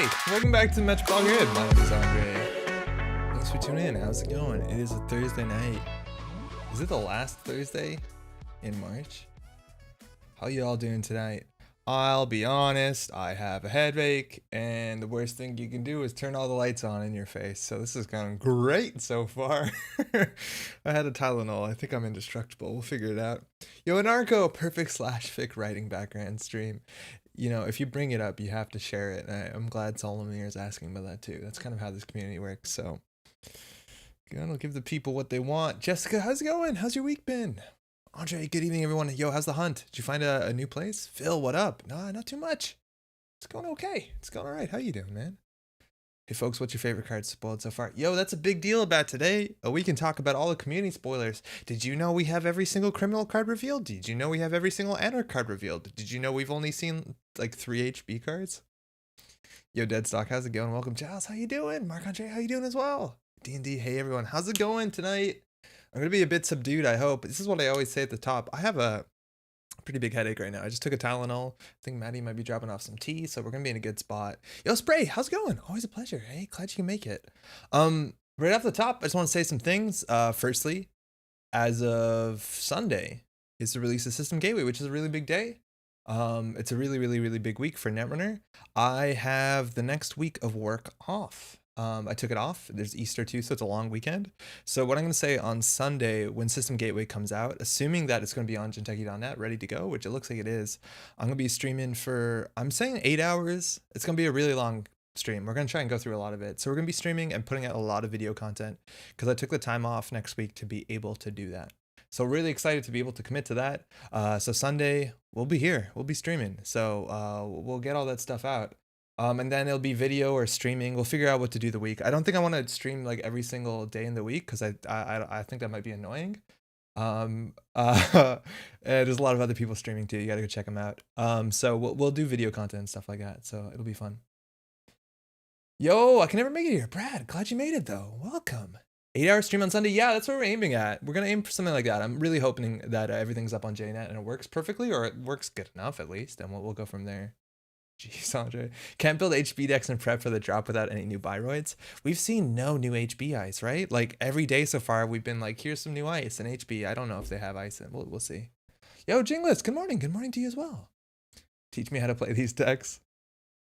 Hey, welcome back to the Metroball Grid. My name is Andre. Thanks for tuning in. How's it going? It is a Thursday night. Is it the last Thursday in March? How you all doing tonight? I'll be honest, I have a headache, and the worst thing you can do is turn all the lights on in your face. So this is going great so far. I had a Tylenol. I think I'm indestructible. We'll figure it out. Yo, Anarcho, perfect /fic writing background stream. You know, if you bring it up, you have to share it. I'm glad Solomir is asking about that too. That's kind of how this community works. So, gonna give the people what they want. Jessica, how's it going? How's your week been? Andre, good evening, everyone. Yo, how's the hunt? Did you find a new place? Phil, what up? Nah, not too much. It's going okay. It's going all right. How you doing, man? Hey, folks, what's your favorite card spoiled so far? Yo, that's a big deal about today. We can talk about all the community spoilers. Did you know we have every single criminal card revealed? Did you know we have every single Anarch card revealed? Did you know we've only seen like 3 HB cards? Yo, Deadstock, how's it going? Welcome, Giles. How you doing? Mark Andre, how you doing as well? D&D, hey everyone, how's it going tonight? I'm gonna be a bit subdued, I hope. This is what I always say at the top. I have a pretty big headache right now. I just took a Tylenol. I think Maddie might be dropping off some tea, so we're gonna be in a good spot. Yo, Spray, how's it going? Always a pleasure. Hey, glad you can make it. Right off the top, I just want to say some things. Firstly, as of Sunday is the release of System Gateway, which is a really big day. It's a really big week for Netrunner. I have the next week of work off. I took it off. There's Easter too, so it's a long weekend. So what I'm going to say on Sunday when System Gateway comes out, assuming that it's going to be on Jinteki.net, ready to go, which it looks like it is, I'm going to be streaming for, I'm saying 8 hours. It's going to be a really long stream. We're going to try and go through a lot of it. So we're going to be streaming and putting out a lot of video content because I took the time off next week to be able to do that. So really excited to be able to commit to that. So Sunday, we'll be here. We'll be streaming. So we'll get all that stuff out. And then it'll be video or streaming. We'll figure out what to do the week. I don't think I want to stream like every single day in the week because I think that might be annoying. There's a lot of other people streaming too. You got to go check them out. So we'll do video content and stuff like that. So it'll be fun. Yo, I can never make it here. Brad, glad you made it though. Welcome. 8-hour stream on Sunday. Yeah, that's what we're aiming at. We're going to aim for something like that. I'm really hoping that everything's up on JNet and it works perfectly, or it works good enough at least, and we'll go from there. Jeez, Andre. Can't build HB decks and prep for the drop without any new Bioroids. We've seen no new HB ice, right? Like every day so far, we've been like, here's some new ice and HB. I don't know if they have ice in. We'll see. Yo, Jingless, good morning. Good morning to you as well. Teach me how to play these decks.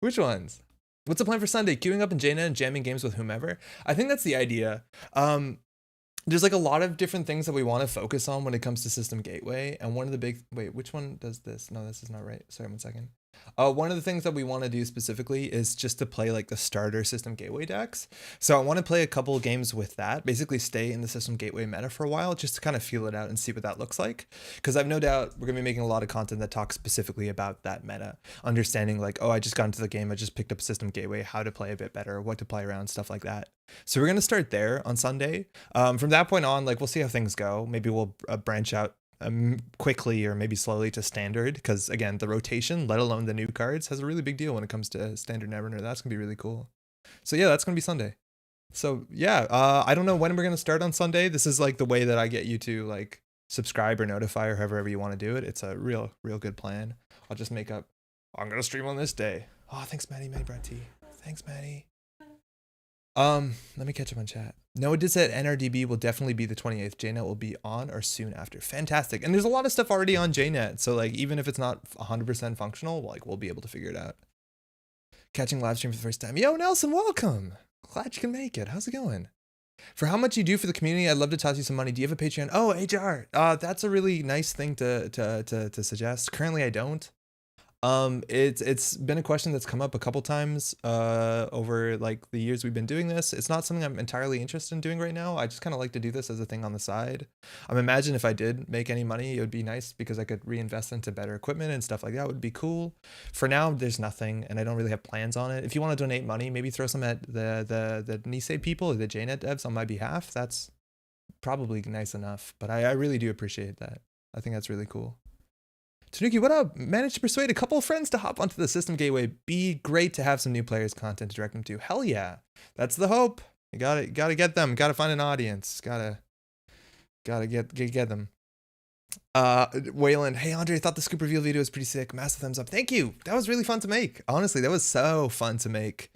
Which ones? What's the plan for Sunday? Queuing up in JNet and jamming games with whomever? I think that's the idea. There's like a lot of different things that we want to focus on when it comes to System Gateway. And one of the big, wait, which one does this? No, this is not right. Sorry, 1 second. One of the things that we want to do specifically is just to play like the starter System Gateway decks. So I want to play a couple of games with that, basically stay in the System Gateway meta for a while, just to kind of feel it out and see what that looks like. Because I've no doubt we're going to be making a lot of content that talks specifically about that meta, understanding like, oh, I just got into the game, I just picked up System Gateway, how to play a bit better, what to play around, stuff like that. So we're going to start there on Sunday. From that point on, like we'll see how things go. Maybe we'll branch out quickly or maybe slowly to standard, because again, the rotation, let alone the new cards, has a really big deal when it comes to standard Netrunner. That's gonna be really cool. So yeah, that's gonna be Sunday. So yeah, I don't know when we're gonna start on Sunday. This is like the way that I get you to like subscribe or notify or however you want to do it. It's a real good plan. I'll just make up, I'm gonna stream on this day. Oh, thanks Maddie Brad T. Thanks Maddie. Let me catch up on chat. Noah did say NRDB will definitely be the 28th. JNet will be on or soon after. Fantastic. And there's a lot of stuff already on JNet. So like, even if it's not 100% functional, like we'll be able to figure it out. Catching live stream for the first time. Yo, Nelson, welcome. Glad you can make it. How's it going? For how much you do for the community, I'd love to toss you some money. Do you have a Patreon? Oh, HR. That's a really nice thing to suggest. Currently, I don't. It's been a question that's come up a couple times over like the years we've been doing this. It's not something I'm entirely interested in doing right now. I just kind of like to do this as a thing on the side. Imagine if I did make any money, it would be nice because I could reinvest into better equipment and stuff like that would be cool. For now, there's nothing, and I don't really have plans on it. If you want to donate money, maybe throw some at the Nisei people or the JNet devs on my behalf. That's probably nice enough, but I really do appreciate that. I think that's really cool. Tanuki, what up? Managed to persuade a couple of friends to hop onto the System Gateway. Be great to have some new players content to direct them to. Hell yeah. That's the hope. You gotta get them. Gotta find an audience. Gotta get them. Weyland, hey Andre, I thought the scoop reveal video was pretty sick. Massive thumbs up. Thank you. That was really fun to make. Honestly, that was so fun to make.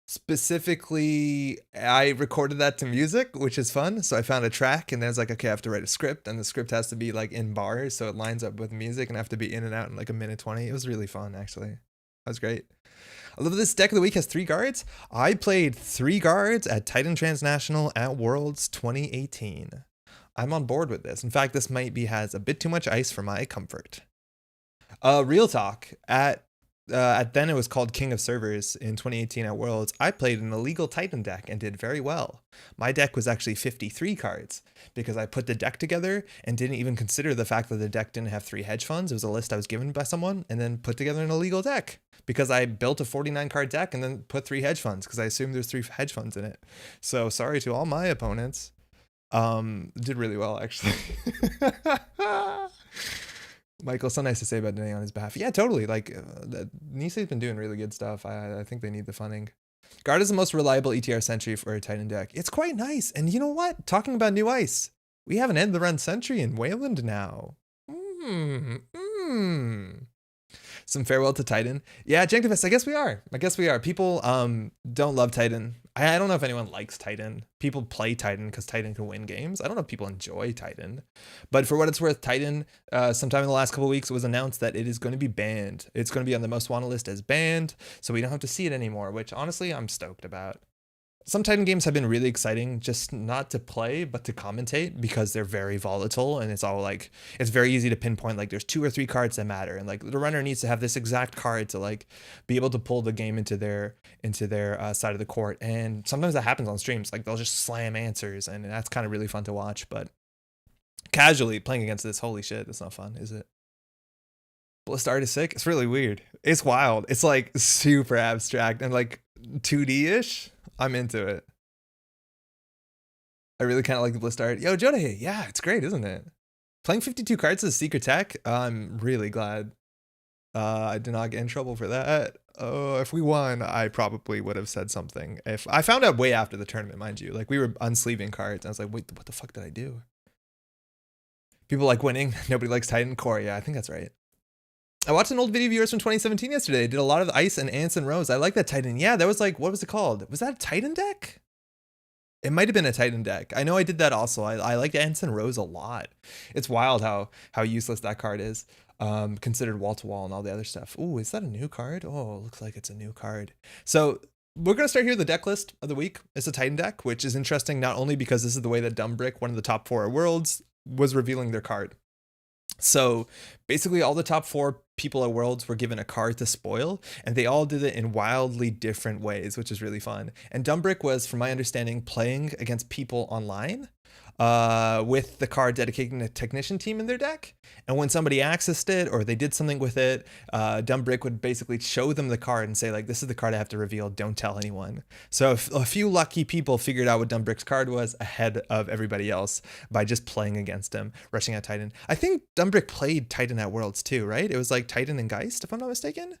Specifically, I recorded that to music, which is fun. So I found a track and then I was like, okay, I have to write a script, and the script has to be like in bars, so it lines up with music, and I have to be in and out in like a minute 20. It was really fun, actually. That was great. I love this deck of the week has 3 guards. I played 3 guards at Titan Transnational at Worlds 2018. I'm on board with this. In fact, this might be has a bit too much ice for my comfort. Real talk, at then it was called King of Servers in 2018 at Worlds, I played an illegal Titan deck and did very well. My deck was actually 53 cards because I put the deck together and didn't even consider the fact that the deck didn't have 3 hedge funds. It was a list I was given by someone and then put together an illegal deck because I built a 49 card deck and then put 3 hedge funds because I assumed there's 3 hedge funds in it. So sorry to all my opponents. Did really well, actually. Michael, so nice to say about Danae on his behalf. Yeah, totally. Like, Nisei's been doing really good stuff. I think they need the funding. Guard is the most reliable ETR sentry for a Titan deck. It's quite nice. And you know what? Talking about new ice, we have an end the run sentry in Weyland now. Some farewell to Titan. Yeah, Janktivist, I guess we are. People don't love Titan. I don't know if anyone likes Titan. People play Titan because Titan can win games. I don't know if people enjoy Titan. But for what it's worth, Titan, sometime in the last couple of weeks, it was announced that it is going to be banned. It's going to be on the most wanted list as banned, so we don't have to see it anymore, which honestly, I'm stoked about. Some Titan games have been really exciting, just not to play, but to commentate, because they're very volatile, and it's all like, it's very easy to pinpoint, like there's 2 or 3 cards that matter, and like the runner needs to have this exact card to like be able to pull the game into their side of the court. And sometimes that happens on streams, like they'll just slam answers, and that's kind of really fun to watch. But casually playing against this, holy shit, it's not fun, is it? Blissed art is sick. It's really weird. It's wild. It's like super abstract and like 2D-ish. I'm into it. I really kind of like the Blissed art. Yo, Jodahei, yeah, it's great, isn't it? Playing 52 cards as secret tech, I'm really glad I did not get in trouble for that. Oh, if we won, I probably would have said something. If I found out way after the tournament, mind you, like we were unsleeving cards, and I was like, wait, what the fuck did I do? People like winning. Nobody likes Titan Core. Yeah, I think that's right. I watched an old video of yours from 2017 yesterday. Did a lot of ice and ants and rose. I like that Titan. Yeah, that was like, what was it called? Was that a Titan deck? It might have been a Titan deck. I know I did that also. I like ants and rose a lot. It's wild how useless that card is. Considered wall to wall and all the other stuff. Ooh, is that a new card? Oh, looks like it's a new card. So we're going to start here the deck list of the week. It's a Titan deck, which is interesting not only because this is the way that Dumbbrick, one of the top 4 worlds, was revealing their card. So basically all the top 4 people at Worlds were given a card to spoil, and they all did it in wildly different ways, which is really fun. And Dumbbrick was, from my understanding, playing against people online with the card dedicating a technician team in their deck. And when somebody accessed it or they did something with it, Dumbbrick would basically show them the card and say, like, this is the card I have to reveal, don't tell anyone. So a few lucky people figured out what Dumbbrick's card was ahead of everybody else by just playing against him, rushing at Titan. I think Dumbbrick played Titan at Worlds too, right? It was like Titan and Geist, if I'm not mistaken.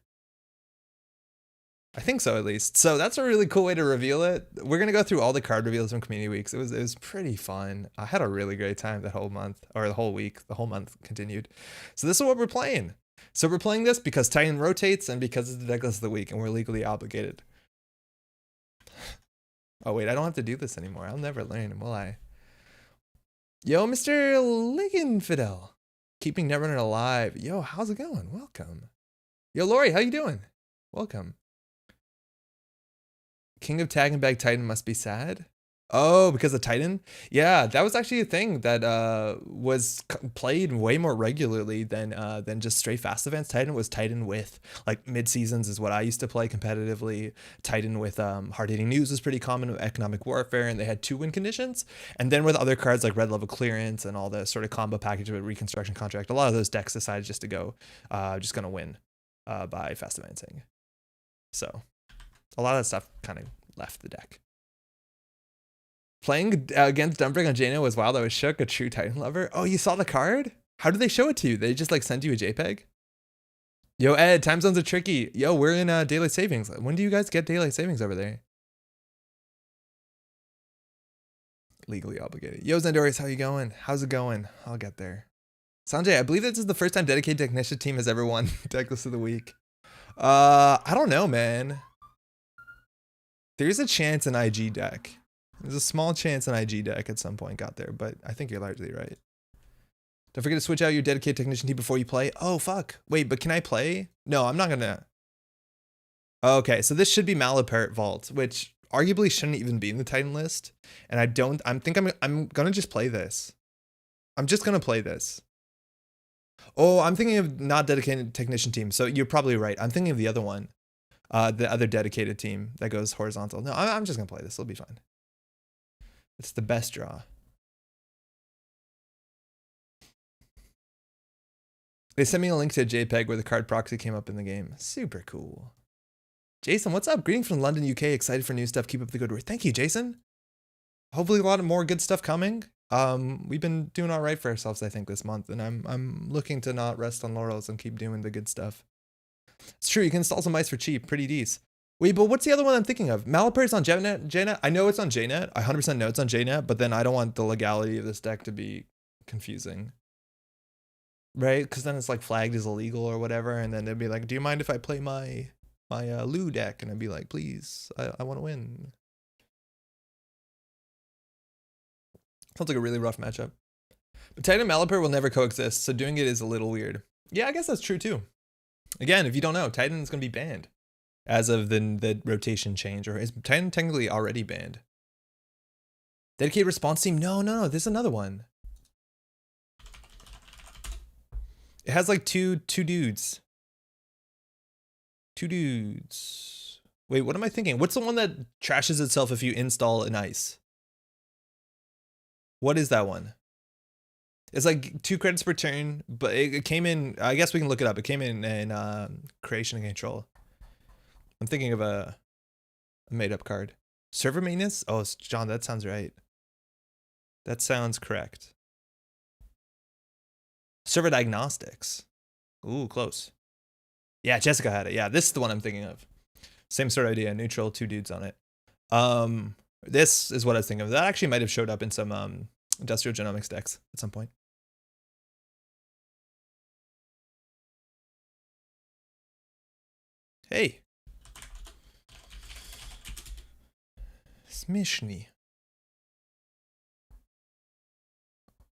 I think so, at least. So that's a really cool way to reveal it. We're going to go through all the card reveals from Community Weeks. It was pretty fun. I had a really great time that whole month, or the whole week. The whole month continued. So this is what we're playing. So we're playing this because Titan rotates and because it's the deck list of the week, and we're legally obligated. Oh, wait, I don't have to do this anymore. I'll never learn, will I? Yo, Mr. Liginfidel. Keeping Netrunner alive. Yo, how's it going? Welcome. Yo, Lori, how you doing? Welcome. King of Tag and Bag Titan must be sad. Oh, because of Titan? Yeah, that was actually a thing that was played way more regularly than just straight fast events. Titan was Titan with like mid seasons is what I used to play competitively. Titan with hard hitting news was pretty common with economic warfare, and they had 2 win conditions. And then with other cards like red level clearance and all the sort of combo package with reconstruction contract, a lot of those decks decided just to go just gonna win by fast eventing. So a lot of that stuff kind of left the deck. Playing against Dumbbrick on Jano was wild. I was shook. A true Titan lover. Oh, you saw the card? How did they show it to you? They just like send you a JPEG? Yo, Ed, time zones are tricky. Yo, we're in daylight savings. When do you guys get daylight savings over there? Legally obligated. Yo, Zendorius, how you going? How's it going? I'll get there. Sanjay, I believe this is the first time dedicated technician team has ever won Decklist of the Week. I don't know, man. There's a chance an IG deck. There's a small chance an IG deck at some point got there, but I think you're largely right. Don't forget to switch out your dedicated technician team before you play. Oh, fuck. Wait, but can I play? No, I'm not gonna. Okay, so this should be Malapert Vault, which arguably shouldn't even be in the Titan list. And I'm gonna just play this. I'm just gonna play this. Oh, I'm thinking of not dedicated technician team. So you're probably right. I'm thinking of the other one. The other dedicated team that goes horizontal. No, I'm just gonna play this. It'll be fine. It's the best draw. They sent me a link to a JPEG where the card proxy came up in the game. Super cool. Jason, what's up? Greeting from London, UK. Excited for new stuff. Keep up the good work. Thank you, Jason. Hopefully a lot of more good stuff coming. We've been doing all right for ourselves, I think, this month, and I'm looking to not rest on laurels and keep doing the good stuff. It's true, you can install some ice for cheap, pretty decent. Wait, but what's the other one I'm thinking of? Malapert's on JNet? I know it's on JNet. I 100% know it's on JNet, but then I don't want the legality of this deck to be confusing. Right? Because then it's like flagged as illegal or whatever, and then they'd be like, do you mind if I play my Lou deck? And I'd be like, please, I want to win. Sounds like a really rough matchup. But Titan and Malapert will never coexist, so doing it is a little weird. Yeah, I guess that's true too. Again, if you don't know, Titan's going to be banned as of the rotation change, or is Titan technically already banned? Dedicated response team? No, there's another one. It has like two dudes. Two dudes. Wait, what am I thinking? What's the one that trashes itself if you install an ice? What is that one? It's like 2 credits per turn, but it came in, I guess we can look it up. It came in creation and control. I'm thinking of a made up card. Server maintenance? Oh, John, that sounds right. That sounds correct. Server diagnostics. Ooh, close. Yeah, Jessica had it. Yeah, this is the one I'm thinking of. Same sort of idea, neutral, 2 dudes on it. This is what I was thinking of. That actually might have showed up in some industrial genomics decks at some point. Hey. Smishny.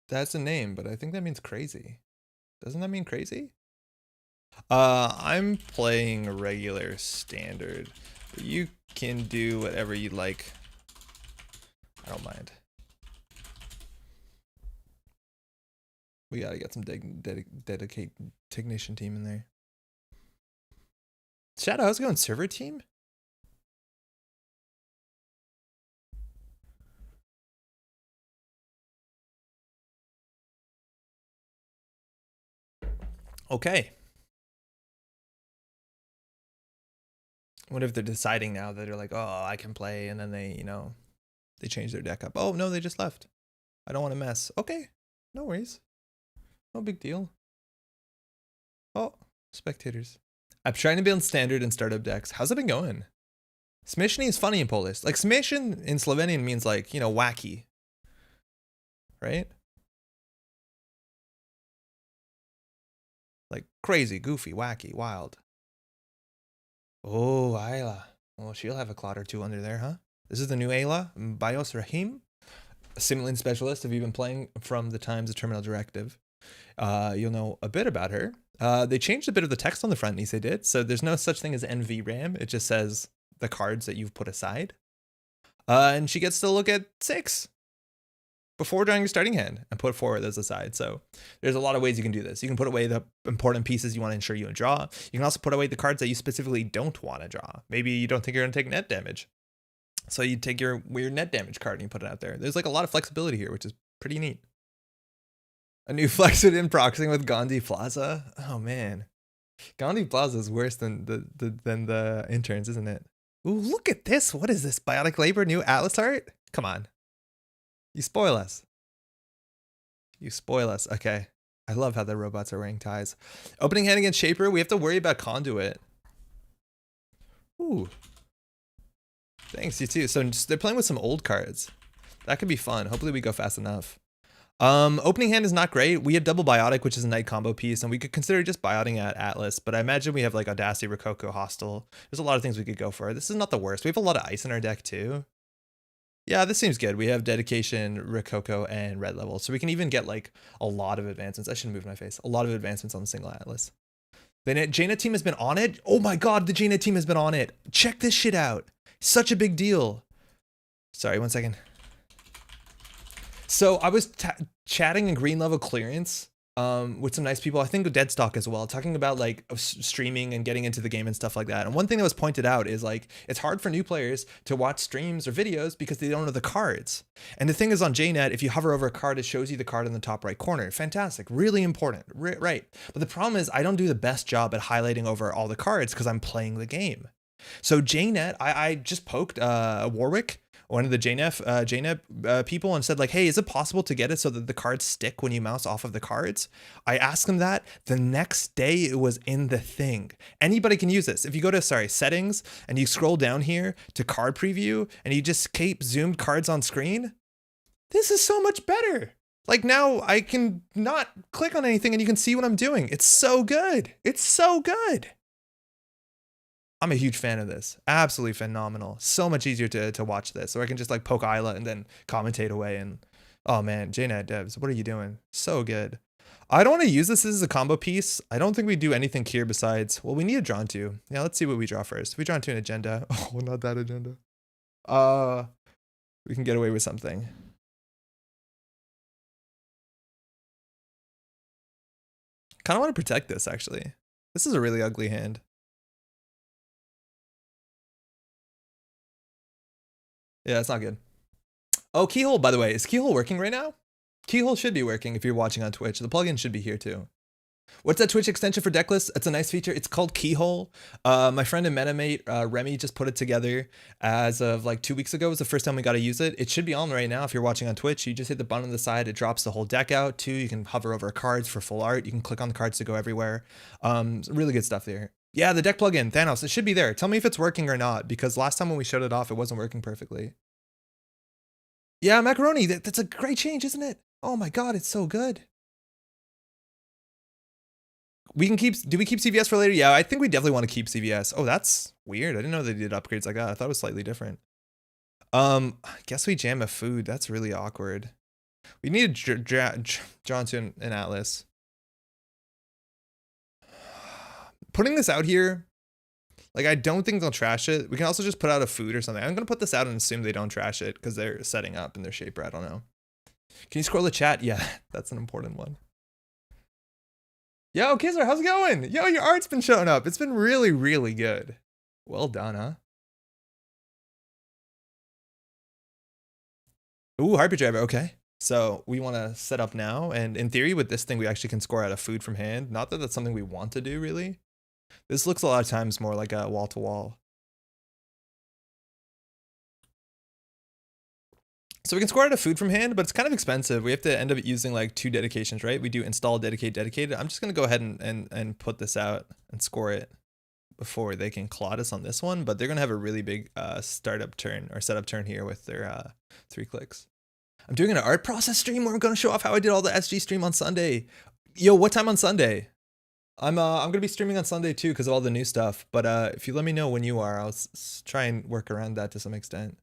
That's a name, but I think that means crazy. Doesn't that mean crazy? I'm playing regular standard. You can do whatever you like. I don't mind. We gotta get some dedicated technician team in there. Shadow, how's it going? Server team? Okay. What if they're deciding now that they're like, oh, I can play, and then they, you know, they change their deck up. Oh, no, they just left. I don't want to mess. Okay, no worries. No big deal. Oh, spectators. I'm trying to build standard and startup decks. How's it been going? Smishny is funny in Polish. Like, Smishin in Slovenian means like, you know, wacky. Right? Like crazy, goofy, wacky, wild. Oh, Ayla. Oh, she'll have a clot or two under there, huh? This is the new Ayla, Bios Rahim, a simulant specialist. If you've been playing from the times of Terminal Directive, you'll know a bit about her. They changed a bit of the text on the front, they did. So there's no such thing as NVRAM. It just says the cards that you've put aside. And she gets to look at 6 before drawing your starting hand and put 4 of those aside. So there's a lot of ways you can do this. You can put away the important pieces you want to ensure you draw. You can also put away the cards that you specifically don't want to draw. Maybe you don't think you're going to take net damage. So you take your weird net damage card and you put it out there. There's like a lot of flexibility here, which is pretty neat. A new flex in proxying with Gandhi Plaza. Oh man. Gandhi Plaza is worse than the interns, isn't it? Ooh, look at this. What is this? Biotic Labor, new Atlas art? Come on. You spoil us. You spoil us. Okay. I love how the robots are wearing ties. Opening hand against Shaper. We have to worry about Conduit. Ooh. Thanks, you too. So they're playing with some old cards. That could be fun. Hopefully we go fast enough. Opening hand is not great. We have double biotic, which is a knight combo piece, and we could consider just bioting at Atlas, but I imagine we have like Audacity, Rococo, Hostile. There's a lot of things we could go for. This is not the worst. We have a lot of ice in our deck too. Yeah, this seems good. We have Dedication, Rococo, and Red level, so we can even get like a lot of advancements. I shouldn't move my face. A lot of advancements on the single Atlas. The JNet team has been on it. Oh my god, the JNet team has been on it. Check this shit out. Such a big deal. Sorry, 1 second. So I was chatting in green level clearance with some nice people. I think Deadstock as well, talking about like streaming and getting into the game and stuff like that. And one thing that was pointed out is like, it's hard for new players to watch streams or videos because they don't know the cards. And the thing is on JNet, if you hover over a card, it shows you the card in the top right corner. Fantastic, really important, right? But the problem is I don't do the best job at highlighting over all the cards because I'm playing the game. So JNet, I just poked Warwick, one of the JNet people, and said like, hey, is it possible to get it so that the cards stick when you mouse off of the cards? I asked him that. The next day it was in the thing. Anybody can use this. If you go to, settings, and you scroll down here to card preview, and you just keep zoomed cards on screen, this is so much better. Like now I can not click on anything and you can see what I'm doing. It's so good. It's so good. I'm a huge fan of this. Absolutely phenomenal. So much easier to watch this. So I can just like poke Isla and then commentate away. And oh man, JNet devs, what are you doing? So good. I don't want to use this as a combo piece. I don't think we do anything here besides, well, we need a draw to. Yeah, let's see what we draw first. If we draw into an agenda. Oh, not that agenda. We can get away with something. Kind of want to protect this actually. This is a really ugly hand. Yeah, it's not good. Oh, Keyhole, by the way. Is Keyhole working right now? Keyhole should be working if you're watching on Twitch. The plugin should be here too. What's that Twitch extension for Decklist? It's a nice feature. It's called Keyhole. My friend and metamate, Remy, just put it together as of like 2 weeks ago. It was the first time we got to use it. It should be on right now if you're watching on Twitch. You just hit the button on the side. It drops the whole deck out too. You can hover over cards for full art. You can click on the cards to go everywhere. Really good stuff there. Yeah, the deck plugin, Thanos, it should be there. Tell me if it's working or not, because last time when we showed it off, it wasn't working perfectly. Yeah, Macaroni, that's a great change, isn't it? Oh my god, it's so good. We can keep, do we keep CVS for later? Yeah, I think we definitely want to keep CVS. Oh, that's weird. I didn't know they did upgrades like that. I thought it was slightly different. I guess we jam a food. That's really awkward. We need to draw into an Atlas. Putting this out here, like, I don't think they'll trash it. We can also just put out a food or something. I'm going to put this out and assume they don't trash it because they're setting up and they're shaper. I don't know. Can you scroll the chat? Yeah, that's an important one. Yo, Kizzer, how's it going? Yo, your art's been showing up. It's been really, really good. Well done, huh? Ooh, Harpy Driver. Okay. So we want to set up now. And in theory, with this thing, we actually can score out a food from hand. Not that that's something we want to do, really. This looks a lot of times more like a wall-to-wall. So we can score out a food from hand, but it's kind of expensive. We have to end up using like 2 dedications, right? We do install, dedicate, dedicated. I'm just going to go ahead and put this out and score it before they can clod us on this one. But they're going to have a really big startup turn or setup turn here with their 3 clicks. I'm doing an art process stream where I'm going to show off how I did all the SG stream on Sunday. Yo, what time on Sunday? I'm gonna be streaming on Sunday too because of all the new stuff. But if you let me know when you are, I'll try and work around that to some extent.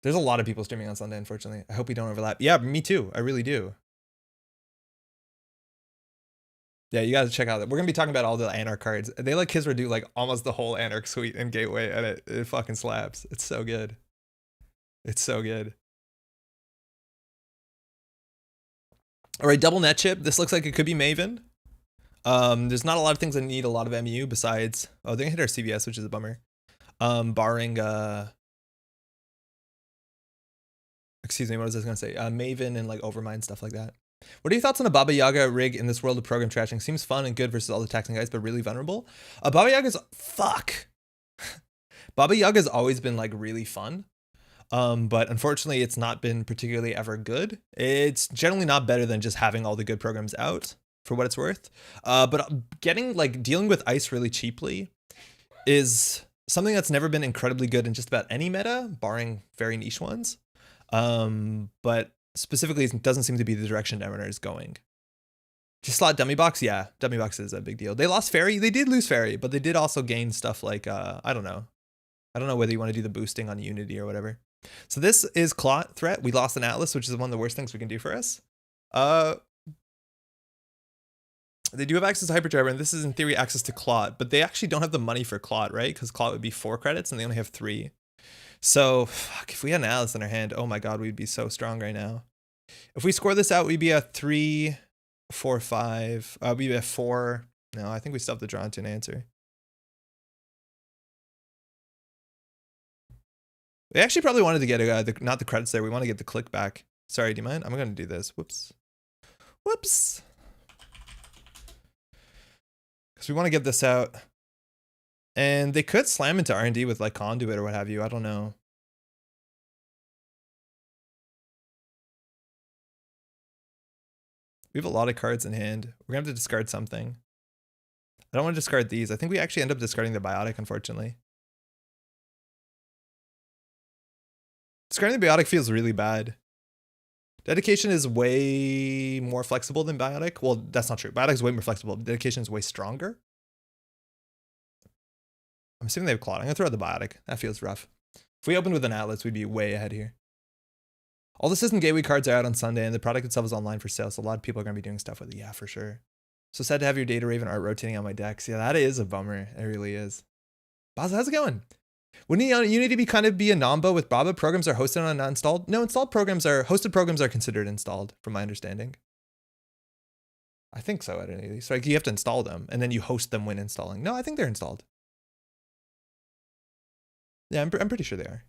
There's a lot of people streaming on Sunday, unfortunately. I hope we don't overlap. Yeah, me too. I really do. Yeah, you guys check out that. We're gonna be talking about all the Anarch cards. They let Kizra do like almost the whole Anarch suite and Gateway, and it fucking slaps. It's so good. It's so good. All right, double net chip. This looks like it could be Maven. There's not a lot of things that need a lot of MU besides, oh, they're gonna hit our CVS, which is a bummer. Barring, excuse me, what was I gonna say? Maven and like Overmind, stuff like that. What are your thoughts on a Baba Yaga rig in this world of program trashing? Seems fun and good versus all the taxing guys, but really vulnerable. Baba Yaga's, fuck. Baba Yaga's always been like really fun. But unfortunately it's not been particularly ever good. It's generally not better than just having all the good programs out, for what it's worth. But getting like dealing with ice really cheaply is something that's never been incredibly good in just about any meta, barring very niche ones. But specifically, it doesn't seem to be the direction Netrunner is going. Just slot dummy box, yeah, dummy box is a big deal. They lost Fairy, they did lose Fairy, but they did also gain stuff like I don't know whether you want to do the boosting on Unity or whatever. So this is Clot threat. We lost an Atlas, which is one of the worst things we can do for us. They do have access to Hyperdriver, and this is in theory access to Clot, but they actually don't have the money for Clot, right? Because Clot would be 4 credits and they only have 3. So fuck, if we had an Atlas in our hand, oh my god, we'd be so strong right now. If we score this out, we'd be a 3, 4, 5. We'd be a 4. No, I think we still have to draw into an answer. We actually probably wanted to get not the credits there. We want to get the click back. Sorry, do you mind? I'm going to do this. Whoops. Whoops. Because we want to get this out. And they could slam into R&D with like Conduit or what have you. I don't know. We have a lot of cards in hand. We're going to have to discard something. I don't want to discard these. I think we actually end up discarding the Biotic, unfortunately. Discarding the Biotic feels really bad. Dedication is way more flexible than Biotic. Well, that's not true. Biotic is way more flexible. Dedication is way stronger. I'm assuming they have Clot. I'm going to throw out the Biotic. That feels rough. If we opened with an Atlas, we'd be way ahead here. All the System Gateway cards are out on Sunday, and the product itself is online for sale, so a lot of people are going to be doing stuff with it. Yeah, for sure. So sad to have your Data Raven art rotating on my decks. Yeah, that is a bummer. It really is. Baza, how's it going? Wouldn't Unity be kind of be a Nomba with Baba? Programs are hosted on uninstalled? No, hosted programs are considered installed, from my understanding. I think so, at least. Like, you have to install them, and then you host them when installing. No, I think they're installed. Yeah, I'm pretty sure they are.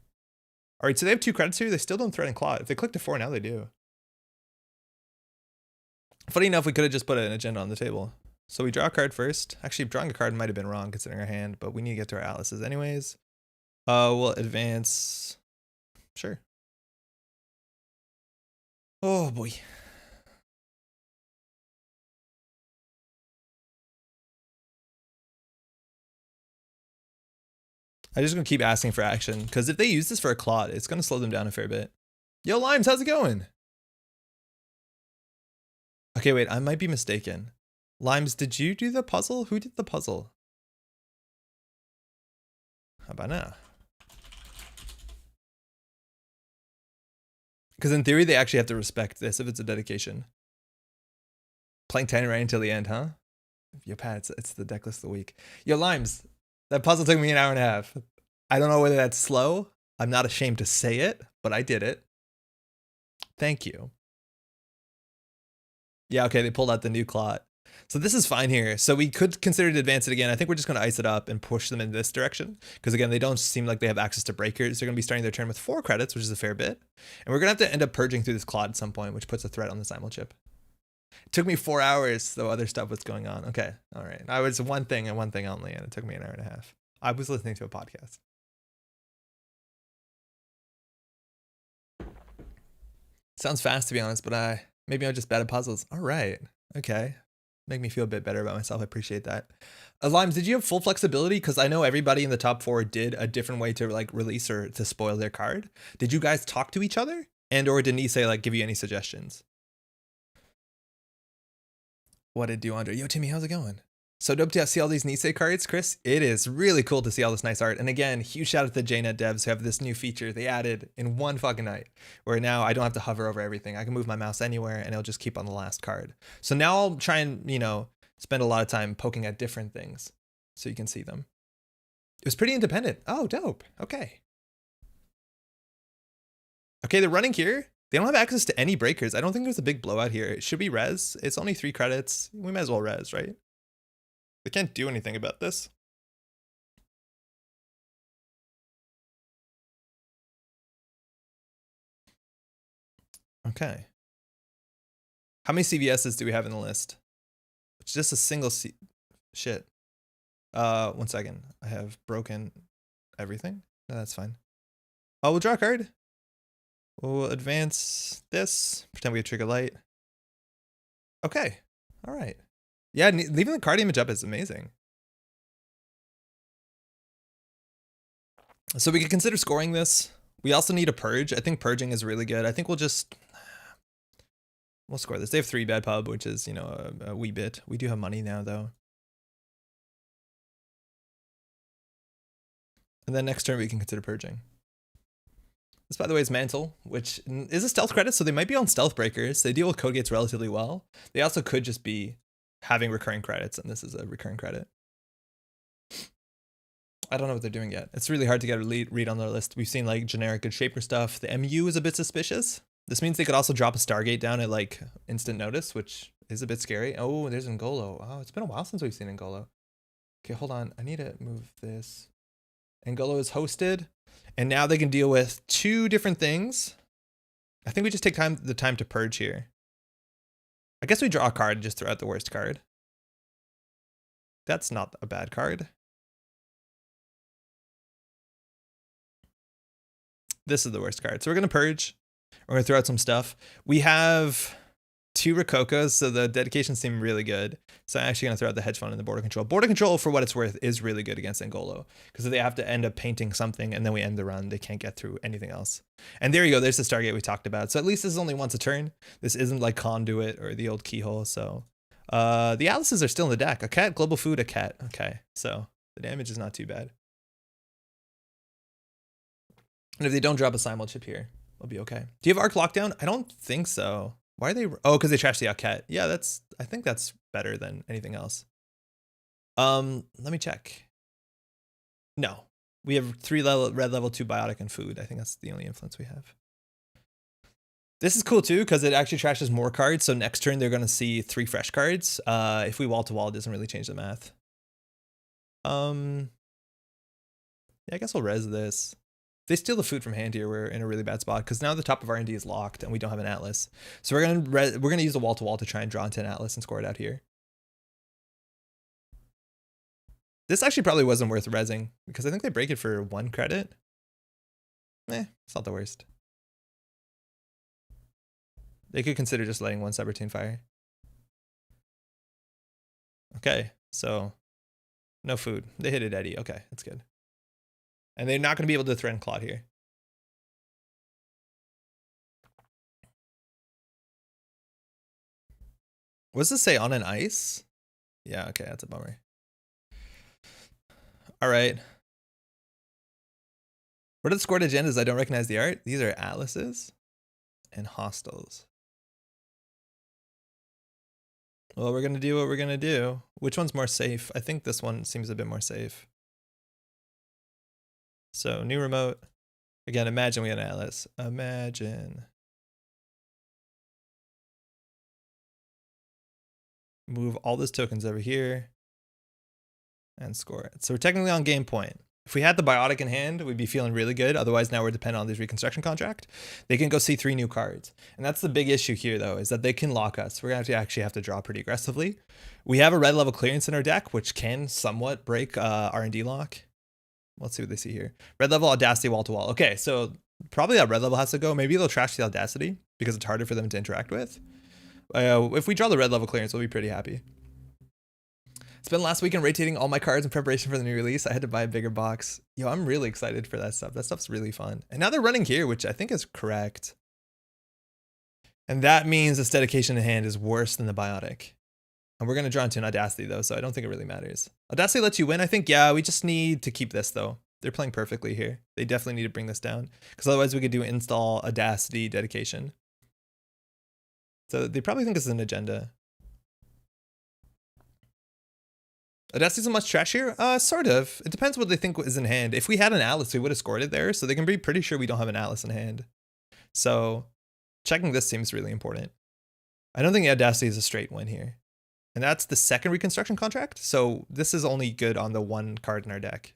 All right, so they have 2 credits here. They still don't threaten Clot. If they click to 4 now, they do. Funny enough, we could have just put an agenda on the table. So we draw a card first. Actually, drawing a card might have been wrong considering our hand, but we need to get to our Atlases anyways. We'll advance. Sure. Oh boy. I'm just gonna keep asking for action, because if they use this for a Clot, it's gonna slow them down a fair bit. Yo, Limes, how's it going? Okay, wait, I might be mistaken. Limes, did you do the puzzle? Who did the puzzle? How about now? Because in theory, they actually have to respect this if it's a dedication. Playing 10 right until the end, huh? Yo, Pat, it's the deck list of the week. Yo, Limes, that puzzle took me an hour and a half. I don't know whether that's slow. I'm not ashamed to say it, but I did it. Thank you. Yeah, okay, they pulled out the new Clot. So this is fine here. So we could consider to advance it again. I think we're just going to ice it up and push them in this direction. Because again, they don't seem like they have access to breakers. They're going to be starting their turn with 4 credits, which is a fair bit. And we're going to have to end up purging through this Clot at some point, which puts a threat on the simul chip. It took me 4 hours, though other stuff was going on. Okay, all right. I was one thing and one thing only, and it took me an hour and a half. I was listening to a podcast. Sounds fast, to be honest, but maybe I'm just bad at puzzles. All right. Okay. Make me feel a bit better about myself. I appreciate that. Limes, did you have full flexibility? Because I know everybody in the top 4 did a different way to like release or to spoil their card. Did you guys talk to each other? And or did Nisei like give you any suggestions? What did do, Andre? Yo, Timmy, how's it going? So dope to see all these Nisei cards, Chris. It is really cool to see all this nice art. And again, huge shout out to the JNet devs who have this new feature they added in one fucking night, where now I don't have to hover over everything. I can move my mouse anywhere and it'll just keep on the last card. So now I'll try and, you know, spend a lot of time poking at different things so you can see them. It was pretty independent. Oh, dope. Okay. Okay, they're running here. They don't have access to any breakers. I don't think there's a big blowout here. It should be res. It's only 3 credits. We might as well res, right? They can't do anything about this. Okay. How many CVSs do we have in the list? It's just a single shit. 1 second. I have broken everything. No, that's fine. Oh, we'll draw a card. We'll advance this. Pretend we have trigger light. Okay. All right. Yeah, leaving the card image up is amazing. So we could consider scoring this. We also need a purge. I think purging is really good. I think we'll score this. They have 3 bad pub, which is, you know, a wee bit. We do have money now, though. And then next turn we can consider purging. This, by the way, is Mantle, which is a stealth credit, so they might be on stealth breakers. They deal with code gates relatively well. They also could just be having recurring credits, and this is a recurring credit. I don't know what they're doing yet. It's really hard to get a read on their list. We've seen like generic good shaper stuff. The MU is a bit suspicious. This means they could also drop a Stargate down at like instant notice, which is a bit scary. Oh, there's Ngolo. Oh, it's been a while since we've seen Ngolo. Okay, hold on. I need to move this. Ngolo is hosted, and now they can deal with 2 different things. I think we just take the time to purge here. I guess we draw a card and just throw out the worst card. That's not a bad card. This is the worst card. So we're going to purge. We're going to throw out some stuff. We have 2 Rokokos, so the dedications seem really good. So I'm actually going to throw out the hedge fund and the border control. Border control, for what it's worth, is really good against Ngolo, because they have to end up painting something, and then we end the run. They can't get through anything else. And there you go. There's the Stargate we talked about. So at least this is only once a turn. This isn't like Conduit or the old Keyhole. So the Alices are still in the deck. A cat, global food, a cat. Okay, so the damage is not too bad. And if they don't drop a Simul chip here, we'll be okay. Do you have Arc Lockdown? I don't think so. Why are they? Oh, because they trashed the Cat. Yeah, I think that's better than anything else. Let me check. No, we have 3 red level 2 biotic and food. I think that's the only influence we have. This is cool too, because it actually trashes more cards. So next turn they're going to see 3 fresh cards. If we wall to wall, it doesn't really change the math. Yeah, I guess we'll res this. If they steal the food from hand here, we're in a really bad spot, because now the top of R&D is locked and we don't have an Atlas. So we're gonna use the wall to wall to try and draw into an Atlas and score it out here. This actually probably wasn't worth resing, because I think they break it for 1 credit. It's not the worst. They could consider just letting 1 Subroutine fire. Okay, so no food. They hit it Eddie. Okay, that's good. And they're not going to be able to threaten Claude here. What does this say? On an ice? Yeah, okay, that's a bummer. All right. What are the scored agendas? I don't recognize the art. These are Atlases and Hostiles. Well, we're going to do what we're going to do. Which one's more safe? I think this one seems a bit more safe. So new remote. Again, imagine we had an Atlas. Imagine. Move all those tokens over here and score it. So we're technically on game point. If we had the Biotic in hand, we'd be feeling really good. Otherwise, now we're dependent on this reconstruction contract. They can go see 3 new cards. And that's the big issue here, though, is that they can lock us. We're going to actually have to draw pretty aggressively. We have a red level clearance in our deck, which can somewhat break R&D lock. Let's see what they see here. Red level Audacity wall to wall. Okay, so probably that red level has to go. Maybe they'll trash the Audacity because it's harder for them to interact with. If we draw the red level clearance, we'll be pretty happy. Spent last weekend rotating all my cards in preparation for the new release. I had to buy a bigger box. Yo, I'm really excited for that stuff. That stuff's really fun. And now they're running here, which I think is correct. And that means this dedication in hand is worse than the Biotic. And we're going to draw into an Audacity, though, so I don't think it really matters. Audacity lets you win. I think, yeah, we just need to keep this, though. They're playing perfectly here. They definitely need to bring this down, because otherwise we could do install Audacity dedication. So they probably think this is an agenda. Audacity's a much trashier? Sort of. It depends what they think is in hand. If we had an Atlas, we would have scored it there, so they can be pretty sure we don't have an Atlas in hand. So checking this seems really important. I don't think Audacity is a straight win here. And that's the second reconstruction contract. So this is only good on the 1 card in our deck.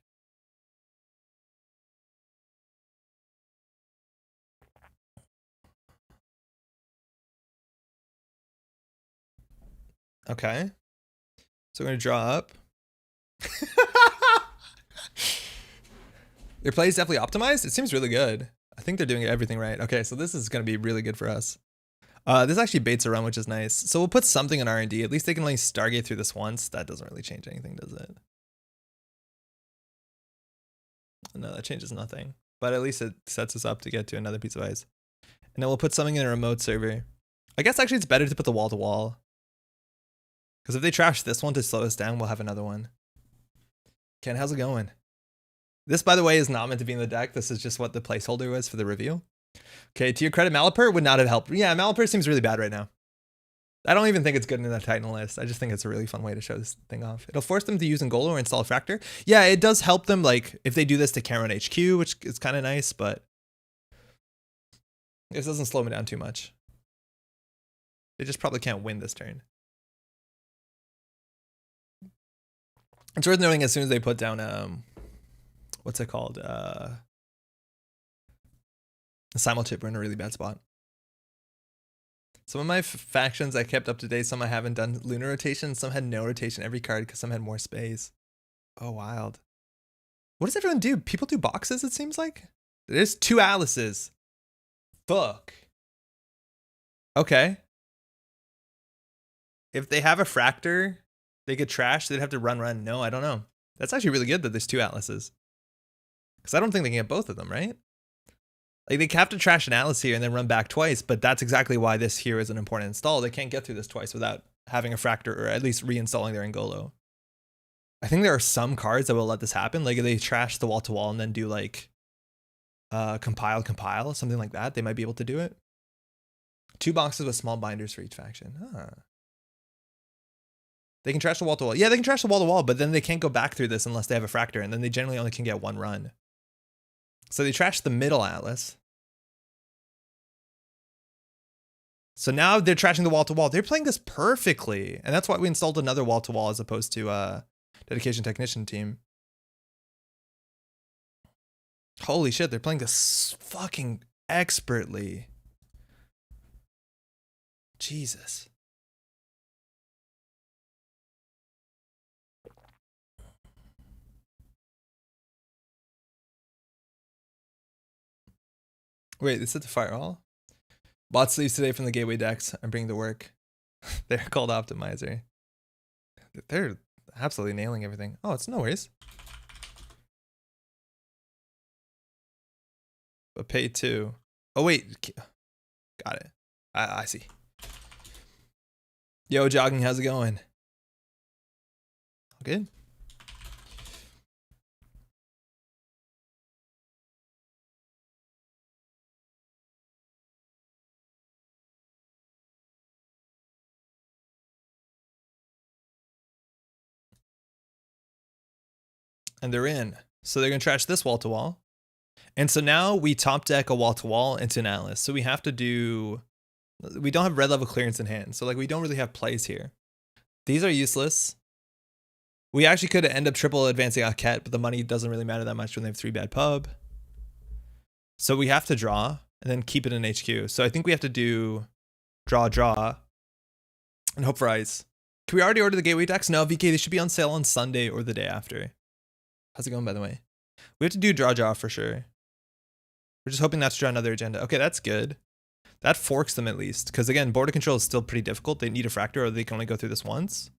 Okay. So we're going to draw up. Their play is definitely optimized. It seems really good. I think they're doing everything right. Okay, so this is going to be really good for us. This actually baits a run, which is nice. So we'll put something in R&D. At least they can only Stargate through this once. That doesn't really change anything, does it? No, that changes nothing. but at least it sets us up to get to another piece of ice. And then we'll put something in a remote server. I guess actually it's better to put the wall to wall. Because if they trash this one to slow us down, we'll have another one. Ken, how's it going? This, by the way, is not meant to be in the deck. This is just what the placeholder was for the review. Okay, to your credit, Malapert would not have helped. Yeah, Malapert seems really bad right now. I don't even think it's good in the Titan list. I just think it's a really fun way to show this thing off. It'll force them to use Ngolo or install a Fractor. Yeah, it does help them, like, if they do this to Cameron HQ, which is kind of nice, but this doesn't slow me down too much. They just probably can't win this turn. It's worth noting as soon as they put down, what's it called? The Simulchip, we're in a really bad spot. Some of my factions I kept up to date, some I haven't done lunar rotation, some had no rotation every card because some had more space. Oh, wild. What does everyone do? People do boxes, it seems like? There's 2 Atlases. Fuck. Okay. If they have a Fractor, they get trashed, they'd have to run. No, I don't know. That's actually really good that there's 2 Atlases. Because I don't think they can get both of them, right? Like, they have to trash an Atlas here and then run back twice, but that's exactly why this here is an important install. They can't get through this twice without having a Fractor or at least reinstalling their Ngolo. I think there are some cards that will let this happen. Like, if they trash the wall-to-wall and then do, like, compile, something like that, they might be able to do it. 2 boxes with small binders for each faction. Huh. They can trash the wall-to-wall. Yeah, they can trash the wall-to-wall, but then they can't go back through this unless they have a Fractor, and then they generally only can get 1 run. So they trashed the middle Atlas. So now they're trashing the wall-to-wall. They're playing this perfectly. And that's why we installed another wall-to-wall as opposed to Dedication Technician team. Holy shit, they're playing this fucking expertly. Jesus. Wait, this is the fire all? Bought sleeves today from the Gateway decks. I'm bringing to work. They're called Optimizer. They're absolutely nailing everything. Oh, it's no worries. But pay 2. Oh, wait. Got it. I see. Yo, Jogging, how's it going? All good? And they're in. So they're going to trash this wall-to-wall. And so now we top deck a wall-to-wall into an Atlas. So we have to do... We don't have red level clearance in hand. So like we don't really have plays here. These are useless. We actually could end up triple advancing Aket, but the money doesn't really matter that much when they have 3 bad pub. So we have to draw and then keep it in HQ. So I think we have to do draw, and hope for ice. Can we already order the Gateway decks? No, VK, they should be on sale on Sunday or the day after. How's it going, by the way? We have to do draw for sure. We're just hoping not to draw another agenda. Okay, that's good. That forks them at least. Because again, border control is still pretty difficult. They need a Fractor or they can only go through this once.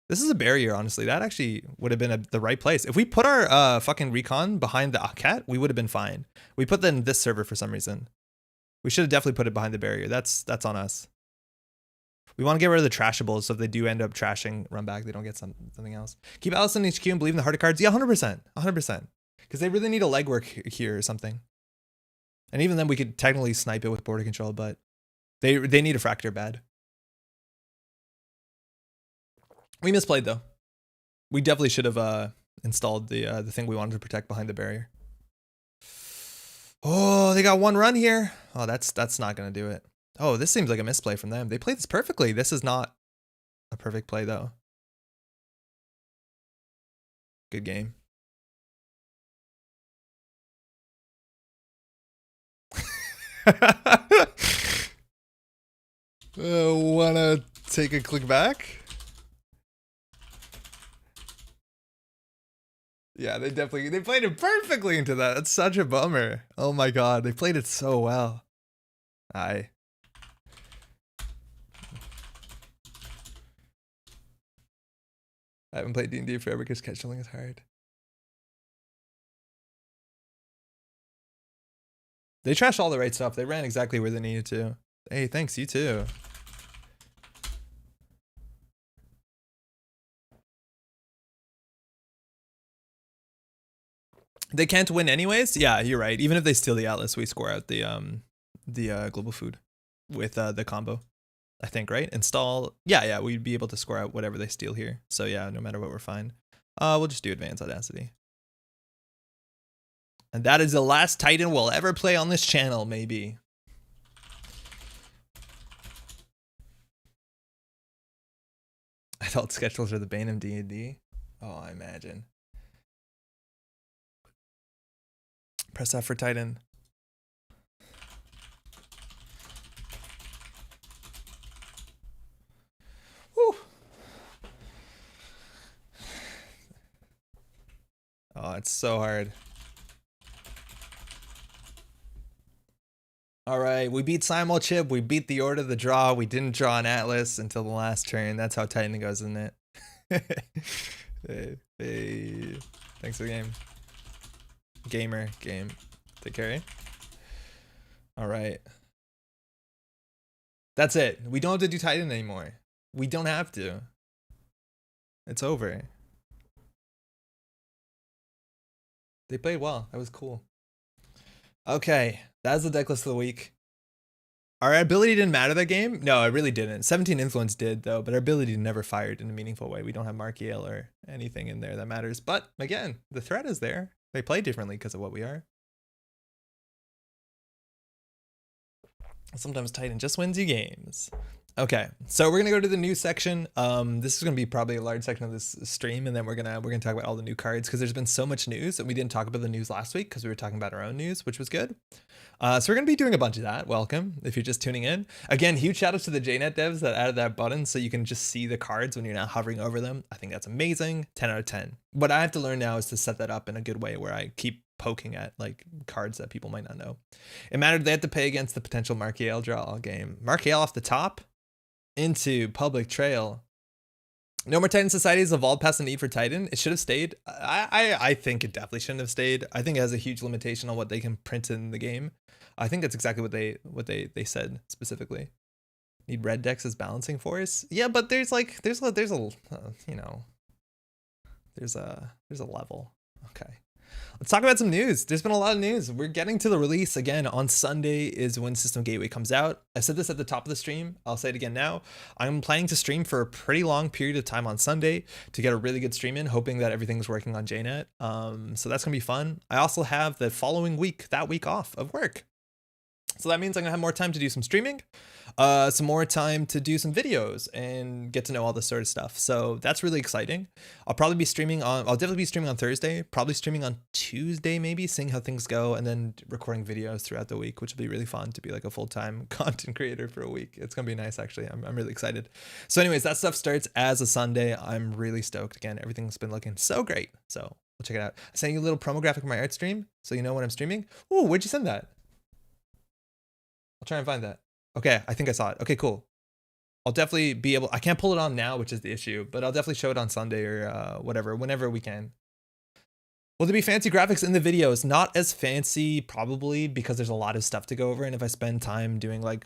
This is a barrier, honestly. That actually would have been the right place. If we put our fucking recon behind the Akat, we would have been fine. We put that in this server for some reason. We should have definitely put it behind the barrier. That's on us. We want to get rid of the trashables, so if they do end up trashing run back, they don't get something else. Keep Allison in HQ and believe in the harder cards. Yeah, 100%. 100%. Because they really need a legwork here or something. And even then, we could technically snipe it with border control, but they need a Fractor bad. We misplayed, though. We definitely should have installed the thing we wanted to protect behind the barrier. Oh, they got 1 run here. Oh, that's not going to do it. Oh, this seems like a misplay from them. They played this perfectly. This is not a perfect play, though. Good game. Wanna take a click back? Yeah, they played it perfectly into that. That's such a bummer. Oh my god, they played it so well. I haven't played D&D forever because scheduling is hard. They trashed all the right stuff. They ran exactly where they needed to. Hey, thanks, you too. They can't win anyways? Yeah, you're right. Even if they steal the Atlas, we score out the global food with the combo. I think, right? Install. Yeah, we'd be able to score out whatever they steal here. So yeah, no matter what, we're fine. We'll just do advanced audacity. And that is the last Titan we'll ever play on this channel, maybe. I thought schedules are the bane of D&D. Oh, I imagine. Press F for Titan. Woo. Oh, it's so hard. All right, we beat Simul Chip. We beat the Order of the Draw. We didn't draw an Atlas until the last turn. That's how Titan goes, isn't it? Hey. Thanks for the game. Game. Take care, eh? All right. That's it. We don't have to do Titan anymore. We don't have to. It's over. They played well. That was cool. Okay, that's the deck list of the week. Our ability didn't matter that game? No, it really didn't. 17 influence did though, but our ability never fired in a meaningful way. We don't have Mark Yale or anything in there that matters. But again, the threat is there. They play differently because of what we are. Sometimes Titan just wins you games. Okay, so we're gonna go to the news section. This is gonna be probably a large section of this stream, and then we're gonna talk about all the new cards because there's been so much news, and we didn't talk about the news last week because we were talking about our own news, which was good. So we're gonna be doing a bunch of that. Welcome if you're just tuning in. Again, huge shout out to the JNet devs that added that button so you can just see the cards when you're not hovering over them. I think that's amazing. 10 out of 10. What I have to learn now is to set that up in a good way where I keep poking at like cards that people might not know. It mattered they had to pay against the potential Mark Yale draw game. Mark Yale off the top into public trail. No more Titan societies evolved past the need for Titan. It should have stayed. I think it definitely shouldn't have stayed. I think it has a huge limitation on what they can print in the game. I think that's exactly what they said specifically. Need red decks as balancing force. Yeah, but there's a level. Okay. Let's talk about some news. There's been a lot of news. We're getting to the release again on Sunday is when System Gateway comes out. I said this at the top of the stream. I'll say it again now. I'm planning to stream for a pretty long period of time on Sunday to get a really good stream in, hoping that everything's working on JNet. So that's gonna be fun. I also have the following week, that week off of work. So that means I'm gonna have more time to do some streaming, some more time to do some videos and get to know all this sort of stuff. So that's really exciting. I'll definitely be streaming on Thursday, probably streaming on Tuesday, maybe seeing how things go, and then recording videos throughout the week, which will be really fun to be like a full-time content creator for a week. It's gonna be nice, actually. I'm really excited. So anyways, that stuff starts as a Sunday. I'm really stoked. Again, everything's been looking so great. So we'll check it out. I sent you a little promo graphic of my art stream so you know when I'm streaming. Ooh, where'd you send that? I'll try and find that. Okay, I think I saw it. Okay, cool. I'll definitely be able, I can't pull it on now, which is the issue, but I'll definitely show it on Sunday or whatever, whenever we can. Will there be fancy graphics in the videos? Not as fancy, probably, because there's a lot of stuff to go over, and if I spend time doing like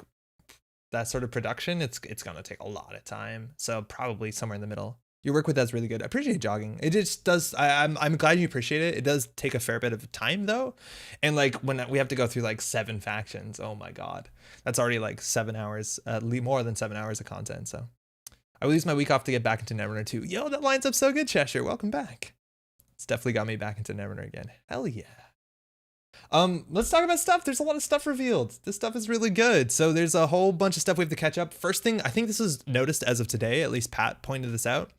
that sort of production, it's gonna take a lot of time. So probably somewhere in the middle. Your work with that's really good. I appreciate jogging. It just does. I'm glad you appreciate it. It does take a fair bit of time though. And like when we have to go through like 7 factions, oh my God, that's already like 7 hours, more than 7 hours of content. So I will use my week off to get back into Netrunner too. Yo, that lines up so good, Cheshire. Welcome back. It's definitely got me back into Netrunner again. Hell yeah. Let's talk about stuff. There's a lot of stuff revealed. This stuff is really good. So there's a whole bunch of stuff we have to catch up. First thing, I think this is noticed as of today, at least Pat pointed this out.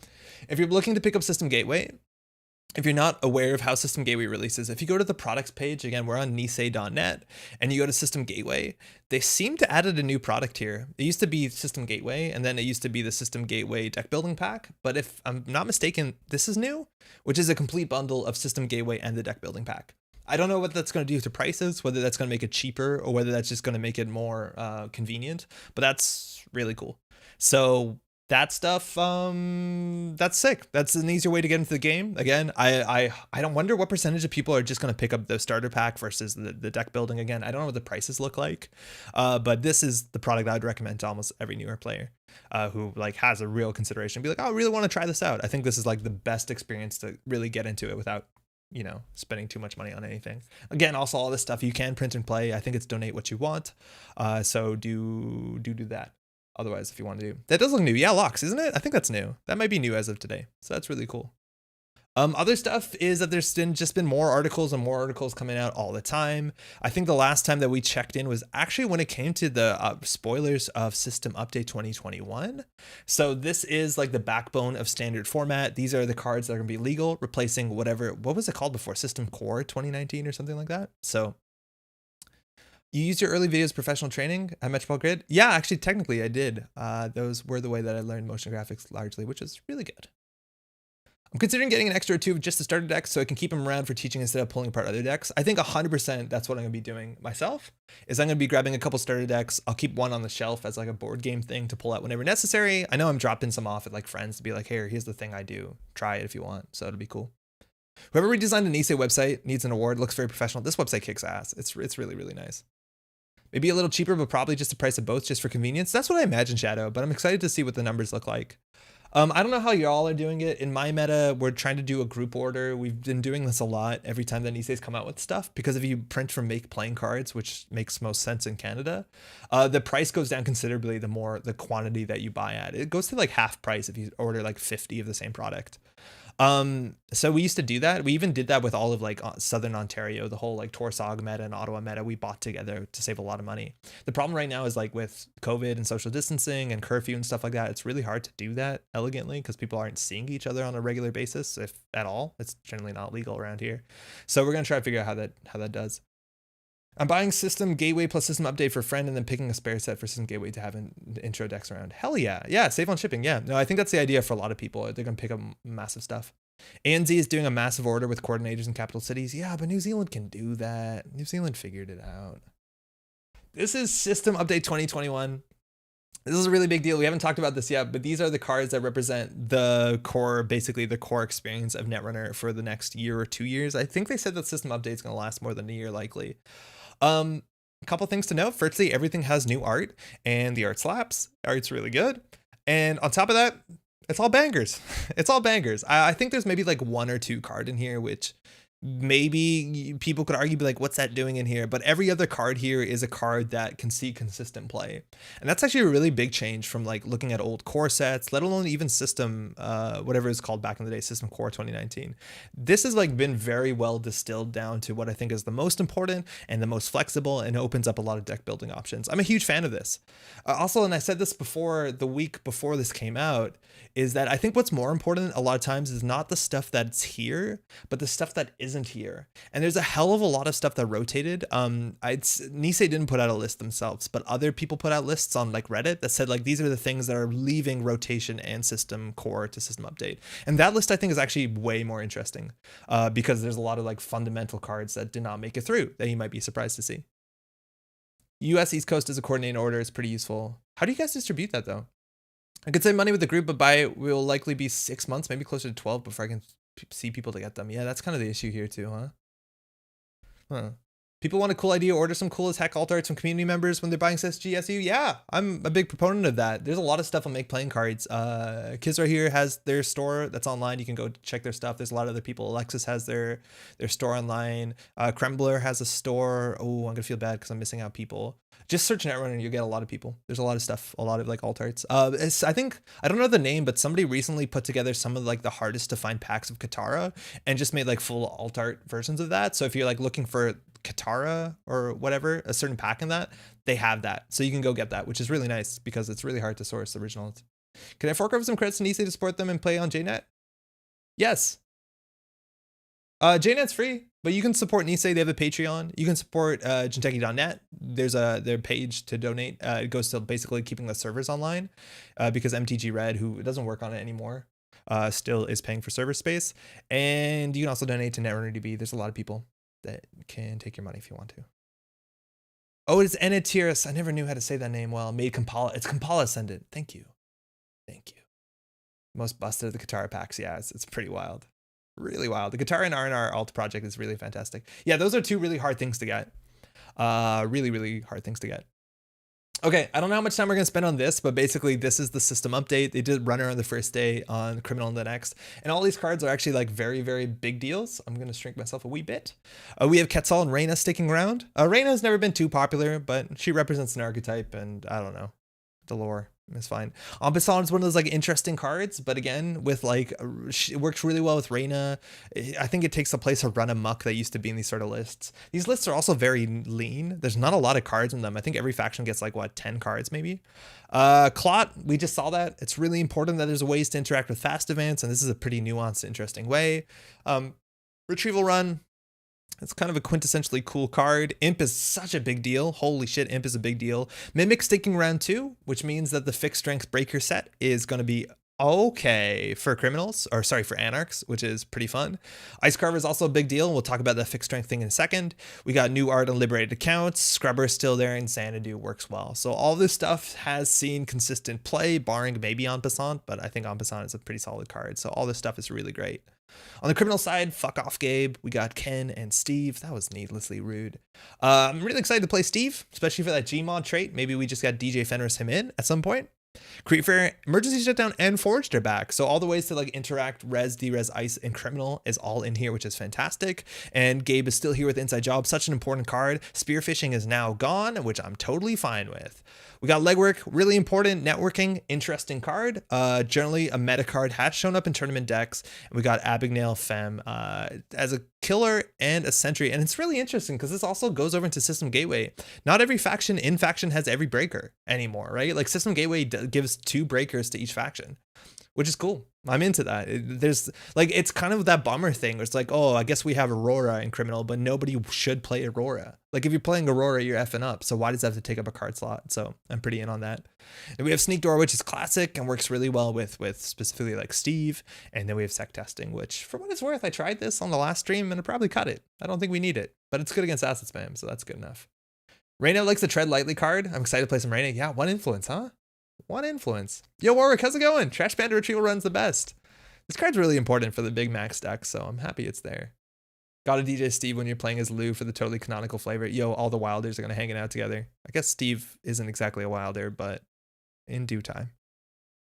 If you're looking to pick up System Gateway, if you're not aware of how System Gateway releases, if you go to the products page, again, we're on nisei.net, and you go to System Gateway, they seem to added a new product here. It used to be System Gateway, and then it used to be the System Gateway deck building pack. But if I'm not mistaken, this is new, which is a complete bundle of System Gateway and the deck building pack. I don't know what that's going to do to prices, whether that's going to make it cheaper or whether that's just going to make it more convenient, but that's really cool. So that stuff, that's sick. That's an easier way to get into the game. Again, I don't wonder what percentage of people are just going to pick up the starter pack versus the deck building. Again, I don't know what the prices look like, but this is the product I'd recommend to almost every newer player who like has a real consideration. Be like, oh, I really want to try this out. I think this is like the best experience to really get into it without, you know, spending too much money on anything. Again, also all this stuff you can print and play. I think it's donate what you want. So do that. Otherwise, if you want to do that, does look new. Yeah, locks, isn't it? I think that's new. That might be new as of today. So that's really cool. Other stuff is that there's just been more articles and more articles coming out all the time. I think the last time that we checked in was actually when it came to the spoilers of System Update 2021. So this is like the backbone of standard format. These are the cards that are going to be legal, replacing what was it called before? System Core 2019 or something like that. So you use your early videos professional training at Metropolitan Grid? Yeah, actually, technically I did. Those were the way that I learned motion graphics largely, which is really good. I'm considering getting an extra or two of just the starter decks so I can keep them around for teaching instead of pulling apart other decks. I think 100% that's what I'm going to be doing myself, is I'm going to be grabbing a couple starter decks. I'll keep one on the shelf as like a board game thing to pull out whenever necessary. I know I'm dropping some off at like friends to be like, hey, here's the thing I do. Try it if you want. So it'll be cool. Whoever redesigned the Nisei website needs an award. Looks very professional. This website kicks ass. It's really, really nice. Maybe a little cheaper, but probably just the price of both just for convenience. That's what I imagine, Shadow, but I'm excited to see what the numbers look like. I don't know how y'all are doing it. In my meta, we're trying to do a group order. We've been doing this a lot every time that Nisei's come out with stuff, because if you print from Make playing cards, which makes most sense in Canada, the price goes down considerably the more the quantity that you buy at. It goes to like half price if you order like 50 of the same product. So we used to do that. We even did that with all of like Southern Ontario, the whole like Torsog meta and Ottawa meta we bought together to save a lot of money. The problem right now is like with COVID and social distancing and curfew and stuff like that, it's really hard to do that elegantly because people aren't seeing each other on a regular basis, if at all. It's generally not legal around here. So we're going to try to figure out how that does. I'm buying System Gateway plus System Update for friend and then picking a spare set for System Gateway to have an intro decks around. Hell yeah. Yeah, save on shipping. Yeah. No, I think that's the idea for a lot of people. They're going to pick up massive stuff. ANZ is doing a massive order with coordinators in capital cities. Yeah, but New Zealand can do that. New Zealand figured it out. This is System Update 2021. This is a really big deal. We haven't talked about this yet, but these are the cards that represent the core, basically the core experience of Netrunner for the next year or 2 years. I think they said that System Update is going to last more than a year, likely. A couple things to note. Firstly, everything has new art and the art slaps. Art's really good. And on top of that, it's all bangers. It's all bangers. I think there's maybe like one or two card in here, which maybe people could argue, be like, what's that doing in here? But every other card here is a card that can see consistent play. And that's actually a really big change from like looking at old core sets, let alone even System, whatever it's called back in the day, System Core 2019. This has like been very well distilled down to what I think is the most important and the most flexible, and opens up a lot of deck building options. I'm a huge fan of this. Also, and I said this before, the week before this came out, is that I think what's more important a lot of times is not the stuff that's here, but the stuff that isn't here. And there's a hell of a lot of stuff that rotated. Nisei didn't put out a list themselves, but other people put out lists on like Reddit that said like, these are the things that are leaving rotation and System Core to System Update. And that list I think is actually way more interesting because there's a lot of like fundamental cards that did not make it through that you might be surprised to see. US East Coast as a coordinated order is pretty useful. How do you guys distribute that though? I could save money with the group, but buy it will likely be 6 months, maybe closer to 12 before I can see people to get them. Yeah, that's kind of the issue here too, huh? People want a cool idea, order some cool as heck alt arts from community members when they're buying SGSU. Yeah, I'm a big proponent of that. There's a lot of stuff on Make Playing Cards. Kids Right Here has their store that's online. You can go check their stuff. There's a lot of other people. Alexis has their store online. Krembler has a store. Oh, I'm gonna feel bad because I'm missing out people. Just search Netrunner and you'll get a lot of people. There's a lot of stuff, a lot of like alt arts. I think, I don't know the name, but somebody recently put together some of like the hardest to find packs of Katara and just made like full alt art versions of that. So if you're like looking for Katara or whatever, a certain pack in that, they have that. So you can go get that, which is really nice because it's really hard to source originals. Can I fork over some credits to Nisei to support them and play on JNet? Yes. JNet's free, but you can support Nisei. They have a Patreon. You can support Jinteki.net. There's their page to donate. It goes to basically keeping the servers online because MTG Red, who doesn't work on it anymore, still is paying for server space. And you can also donate to NetRunnerDB. There's a lot of people that can take your money if you want to. Oh, it's Enetiris. I never knew how to say that name well. Made Kampala. It's Kampala Ascendant. Thank you. Thank you. Most busted of the Katara packs. Yeah, it's pretty wild. Really wild. The Katara and R&R alt project is really fantastic. Yeah, those are two really hard things to get. Really hard things to get. Okay, I don't know how much time we're going to spend on this, but basically this is the system update. They did Runner on the first day, on Criminal on the next, and all these cards are actually like very big deals. I'm going to shrink myself a wee bit. We have Quetzal and Reina sticking around. Reina has never been too popular, but she represents an archetype, and I don't know, the lore is fine. En Passant is one of those like interesting cards, but again, with like, it works really well with Reina. I think it takes the place of Run Amok that used to be in these sort of lists. These lists are also very lean. There's not a lot of cards in them. I think every faction gets like, what, 10 cards maybe? Clot, we just saw that. It's really important that there's ways to interact with fast events, and this is a pretty nuanced, interesting way. Retrieval Run, it's kind of a quintessentially cool card. Imp is such a big deal. Holy shit, Imp is a big deal. Mimic sticking around too, which means that the fixed strength breaker set is going to be okay for criminals, or sorry, for anarchs, which is pretty fun. Ice Carver is also a big deal. We'll talk about that fixed strength thing in a second. We got new art on liberated accounts. Scrubber is still there, and Xanadu works well. So all this stuff has seen consistent play, barring maybe En Passant, but I think En Passant is a pretty solid card. So all this stuff is really great. On the criminal side, fuck off, Gabe. We got Ken and Steve. That was needlessly rude. I'm really excited to play Steve, especially for that Gmod trait. Maybe we just got DJ Fenris him in at some point. Creepfair, Emergency Shutdown, and Forged are back. So all the ways to like interact res, derez, ice, and criminal is all in here, which is fantastic. And Gabe is still here with Inside Job, such an important card. Spearfishing is now gone, which I'm totally fine with. We got Legwork, really important, networking, interesting card. Generally a meta card has shown up in tournament decks. And we got Abigail Femme as a killer and a sentry. And it's really interesting because this also goes over into System Gateway. Not every faction in faction has every breaker anymore, right? Like System Gateway gives 2 breakers to each faction, which is cool. I'm into that. There's like, it's kind of that bummer thing where it's like, oh, I guess we have Aurora in Criminal, but nobody should play Aurora. Like if you're playing Aurora, you're effing up. So why does that have to take up a card slot? So I'm pretty in on that. And we have Sneak Door, which is classic and works really well with specifically like Steve. And then we have Sec Testing, which for what it's worth, I tried this on the last stream and I probably cut it. I don't think we need it, but it's good against asset spam. So that's good enough. Reina likes the Tread Lightly card. I'm excited to play some Reina. Yeah, 1 influence, huh? 1 influence. Yo, Warwick, how's it going? Trash Panda Retrieval Run's the best. This card's really important for the big max deck, so I'm happy it's there. Gotta DJ Steve when you're playing as Lou for the totally canonical flavor. Yo, all the Wilders are gonna hang out together. I guess Steve isn't exactly a Wilder, but in due time.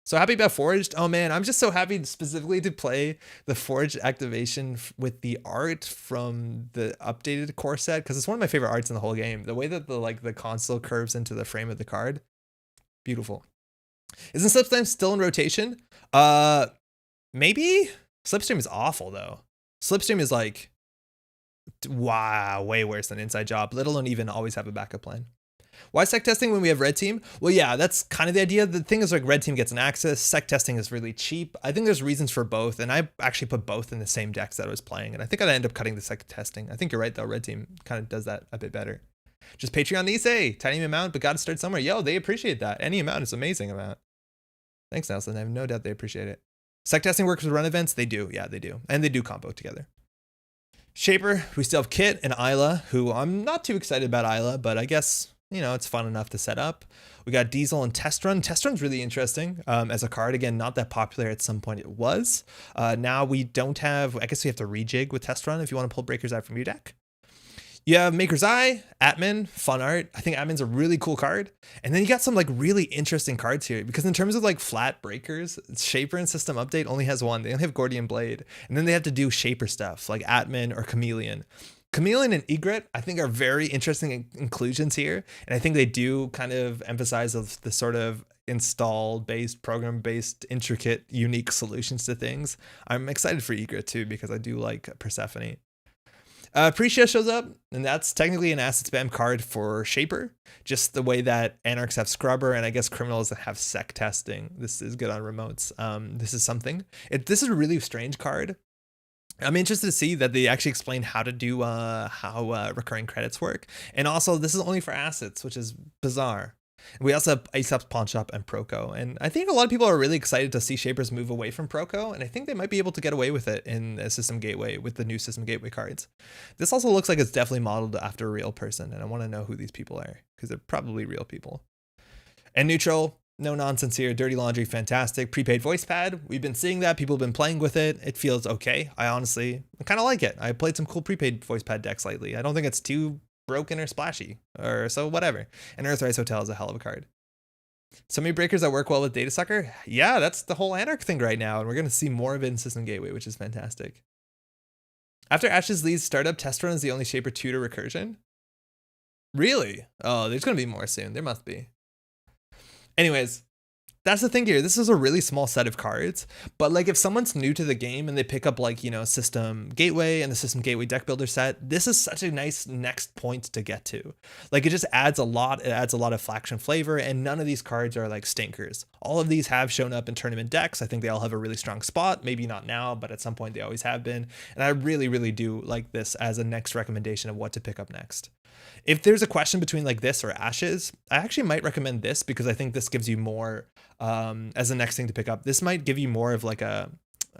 So happy about Forged. Oh man, I'm just so happy specifically to play the Forged activation with the art from the updated core set, because it's one of my favorite arts in the whole game. The way that the console curves into the frame of the card, beautiful. Isn't Slipstream still in rotation? Maybe? Slipstream is awful though. Slipstream is like, wow, way worse than Inside Job, let alone even always have a backup plan. Why sec testing when we have red team? Well, yeah, that's kind of the idea. The thing is like red team gets an access, sec testing is really cheap. I think there's reasons for both, and I actually put both in the same decks that I was playing, and I think I'd end up cutting the sec testing. I think you're right though, red team kind of does that a bit better. Just Patreon Nisei, tiny amount, but gotta start somewhere. Yo, they appreciate that. Any amount is amazing amount. Thanks, Nelson. I have no doubt they appreciate it. Sec testing works with run events? They do. Yeah, they do. And they do combo together. Shaper, we still have Kit and Isla, who I'm not too excited about Isla, but I guess, you know, it's fun enough to set up. We got Diesel and Test Run. Test Run's really interesting as a card. Again, not that popular at some point it was. Now we don't have, I guess we have to rejig with Test Run if you want to pull breakers out from your deck. You have Maker's Eye, Atman, fun art. I think Atman's a really cool card. And then you got some like really interesting cards here because in terms of like flat breakers, Shaper and System Update only has 1. They only have Gordian Blade. And then they have to do Shaper stuff like Atman or Chameleon. Chameleon and Egret, I think, are very interesting inclusions here. And I think they do kind of emphasize the sort of install-based, program-based, intricate, unique solutions to things. I'm excited for Egret too because I do like Persephone. Prisha shows up, and that's technically an asset spam card for Shaper. Just the way that Anarchs have Scrubber, and I guess criminals have sec testing. This is good on remotes. This is something. This is a really strange card. I'm interested to see that they actually explain how to do how recurring credits work. And also, this is only for assets, which is bizarre. We also have Aesop's Pawn Shop and Proco. And I think a lot of people are really excited to see Shapers move away from Proco. And I think they might be able to get away with it in a System Gateway with the new System Gateway cards. This also looks like it's definitely modeled after a real person. And I want to know who these people are because they're probably real people. And Neutral, No nonsense here. Dirty laundry, fantastic. Prepaid voice pad. We've been seeing that. People have been playing with it. It feels okay. I kind of like it. I played some cool prepaid voice pad decks lately. I don't think it's too broken or splashy, or so whatever. And Earthrise Hotel is a hell of a card. So many breakers that work well with Data Sucker. Yeah, that's the whole Anarch thing right now, and we're going to see more of it in System Gateway, which is fantastic. After Ash's Lee's startup, Test Run is the only Shaper tutor recursion. Really? Oh, there's going to be more soon. There must be. Anyways, that's the thing here. This is a really small set of cards, but like if someone's new to the game and they pick up like, you know, System Gateway and the System Gateway deck builder set, this is such a nice next point to get to. Like it just adds a lot. It adds a lot of faction flavor, and none of these cards are like stinkers. All of these have shown up in tournament decks. I think they all have a really strong spot. Maybe not now, but at some point they always have been. And I really, really do like this as a next recommendation of what to pick up next. If there's a question between like this or Ashes, I actually might recommend this because I think this gives you more as the next thing to pick up. This might give you more of like a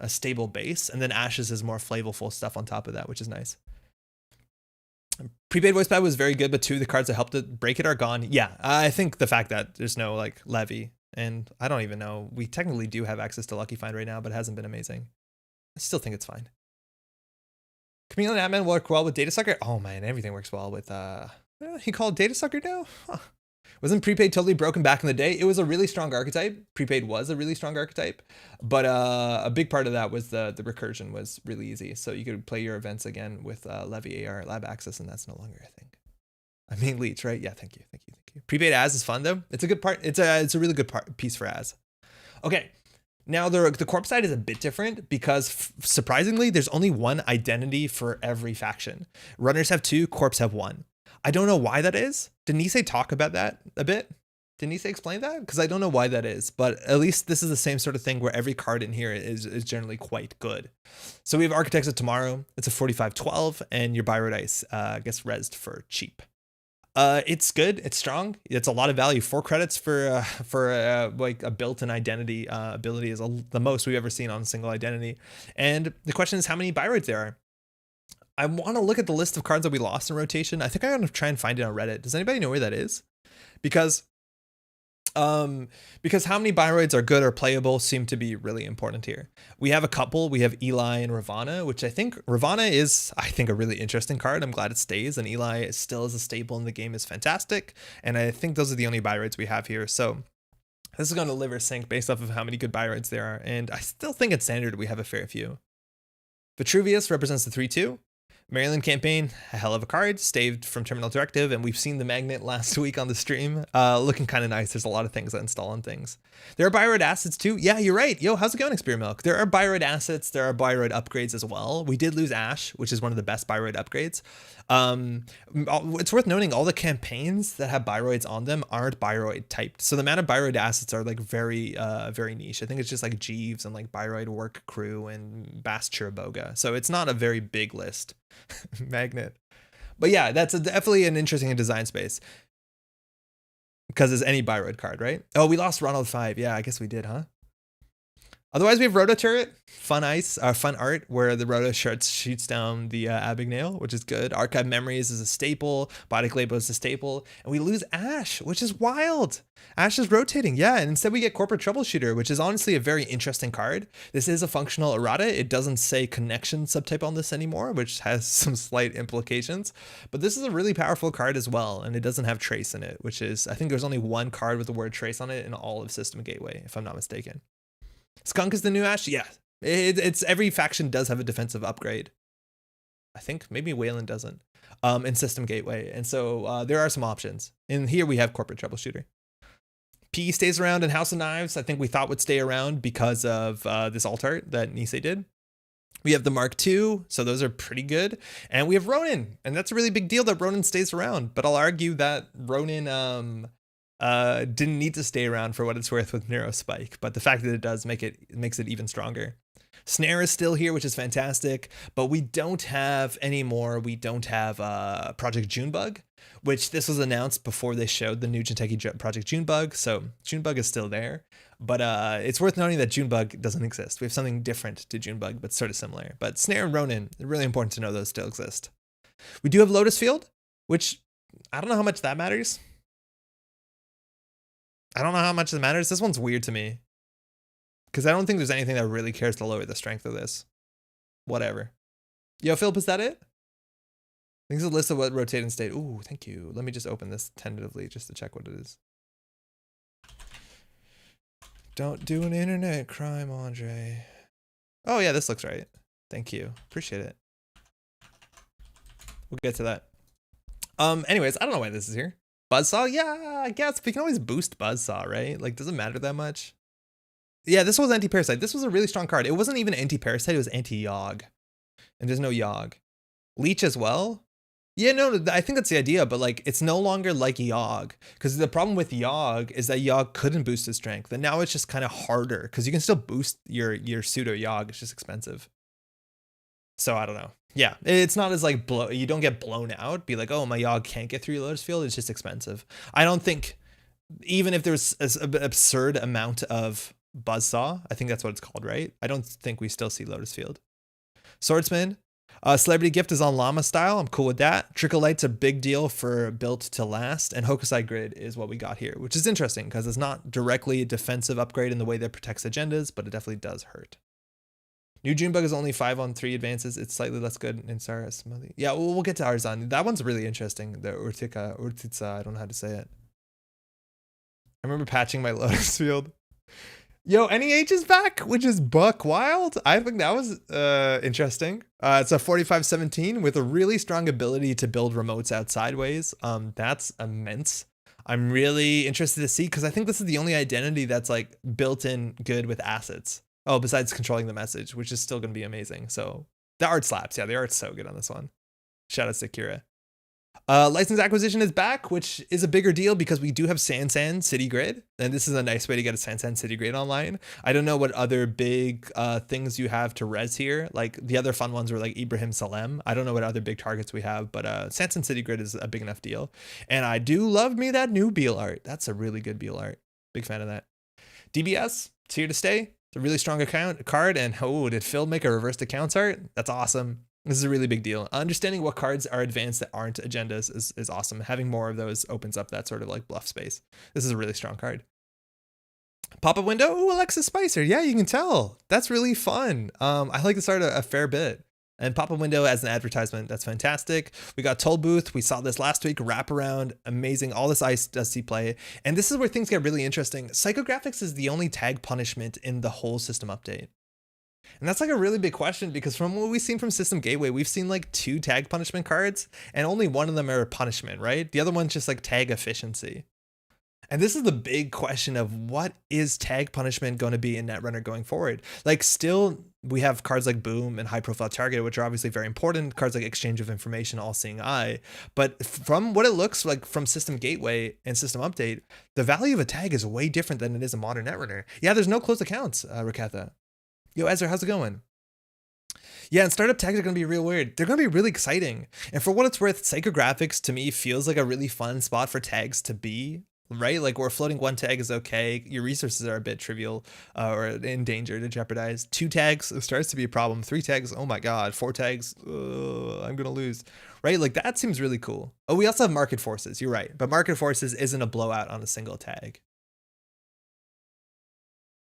stable base, and then Ashes is more flavorful stuff on top of that, which is nice. Prepaid voice pad was very good, but two of the cards that helped it break it are gone. Yeah, I think the fact that there's no like levy, and I don't even know, we technically do have access to Lucky Find right now, but it hasn't been amazing. I still think it's fine. Chameleon Admin work well with Data Sucker. Oh man, everything works well with he called Data Sucker now? Huh. Wasn't Prepaid totally broken back in the day? It was a really strong archetype. Prepaid was a really strong archetype, but a big part of that was the recursion was really easy. So you could play your events again with Levy AR Lab Access, and that's no longer a thing. I mean Leech, right? Yeah, thank you. Prepaid Az is fun though. It's a good part. It's a really good piece for Az. Okay. Now, the corp side is a bit different because surprisingly, there's only one identity for every faction. Runners have 2, corps have 1. I don't know why that is. Did Nisei talk about that a bit? Did Nisei explain that? Because I don't know why that is, but at least this is the same sort of thing where every card in here is generally quite good. So we have Architects of Tomorrow. It's a 45-12, and your Bioroid Ice gets rezzed for cheap. It's good. It's strong. It's a lot of value. 4 credits for like a built-in identity ability is the most we've ever seen on a single identity. And the question is how many Bioroids there are. I want to look at the list of cards that we lost in rotation. I think I'm going to try and find it on Reddit. Does anybody know where that is? Because how many Bioroids are good or playable seem to be really important here. We have a couple. We have Eli and Ravana, which I think Ravana is, a really interesting card. I'm glad it stays, and Eli still as a staple in the game is fantastic. And I think those are the only Bioroids we have here. So this is going to live or sink based off of how many good Bioroids there are. And I still think at standard we have a fair few. Vitruvius represents the 3-2. Maryland Campaign, a hell of a card, staved from Terminal Directive, and we've seen the magnet last week on the stream. Looking kind of nice. There's a lot of things that install on things. There are Bioroid assets too. Yeah, you're right. Yo, how's it going, Experimilk? There are Bioroid assets. There are Bioroid upgrades as well. We did lose Ash, which is one of the best Bioroid upgrades. It's worth noting all the campaigns that have Bioroids on them aren't Bioroid typed. So the amount of Bioroid assets are like very niche. I think it's just like Jeeves and like Bioroid Work Crew and Bass Chiraboga. So it's not a very big list. Magnet. But yeah, that's definitely an interesting design space. Because it's any Bioroid card, right? Oh, we lost Ronald 5. Yeah, I guess we did, huh? Otherwise, we have Roto Turret, fun art, where the Roto shoots down the Abigail, which is good. Archive Memories is a staple. Body Labo is a staple. And we lose Ash, which is wild. Ash is rotating, yeah. And instead we get Corporate Troubleshooter, which is honestly a very interesting card. This is a functional errata. It doesn't say connection subtype on this anymore, which has some slight implications. But this is a really powerful card as well. And it doesn't have Trace in it, which is, I think there's only one card with the word Trace on it in all of System Gateway, if I'm not mistaken. Skunk is the new Ash? Yeah. It's every faction does have a defensive upgrade. I think maybe Weyland doesn't. In System Gateway. And so there are some options. And here we have Corporate Troubleshooter. P stays around, and House of Knives, I think we thought would stay around because of this alt art that Nisei did. We have the Mark II, so those are pretty good. And we have Ronin, and that's a really big deal that Ronin stays around. But I'll argue that Ronin didn't need to stay around for what it's worth with Neurospike, but the fact that it does makes it even stronger. Snare is still here, which is fantastic, but we don't have anymore. We don't have Project Junebug, which this was announced before they showed the new Jinteki Project Junebug. So Junebug is still there, but it's worth noting that Junebug doesn't exist. We have something different to Junebug, but sort of similar. But Snare and Ronin, really important to know those still exist. We do have Lotus Field, which I don't know how much that matters. I don't know how much it matters. This one's weird to me. Because I don't think there's anything that really cares to lower the strength of this. Whatever. Yo, Philip, is that it? I think it's a list of what rotate and state. Ooh, thank you. Let me just open this tentatively just to check what it is. Don't do an internet crime, Andre. Oh, yeah, this looks right. Thank you. Appreciate it. We'll get to that. Anyways, I don't know why this is here. Buzzsaw? Yeah, I guess we can always boost Buzzsaw, right? Like, does it matter that much? Yeah, this was anti-parasite. This was a really strong card. It wasn't even anti-parasite, it was anti-Yogg. And there's no Yogg. Leech as well? Yeah, no, I think that's the idea, but like, it's no longer like Yogg. Because the problem with Yogg is that Yogg couldn't boost his strength. And now it's just kind of harder, because you can still boost your pseudo Yogg. It's just expensive. So I don't know. Yeah, it's not as like, you don't get blown out. Be like, oh, my Yogg can't get through Lotus Field. It's just expensive. I don't think, even if there's an absurd amount of Buzzsaw, I think that's what it's called, right? I don't think we still see Lotus Field. Swordsman, Celebrity Gift is on Llama style. I'm cool with that. Trickle Light's a big deal for built to last, and Hokusai Grid is what we got here, which is interesting because it's not directly a defensive upgrade in the way that protects agendas, but it definitely does hurt. New Junebug is only 5 on 3 advances. It's slightly less good in Sarah Smoothie. Yeah, we'll get to Arzan. That one's really interesting. The Urtitsa, I don't know how to say it. I remember patching my Lotus Field. Yo, NEH is back, which is buck wild. I think that was interesting. It's a 45-17 with a really strong ability to build remotes out sideways. That's immense. I'm really interested to see, because I think this is the only identity that's like built in good with assets. Oh, besides controlling the message, which is still going to be amazing. So the art slaps. Yeah, the art's so good on this one. Shout out to Kira. License acquisition is back, which is a bigger deal because we do have Sansan City Grid, and this is a nice way to get a Sansan City Grid online. I don't know what other big things you have to res here. Like the other fun ones were like Ibrahim Salem. I don't know what other big targets we have, but Sansan City Grid is a big enough deal. And I do love me that new Beal art. That's a really good Beal art. Big fan of that. DBS, it's here to stay. It's a really strong account card, and oh, did Phil make a reversed accounts art? That's awesome. This is a really big deal. Understanding what cards are advanced that aren't agendas is awesome. Having more of those opens up that sort of like bluff space. This is a really strong card. Pop-up window. Oh, Alexis Spicer. Yeah, you can tell. That's really fun. I like this art a fair bit. And pop-up window as an advertisement. That's fantastic. We got Toll Booth. We saw this last week. Wraparound. Amazing. All this ice does see play. And this is where things get really interesting. Psychographics is the only tag punishment in the whole system update. And that's like a really big question, because from what we've seen from System Gateway, we've seen like 2 tag punishment cards, and only one of them are punishment, right? The other one's just like tag efficiency. And this is the big question of what is tag punishment going to be in Netrunner going forward? Like, still, we have cards like Boom and High Profile Target, which are obviously very important. Cards like Exchange of Information, All Seeing Eye. But from what it looks like from System Gateway and System Update, the value of a tag is way different than it is in modern Netrunner. Yeah, there's no closed accounts, Rakatha. Yo, Ezra, how's it going? Yeah, and startup tags are going to be real weird. They're going to be really exciting. And for what it's worth, Psychographics to me feels like a really fun spot for tags to be, right? Like, where floating 1 tag is okay. Your resources are a bit trivial or in danger to jeopardize. 2 tags starts to be a problem. 3 tags, oh my God. 4 tags, I'm going to lose, right? Like, that seems really cool. Oh, we also have Market Forces. You're right. But Market Forces isn't a blowout on a single tag.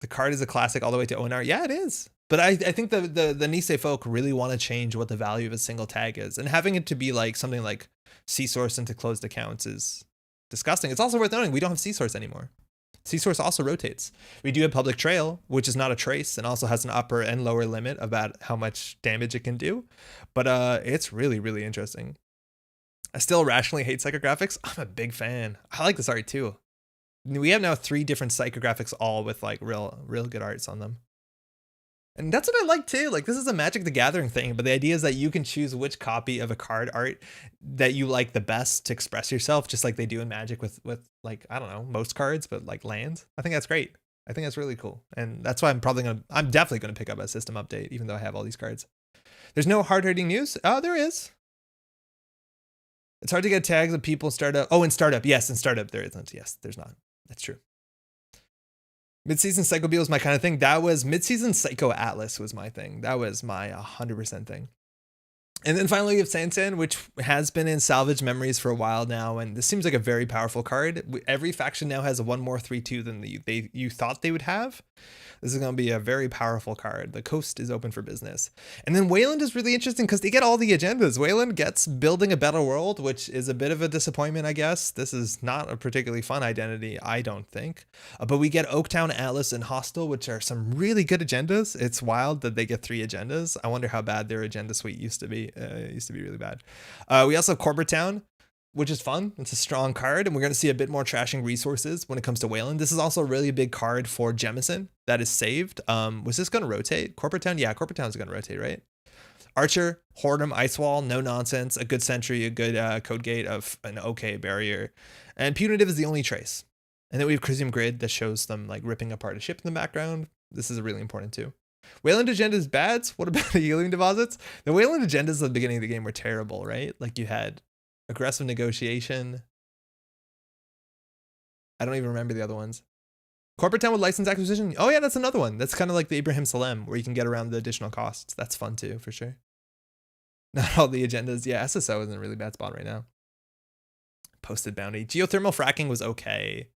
The card is a classic all the way to ONR. Yeah, it is. But I think the Nisei folk really want to change what the value of a single tag is. And having it to be like something like C-Source into closed accounts is disgusting. It's also worth noting we don't have C-Source anymore. C-Source also rotates. We do have Public Trail, which is not a trace and also has an upper and lower limit about how much damage it can do. But it's really, really interesting. I still rationally hate Psychographics. I'm a big fan. I like this art too. We have now 3 different Psychographics, all with like real good arts on them. And that's what I like too. Like, this is a Magic the Gathering thing, but the idea is that you can choose which copy of a card art that you like the best to express yourself, just like they do in Magic with like, I don't know, most cards, but like lands. I think that's great. I think that's really cool. And that's why I'm definitely going to pick up a system update, even though I have all these cards. There's no hard-hitting news. Oh, there is. It's hard to get tags of people in startup. Oh, in startup. Yes, in startup there isn't. Yes, there's not. That's true. Mid-season Psycho Beal was my kind of thing. That was mid-season Psycho Atlas was my thing. That was my 100% thing. And then finally we have Sansan, which has been in salvage memories for a while now, and this seems like a very powerful card. Every faction now has one more 3/2 than you thought they would have. This is going to be a very powerful card. The coast is open for business. And then Weyland is really interesting because they get all the agendas. Weyland gets building a better world, which is a bit of a disappointment, I guess. This is not a particularly fun identity, I don't think. But we get Oaktown, Atlas, and Hostile, which are some really good agendas. It's wild that they get 3 agendas. I wonder how bad their agenda suite used to be. It used to be really bad. We also have Corporate Town, which is fun. It's a strong card, and we're going to see a bit more trashing resources when it comes to Weyland. This is also a really big card for Jemison that is saved. Was this going to rotate? Corporate Town? Yeah, Corporate Town is going to rotate, right? Archer, Hordem, Ice Wall, no nonsense, a good sentry, a good code gate of an okay barrier. And Punitive is the only trace. And then we have Crisium Grid that shows them like ripping apart a ship in the background. This is really important too. Weyland agendas bad. What about the healing deposits? The Weyland agendas at the beginning of the game were terrible, right? Like you had aggressive negotiation. I don't even remember the other ones. Corporate Town with license acquisition. Oh yeah, that's another one. That's kind of like the Ibrahim Salem where you can get around the additional costs. That's fun too, for sure. Not all the agendas. Yeah, SSO is in a really bad spot right now. Posted bounty. Geothermal fracking was okay.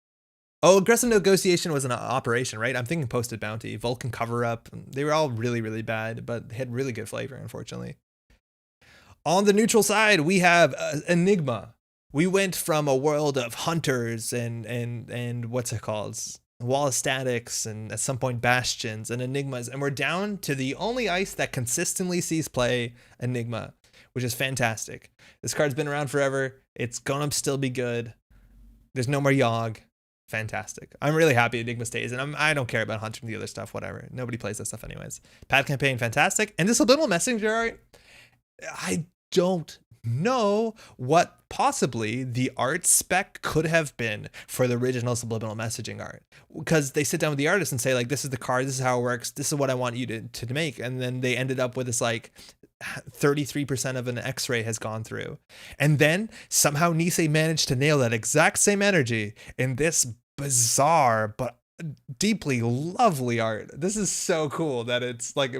Oh, aggressive negotiation was an operation, right? I'm thinking posted bounty. Vulcan cover up. They were all really, really bad, but they had really good flavor, unfortunately. On the neutral side, we have Enigma. We went from a world of hunters and what's it called? Wall of statics and at some point bastions and enigmas, and we're down to the only ice that consistently sees play, Enigma, which is fantastic. This card's been around forever. It's gonna still be good. There's no more Yogg. Fantastic. I'm really happy Enigma stays, and I don't care about hunting the other stuff, whatever. Nobody plays that stuff anyways. Pad campaign, fantastic. And this subliminal messenger art, I don't know what possibly the art spec could have been for the original subliminal messaging art, because they sit down with the artist and say like, this is the card, this is how it works, this is what I want you to make, and then they ended up with this like 33% of an X-ray has gone through, and then somehow Nisei managed to nail that exact same energy in this bizarre but deeply lovely art. This is so cool that it's like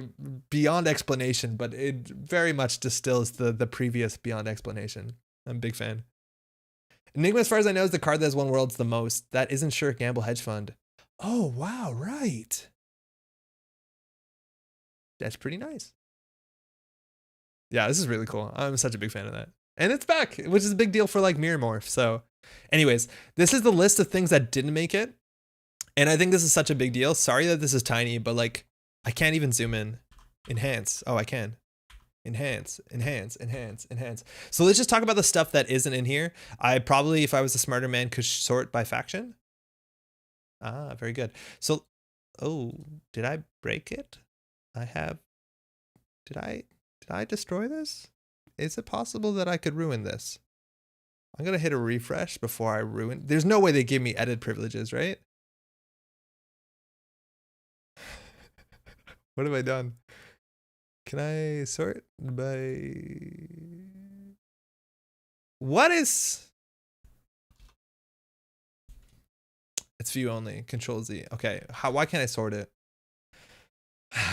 beyond explanation, but it very much distills the previous beyond explanation. I'm a big fan. Enigma, as far as I know, is the card that has won worlds the most. That isn't sure Gamble Hedge Fund. Oh wow, right. That's pretty nice. Yeah, this is really cool. I'm such a big fan of that. And it's back, which is a big deal for like Mirror Morph. So anyways, this is the list of things that didn't make it. And I think this is such a big deal. Sorry that this is tiny, but like, I can't even zoom in. Enhance. Oh, I can. Enhance, enhance, enhance, enhance. So let's just talk about the stuff that isn't in here. I probably, if I was a smarter man, could sort by faction. Ah, very good. So, oh, did I break it? Did I destroy this? Is it possible that I could ruin this? I'm going to hit a refresh before I ruin. There's no way they give me edit privileges, right? What have I done? Can I sort by... What is... It's view only. Control Z. Okay. Why can't I sort it?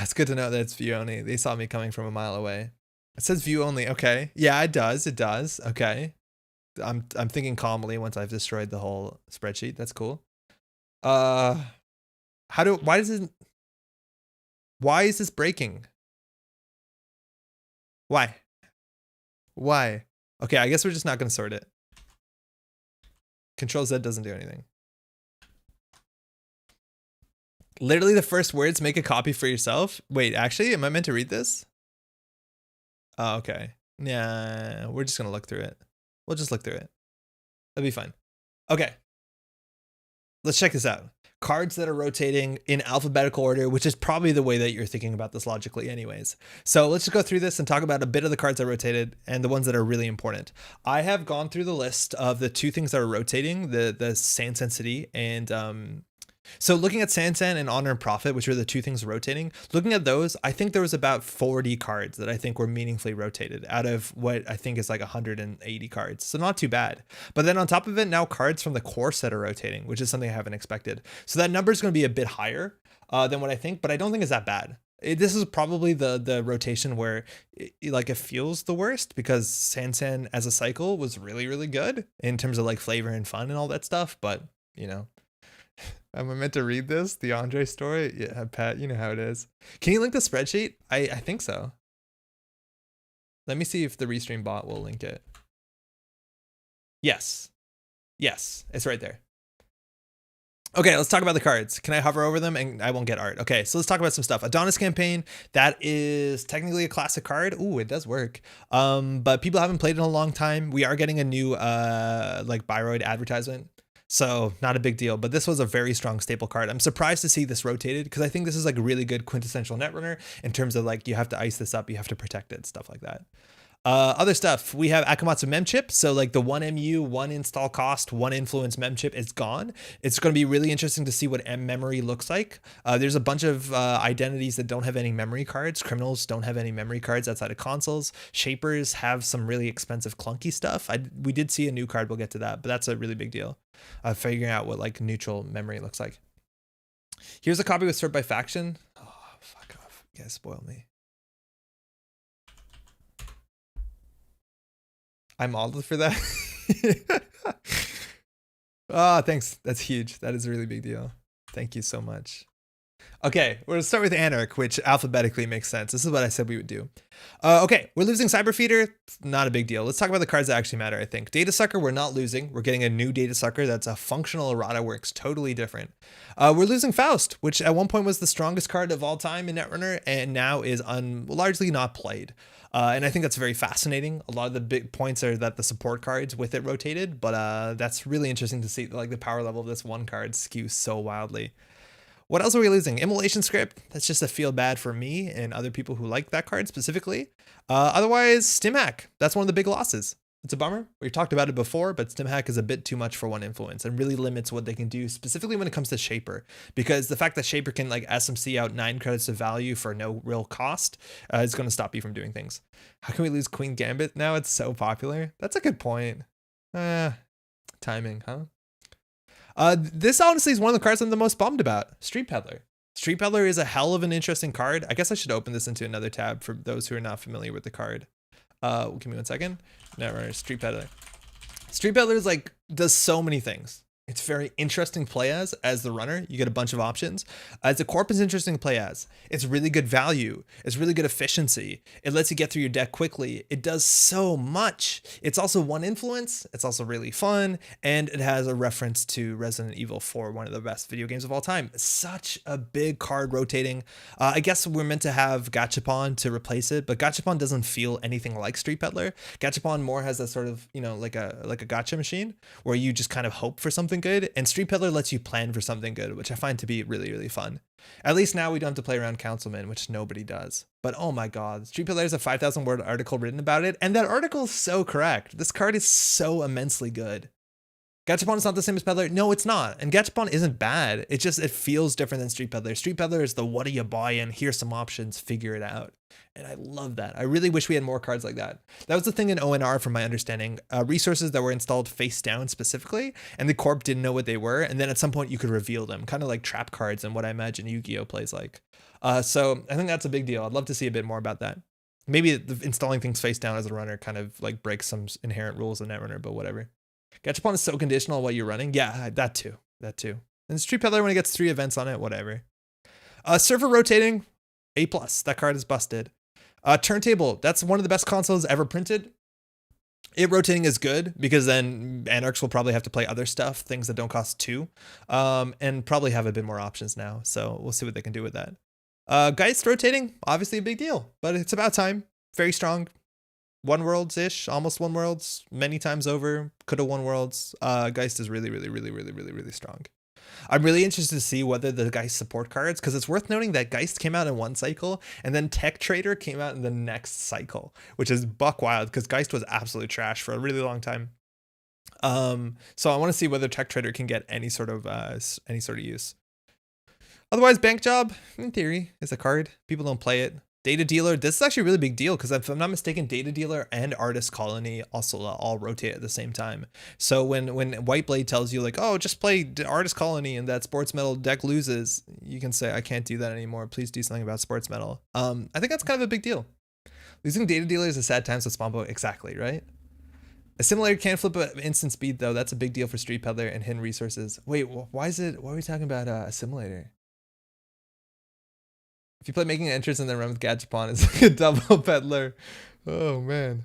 It's good to know that it's view only. They saw me coming from a mile away. It says view only. Okay. Yeah, it does. It does. Okay. I'm thinking calmly once I've destroyed the whole spreadsheet. That's cool. Why is this breaking? Why? Okay, I guess we're just not going to sort it. Control Z doesn't do anything. Literally the first words, make a copy for yourself. Wait, actually, am I meant to read this? Oh, okay. Yeah, we're just going to look through it. We'll just look through it. That'll be fine. Okay. Let's check this out. Cards that are rotating in alphabetical order, which is probably the way that you're thinking about this logically anyways. So let's just go through this and talk about a bit of the cards that rotated and the ones that are really important. I have gone through the list of the 2 things that are rotating, the Sansan City and so looking at Sansan and Honor and Profit, which are the 2 things rotating, looking at those, I think there was about 40 cards that I think were meaningfully rotated out of what I think is like 180 cards. So not too bad. But then on top of it, now cards from the core set are rotating, which is something I haven't expected. So that number is going to be a bit higher than what I think, but I don't think it's that bad. This is probably the rotation where it feels the worst, because Sansan as a cycle was really, really good in terms of like flavor and fun and all that stuff. But you know, am I meant to read this? The Andre story? Yeah, Pat, you know how it is. Can you link the spreadsheet? I think so. Let me see if the Restream bot will link it. Yes. Yes, it's right there. Okay, let's talk about the cards. Can I hover over them and I won't get art? Okay, so let's talk about some stuff. Adonis Campaign, that is technically a classic card. Ooh, it does work. But people haven't played it in a long time. We are getting a new like Bioroid advertisement. So not a big deal, but this was a very strong staple card. I'm surprised to see this rotated, because I think this is like really good quintessential Netrunner in terms of like, you have to ice this up, you have to protect it, stuff like that. Other stuff, we have Akamatsu memchip. So like the 1 MU, 1 install cost, 1 influence memchip is gone. It's going to be really interesting to see what M memory looks like. There's a bunch of identities that don't have any memory cards. Criminals don't have any memory cards outside of consoles. Shapers have some really expensive clunky stuff. We did see a new card, we'll get to that, but that's a really big deal. Figuring out what like neutral memory looks like. Here's a copy with sort by faction. Oh, fuck off. You guys spoil me. I modeled for that. Oh, thanks. That's huge. That is a really big deal. Thank you so much. Okay, we're gonna start with Anarch, which alphabetically makes sense. This is what I said we would do. Okay, we're losing Cyberfeeder. Not a big deal. Let's talk about the cards that actually matter, I think. Data Sucker, we're not losing. We're getting a new Data Sucker that's a functional errata, works totally different. We're losing Faust, which at one point was the strongest card of all time in Netrunner, and now is largely not played. And I think that's very fascinating. A lot of the big points are that the support cards with it rotated, but that's really interesting to see, like the power level of this one card skew so wildly. What else are we losing? Immolation Script. That's just a feel bad for me and other people who like that card specifically. Otherwise, Stim Hack. That's one of the big losses. It's a bummer. We've talked about it before, but Stim Hack is a bit too much for one influence and really limits what they can do, specifically when it comes to Shaper. Because the fact that Shaper can like SMC out 9 credits of value for no real cost is going to stop you from doing things. How can we lose Queen Gambit now? It's so popular. That's a good point. Timing, huh? This honestly is one of the cards I'm the most bummed about. Street Peddler. Street Peddler is a hell of an interesting card. I guess I should open this into another tab for those who are not familiar with the card. Give me 1 second. Netrunner, Street Peddler. Street Peddler is like, does so many things. It's very interesting to play as the runner. You get a bunch of options. As a corp, is interesting to play as. It's really good value. It's really good efficiency. It lets you get through your deck quickly. It does so much. It's also one influence. It's also really fun. And it has a reference to Resident Evil 4, one of the best video games of all time. Such a big card rotating. I guess we're meant to have Gachapon to replace it, but Gachapon doesn't feel anything like Street Peddler. Gachapon more has that sort of, you know, like a gacha machine where you just kind of hope for something good, and Street Peddler lets you plan for something good, which I find to be really, really fun. At least now we don't have to play around Councilman, which nobody does. But oh my god, Street Peddler has a 5,000 word article written about it, and that article is so correct. This card is so immensely good. Gachapon is not the same as Peddler. No, it's not. And Gachapon isn't bad. It feels different than Street Peddler. Street Peddler is the what do you buy in? Here's some options, figure it out. And I love that. I really wish we had more cards like that. That was the thing in ONR from my understanding. Resources that were installed face down specifically, and the corp didn't know what they were. And then at some point you could reveal them, kind of like trap cards and what I imagine Yu-Gi-Oh plays like. So I think that's a big deal. I'd love to see a bit more about that. Maybe installing things face down as a runner kind of like breaks some inherent rules in Netrunner, but whatever. Gachapon is so conditional on what you're running. Yeah, that too. And Street Peddler, when it gets 3 events on it, whatever. Server rotating, A+. That card is busted. Turntable, that's one of the best consoles ever printed. It rotating is good because then Anarchs will probably have to play other stuff, things that don't cost 2, and probably have a bit more options now. So we'll see what they can do with that. Geist rotating, obviously a big deal, but it's about time. Very strong. 1 worlds-ish, almost 1 worlds, many times over. Could have 1 worlds. Geist is really, really, really, really, really, really strong. I'm really interested to see whether the Geist support cards, because it's worth noting that Geist came out in 1 cycle, and then Tech Trader came out in the next cycle, which is buck wild, because Geist was absolute trash for a really long time. So I want to see whether Tech Trader can get any sort of use. Otherwise, Bank Job, in theory, is a card. People don't play it. Data Dealer, this is actually a really big deal because if I'm not mistaken, Data Dealer and Artist Colony also all rotate at the same time. So when Whiteblade tells you like, oh, just play Artist Colony and that Sports Metal deck loses, you can say, I can't do that anymore. Please do something about Sports Metal. I think that's kind of a big deal. Losing Data Dealer is a sad times with Spombo. Exactly, right? Assimilator can't flip an instant speed though. That's a big deal for Street Peddler and hidden resources. Wait, why are we talking about Assimilator? If you play making an entrance and then run with Gachapon, it's like a double peddler. Oh man.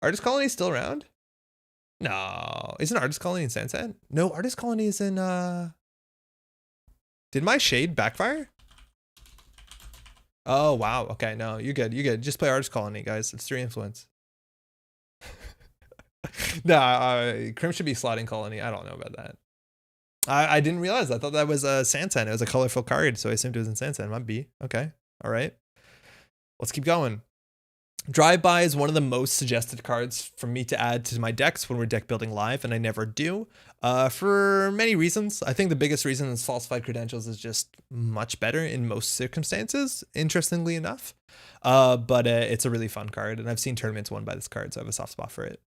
Artist Colony is still around? No. Isn't Artist Colony in Sansan? No, Artist Colony is in Did my shade backfire? Oh wow. Okay, no, you're good. You're good. Just play Artist Colony, guys. It's 3 influence. No, Crim should be slotting Colony. I don't know about that. I didn't realize. I thought that was a Sansan. It was a colorful card, so I assumed it was in Sansan. Might be. Okay. All right. Let's keep going. Drive-By is one of the most suggested cards for me to add to my decks when we're deck building live, and I never do. For many reasons. I think the biggest reason is Falsified Credentials is just much better in most circumstances, interestingly enough. But it's a really fun card, and I've seen tournaments won by this card, so I have a soft spot for it.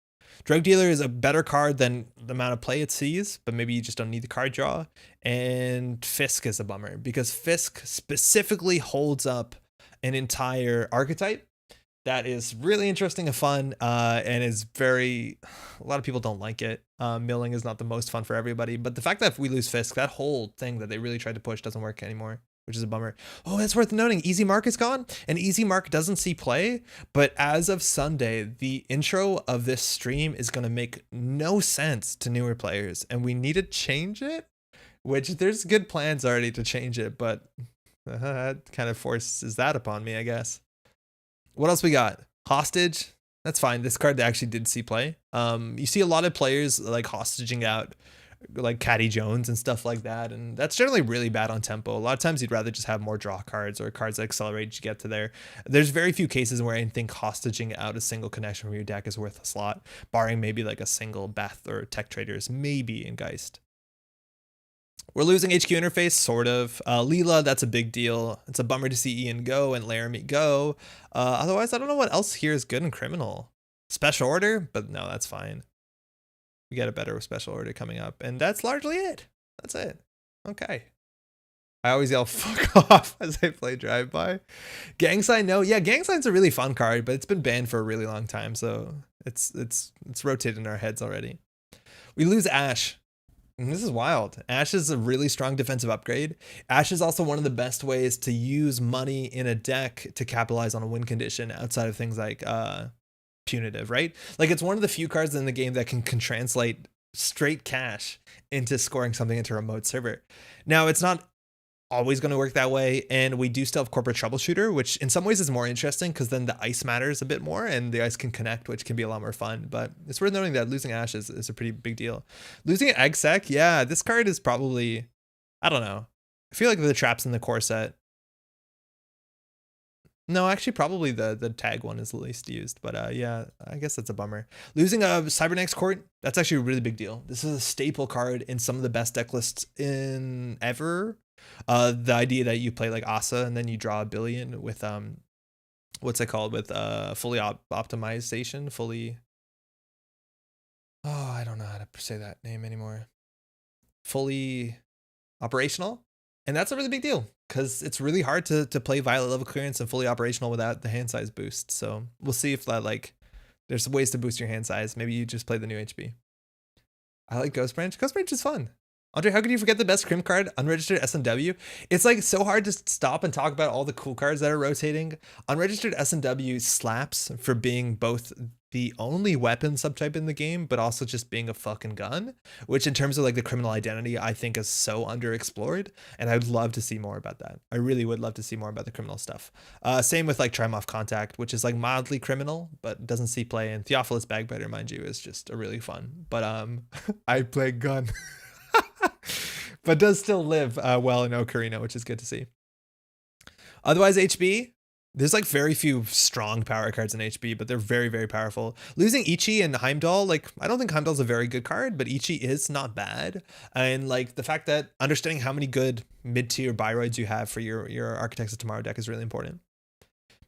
Drug Dealer is a better card than the amount of play it sees, but maybe you just don't need the card draw. And Fisk is a bummer because Fisk specifically holds up an entire archetype that is really interesting and fun, and is a lot of people don't like it. Milling is not the most fun for everybody, but the fact that if we lose Fisk, that whole thing that they really tried to push doesn't work anymore, which is a bummer. Oh, that's worth noting. Easy Mark is gone, and Easy Mark doesn't see play, but as of Sunday, the intro of this stream is going to make no sense to newer players, and we need to change it, which there's good plans already to change it, but that kind of forces that upon me, I guess. What else we got? Hostage. That's fine. This card actually did see play. You see a lot of players like hostaging out like Caddy Jones and stuff like that, and that's generally really bad on tempo. A lot of times you'd rather just have more draw cards or cards that accelerate you get to there. There's very few cases where I think hostaging out a single connection from your deck is worth a slot, barring maybe like a single Beth or Tech Traders, maybe in Geist. We're losing HQ interface, sort of. Leela, that's a big deal. It's a bummer to see Ian go and Laramie go. Otherwise, I don't know what else here is good and criminal. Special Order, but no, that's fine. We got a better Special Order coming up, and that's largely it. That's it. Okay. I always yell "fuck off" as I play Drive-By. Gang Sign, no. Yeah, Gang Sign's a really fun card, but it's been banned for a really long time, so it's rotated in our heads already. We lose Ash. And this is wild. Ash is a really strong defensive upgrade. Ash is also one of the best ways to use money in a deck to capitalize on a win condition outside of things like punitive, right? Like it's one of the few cards in the game that can translate straight cash into scoring something into a remote server. Now, it's not always going to work that way, and we do still have Corporate Troubleshooter, which in some ways is more interesting because then the ice matters a bit more and the ice can connect, which can be a lot more fun. But it's worth noting that losing Ash is a pretty big deal. Losing Eggsec, yeah, this card is probably, I don't know, I feel like the traps in the core set. No, actually probably the tag one is the least used, but yeah, I guess that's a bummer. Losing a Cybernex Court, that's actually a really big deal. This is a staple card in some of the best deck lists in ever. The idea that you play like Asa and then you draw a billion with what's it called, with fully optimization, fully, oh, I don't know how to say that name anymore, fully operational. And that's a really big deal because it's really hard to play Violet level clearance and fully operational without the hand size boost. So we'll see if that, like, there's ways to boost your hand size. Maybe you just play the new HB. I like Ghost Branch. Ghost Branch is fun. Andre, how could you forget the best Crim card, Unregistered SMW? It's like so hard to stop and talk about all the cool cards that are rotating. Unregistered SMW slaps for being both the only weapon subtype in the game, but also just being a fucking gun, which in terms of like the criminal identity, I think is so underexplored. And I'd love to see more about that. I really would love to see more about the criminal stuff. Same with like Trim Off Contact, which is like mildly criminal, but doesn't see play. And Theophilus Bagbiter, mind you, is just a really fun. But I play gun. But does still live well in Ocarina, which is good to see. Otherwise, HB, there's like very few strong power cards in HB, but they're very, very powerful. Losing Ichi and Heimdall, like, I don't think Heimdall's a very good card, but Ichi is not bad. And like the fact that understanding how many good mid-tier Bioroids you have for your Architects of Tomorrow deck is really important.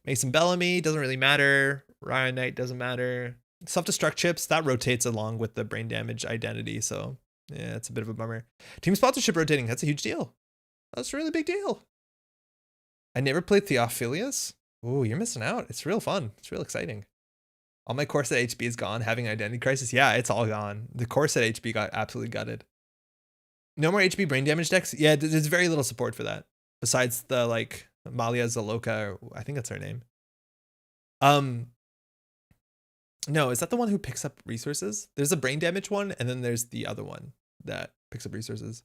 Mason Bellamy doesn't really matter. Ryan Knight doesn't matter. Self-destruct chips, that rotates along with the brain damage identity. So yeah, it's a bit of a bummer. Team sponsorship rotating, that's a huge deal. That's a really big deal. I never played Theophilus. Ooh, you're missing out. It's real fun. It's real exciting. All my core set HP is gone. Having an identity crisis. Yeah, it's all gone. The core set HP got absolutely gutted. No more HP brain damage decks. Yeah, there's very little support for that. Besides the like Malia Zaloka, or I think that's her name. No, is that the one who picks up resources? There's a brain damage one, and then there's the other one that picks up resources.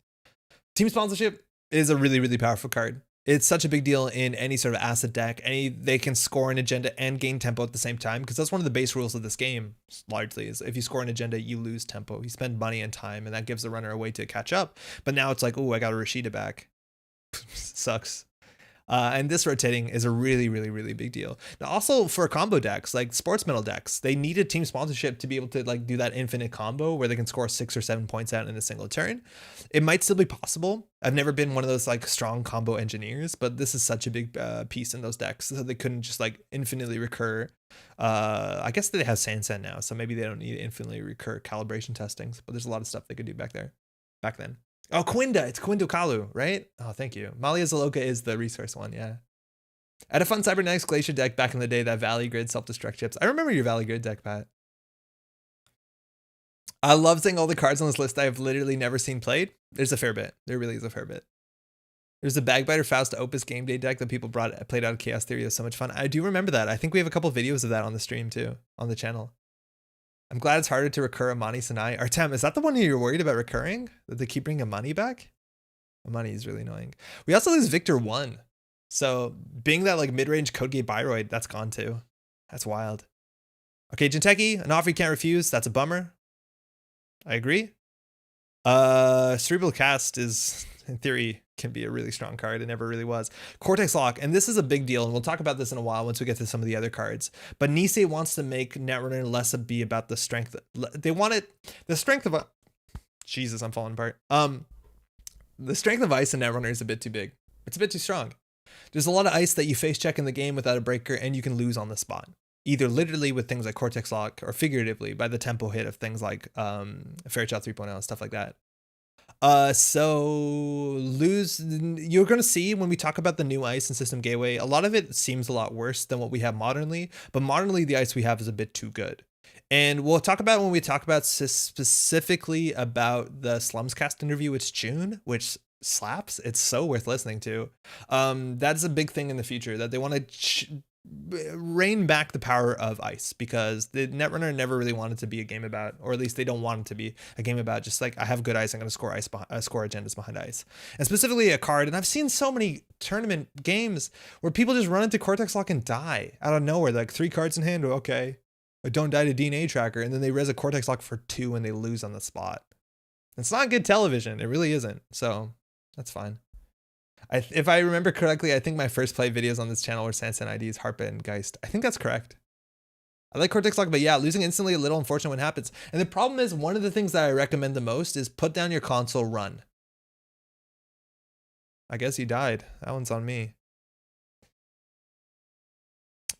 Team sponsorship is a really, really powerful card. It's such a big deal in any sort of asset deck. They can score an agenda and gain tempo at the same time, because that's one of the base rules of this game, largely, is if you score an agenda, you lose tempo. You spend money and time, and that gives the runner a way to catch up. But now it's like, oh, I got a Rashida back. Sucks. And this rotating is a really, really, really big deal. Now, also for combo decks, like sports medal decks, they needed team sponsorship to be able to like do that infinite combo where they can score 6 or 7 points out in a single turn. It might still be possible. I've never been one of those like strong combo engineers, but this is such a big piece in those decks, so they couldn't just like infinitely recur. I guess they have Sansan now, so maybe they don't need infinitely recur calibration testings, but there's a lot of stuff they could do back then. Oh, Quinda. It's Quindo Kalu, right? Oh, thank you. Malia Zaloka is the resource one, yeah. I had a fun Cybernetics Glacier deck back in the day, that Valley Grid self-destruct chips. I remember your Valley Grid deck, Pat. I love seeing all the cards on this list I've literally never seen played. There's a fair bit. There really is a fair bit. There's a Bagbiter Faust Opus game day deck that people played out of Chaos Theory. It was so much fun. I do remember that. I think we have a couple of videos of that on the stream too, on the channel. I'm glad it's harder to recur Amani Sanai. Artem, is that the one you're worried about recurring? That they keep bringing Amani back? Amani is really annoying. We also lose Victor 1. So being that like mid-range code gate Bioroid, that's gone too. That's wild. Okay, Jinteki, an offer you can't refuse. That's a bummer. I agree. Cerebral Cast is, in theory, can be a really strong card. It never really was. Cortex Lock, and this is a big deal, and we'll talk about this in a while once we get to some of the other cards. But Nisei wants to make Netrunner less be about the strength. They want it, the strength of a... Jesus, I'm falling apart. The strength of ice in Netrunner is a bit too big. It's a bit too strong. There's a lot of ice that you face check in the game without a breaker, and you can lose on the spot. Either literally with things like Cortex Lock, or figuratively by the tempo hit of things like Fairychild 3.0 and stuff like that. So you're going to see when we talk about the new ice and System Gateway, a lot of it seems a lot worse than what we have modernly, but modernly the ice we have is a bit too good. And we'll talk about when we talk about specifically about the Slums Cast interview with June, which slaps. It's so worth listening to. That's a big thing in the future, that they want to rein back the power of ice, because the Netrunner never really wanted to be a game about, or at least they don't want it to be a game about just like, I have good ice, I'm going to score ice, score agendas behind ice. And specifically a card, and I've seen so many tournament games where people just run into Cortex Lock and die out of nowhere, like 3 cards in hand, okay, I don't die to DNA tracker, and then they res a Cortex Lock for 2 and they lose on the spot. It's not good television, it really isn't, so that's fine. If I remember correctly, I think my first play videos on this channel were Sansan IDs, Harpa, and Geist. I think that's correct. I like Cortex Lock, but yeah, losing instantly a little unfortunate when it happens. And the problem is, one of the things that I recommend the most is put down your console, run. I guess he died. That one's on me.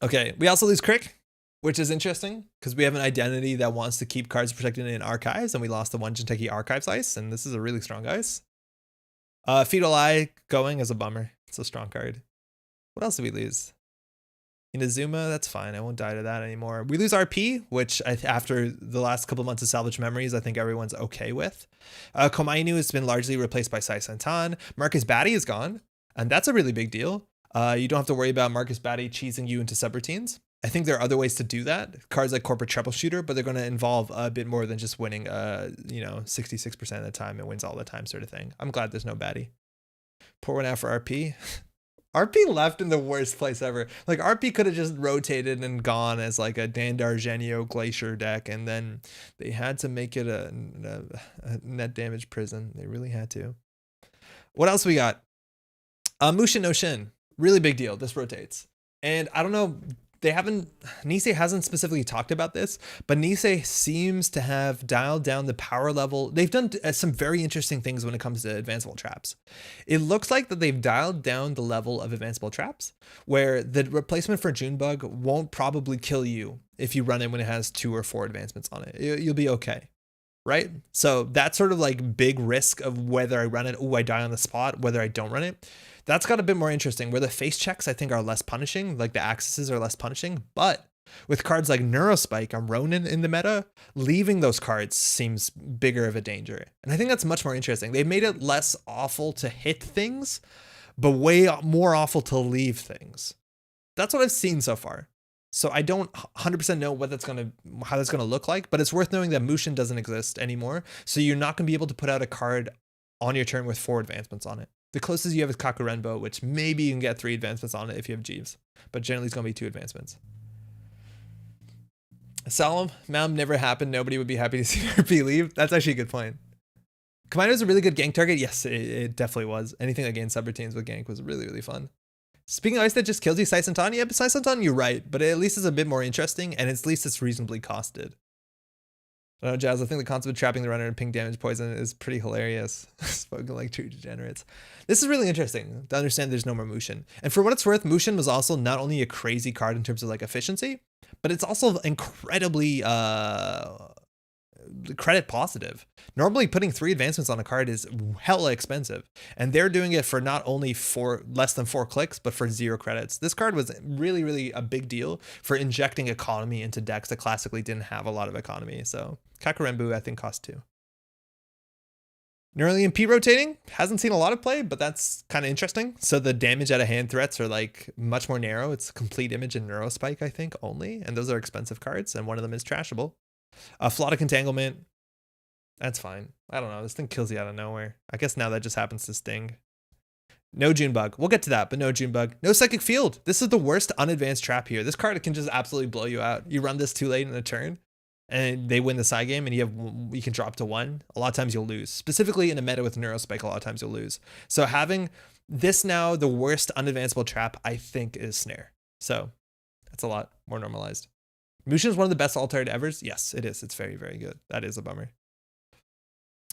Okay, we also lose Crick, which is interesting, because we have an identity that wants to keep cards protected in archives, and we lost the one Jinteki Archives ice, and this is a really strong ice. Fetal Eye going is a bummer. It's a strong card. What else did we lose? Inazuma, that's fine. I won't die to that anymore. We lose RP, which after the last couple months of Salvage Memories, I think everyone's okay with. Komainu has been largely replaced by Sai Santan. Marcus Batty is gone, and that's a really big deal. You don't have to worry about Marcus Batty cheesing you into subroutines. I think there are other ways to do that. Cards like Corporate Troubleshooter, but they're going to involve a bit more than just winning, 66% of the time and wins all the time sort of thing. I'm glad there's no baddie. Pour one out for RP. RP left in the worst place ever. Like, RP could have just rotated and gone as like a Dan D'Argenio Glacier deck, and then they had to make it a net damage prison. They really had to. What else we got? Mushin no Shin. Really big deal. This rotates. And I don't know, they haven't, Nisei hasn't specifically talked about this, but Nisei seems to have dialed down the power level. They've done some very interesting things when it comes to advanceable traps. It looks like that they've dialed down the level of advanceable traps, where the replacement for Junebug won't probably kill you if you run it when it has 2 or 4 advancements on it. You'll be okay, right? So that's sort of like big risk of whether I run it, oh, I die on the spot, whether I don't run it. That's got a bit more interesting, where the face checks I think are less punishing, like the accesses are less punishing, but with cards like Neurospike on Ronin in the meta, leaving those cards seems bigger of a danger. And I think that's much more interesting. They've made it less awful to hit things, but way more awful to leave things. That's what I've seen so far. So I don't 100% know what how that's gonna look like, but it's worth knowing that Mushin doesn't exist anymore. So you're not gonna be able to put out a card on your turn with 4 advancements on it. The closest you have is Kakurenbo, which maybe you can get 3 advancements on it if you have Jeeves, but generally it's gonna be 2 advancements. Salam, Mam never happened. Nobody would be happy to see RP leave. That's actually a good point. Commando is a really good gank target. Yes, it definitely was. Anything against subroutines with gank was really, really fun. Speaking of ice that just kills you, Saisantan, yeah, but Saisantan, you're right, but at least it's a bit more interesting, and at least it's reasonably costed. I don't know, Jazz, I think the concept of trapping the runner and ping damage poison is pretty hilarious. Spoken like true degenerates. This is really interesting to understand there's no more Mushin. And for what it's worth, Mushin was also not only a crazy card in terms of like efficiency, but it's also incredibly credit positive. Normally putting 3 advancements on a card is hella expensive, and they're doing it for not only less than 4 clicks, but for 0 credits. This card was really, really a big deal for injecting economy into decks that classically didn't have a lot of economy. So Kakurenbu, I think, cost 2. Neuralian P rotating hasn't seen a lot of play, but that's kind of interesting. So the damage out of hand threats are like much more narrow. It's a complete image and Neurospike, I think, only, and those are expensive cards, and one of them is trashable. Flotic Entanglement, that's fine. I don't know, this thing kills you out of nowhere. I guess now that just happens to sting. No Junebug, we'll get to that, but no Junebug. No Psychic Field. This is the worst unadvanced trap here. This card can just absolutely blow you out. You run this too late in the turn, and they win the side game, and you can drop to 1. A lot of times you'll lose. Specifically in a meta with Neurospike, a lot of times you'll lose. So having this now, the worst unadvanceable trap, I think, is Snare. So that's a lot more normalized. Mushin is one of the best altered evers. Yes, it is. It's very, very good. That is a bummer.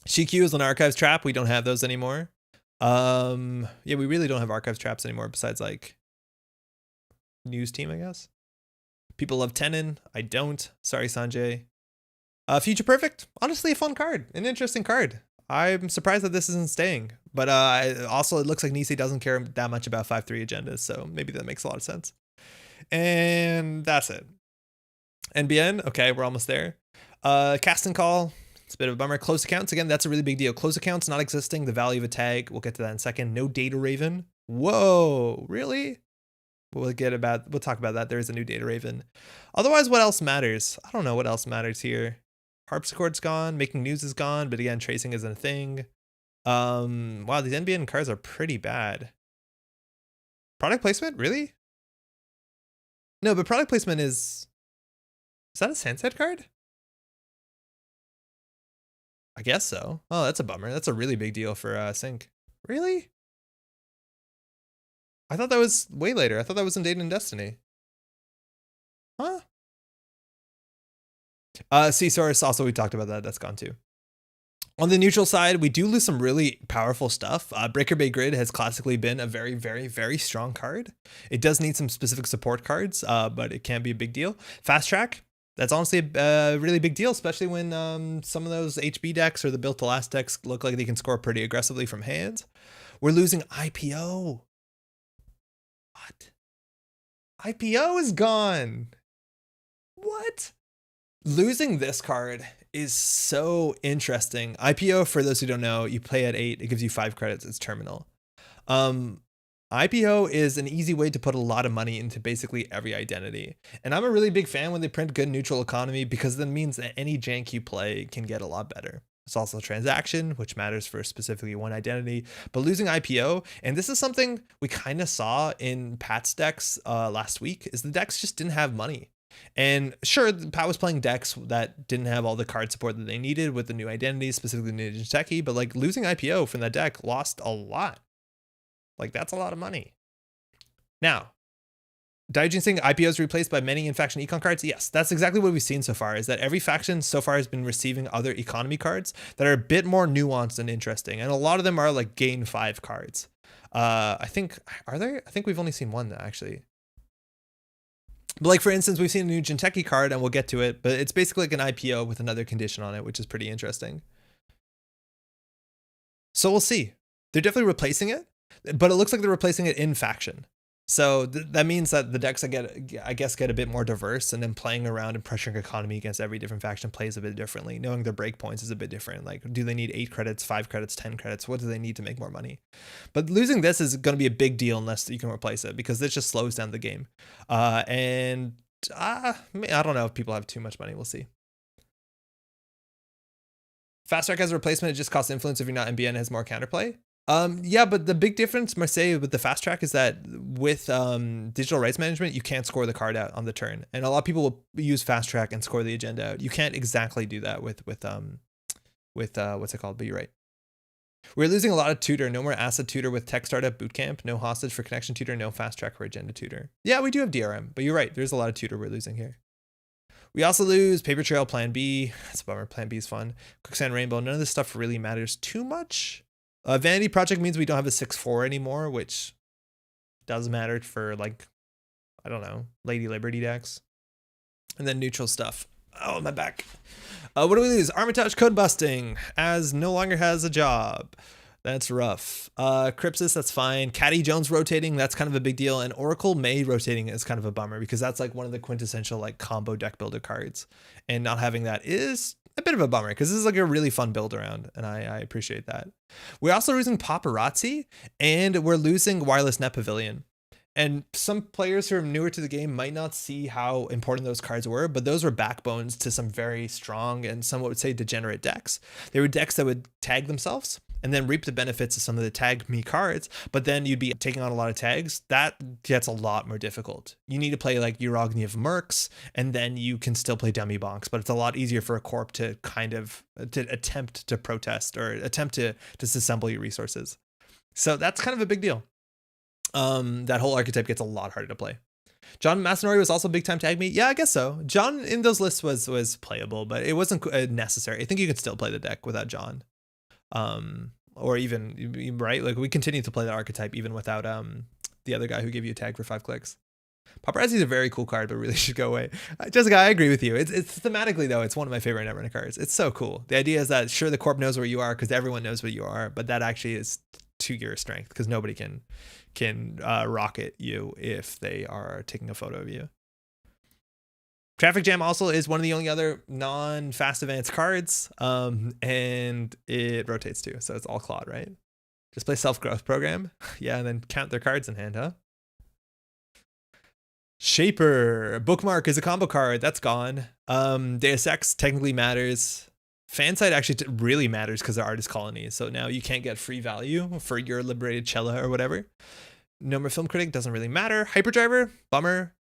Shikyu is an archives trap. We don't have those anymore. Yeah, we really don't have archives traps anymore besides like news team, I guess. People love Tenon. I don't. Sorry, Sanjay. Future Perfect. Honestly, a fun card. An interesting card. I'm surprised that this isn't staying. But also, it looks like Nisei doesn't care that much about 5-3 agendas, so maybe that makes a lot of sense. And that's it. NBN, okay, we're almost there. Cast and Call, it's a bit of a bummer. Close accounts, again, that's a really big deal. Close accounts not existing, the value of a tag, we'll get to that in a second. No Data Raven. Whoa, really? We'll talk about that. There is a new Data Raven. Otherwise, what else matters? I don't know what else matters here. Harpsichord's gone, Making News is gone, but again, tracing isn't a thing. Wow, these NBN cards are pretty bad. Product placement, really? No, but product placement is that a Sunset card? I guess so. Oh, that's a bummer. That's a really big deal for Sync. Really? I thought that was way later. I thought that was in Data and Destiny. Huh? C-Source, also we talked about that. That's gone too. On the neutral side, we do lose some really powerful stuff. Breaker Bay Grid has classically been a very, very, very strong card. It does need some specific support cards, but it can be a big deal. Fast Track, that's honestly a really big deal, especially when some of those HB decks or the built to last decks look like they can score pretty aggressively from hands. We're losing IPO. What? IPO is gone. What? Losing this card is so interesting. IPO, for those who don't know, you play at 8, it gives you 5 credits, it's terminal. IPO is an easy way to put a lot of money into basically every identity. And I'm a really big fan when they print good neutral economy, because that means that any jank you play can get a lot better. It's also a transaction, which matters for specifically one identity. But losing IPO, and this is something we kind of saw in Pat's decks last week, is the decks just didn't have money. And sure, Pat was playing decks that didn't have all the card support that they needed with the new identities, specifically the Jinteki, but like losing IPO from that deck lost a lot. Like that's a lot of money. Now, Daijin IPOs replaced by many in-faction econ cards? Yes, that's exactly what we've seen so far, is that every faction so far has been receiving other economy cards that are a bit more nuanced and interesting. And a lot of them are like gain 5 cards. I think, are there? I think we've only seen one actually. But like, for instance, we've seen a new Jinteki card, and we'll get to it, but it's basically like an IPO with another condition on it, which is pretty interesting. So we'll see. They're definitely replacing it, but it looks like they're replacing it in faction. So that means that the decks I guess get a bit more diverse, and then playing around and pressuring economy against every different faction plays a bit differently. Knowing their breakpoints is a bit different. Like, do they need 8 credits, 5 credits, 10 credits? What do they need to make more money? But losing this is going to be a big deal unless you can replace it, because this just slows down the game. I don't know if people have too much money. We'll see. Fast track as a replacement, it just costs influence if you're not MBN, has more counterplay. Yeah, but the big difference, Marseille, with the fast track is that with digital rights management, you can't score the card out on the turn, and a lot of people will use fast track and score the agenda out. You can't exactly do that with what's it called? But you're right. We're losing a lot of tutor. No more asset tutor with tech startup bootcamp. No hostage for connection tutor. No fast track for agenda tutor. Yeah, we do have DRM, but you're right. There's a lot of tutor we're losing here. We also lose paper trail, plan B. That's a bummer. Plan B is fun. Quicksand rainbow. None of this stuff really matters too much. Vanity Project means we don't have a 6/4 anymore, which does matter for, like, I don't know, Lady Liberty decks. And then neutral stuff. Oh, my back. What do we lose? Armitage code busting, as no longer has a job. That's rough. Crypsis, that's fine. Caddy Jones rotating, that's kind of a big deal. And Oracle May rotating is kind of a bummer, because that's like one of the quintessential like combo deck builder cards. And not having that is a bit of a bummer, because this is like a really fun build around, and I appreciate that. We're also losing Paparazzi, and we're losing Wireless Net Pavilion. And some players who are newer to the game might not see how important those cards were, but those were backbones to some very strong and some would say degenerate decks. They were decks that would tag themselves and then reap the benefits of some of the tag me cards, but then you'd be taking on a lot of tags. That gets a lot more difficult. You need to play like Uragni of Mercs, and then you can still play Dummy Bonks, but it's a lot easier for a corp to kind of attempt to protest or attempt to disassemble your resources. So that's kind of a big deal. That whole archetype gets a lot harder to play. John Masanori was also big time tag me. Yeah, I guess so. John in those lists was playable, but it wasn't necessary. I think you could still play the deck without John. Or even, right? Like, we continue to play that archetype even without the other guy who gave you a tag for 5 clicks. Paparazzi is a very cool card, but really should go away. Jessica, I agree with you. It's thematically, though, it's one of my favorite Netrunner cards. It's so cool. The idea is that, sure, the corp knows where you are because everyone knows where you are, but that actually is to your strength, because nobody can rocket you if they are taking a photo of you. Traffic Jam also is one of the only other non-fast advanced cards, and it rotates too, so it's all Claude, right? Just play Self-Growth Program. Yeah, and then count their cards in hand, huh? Shaper. Bookmark is a combo card. That's gone. Deus Ex technically matters. Fansite actually really matters because they're artist colonies, so now you can't get free value for your liberated Cella or whatever. No more Film Critic doesn't really matter. Hyperdriver, bummer.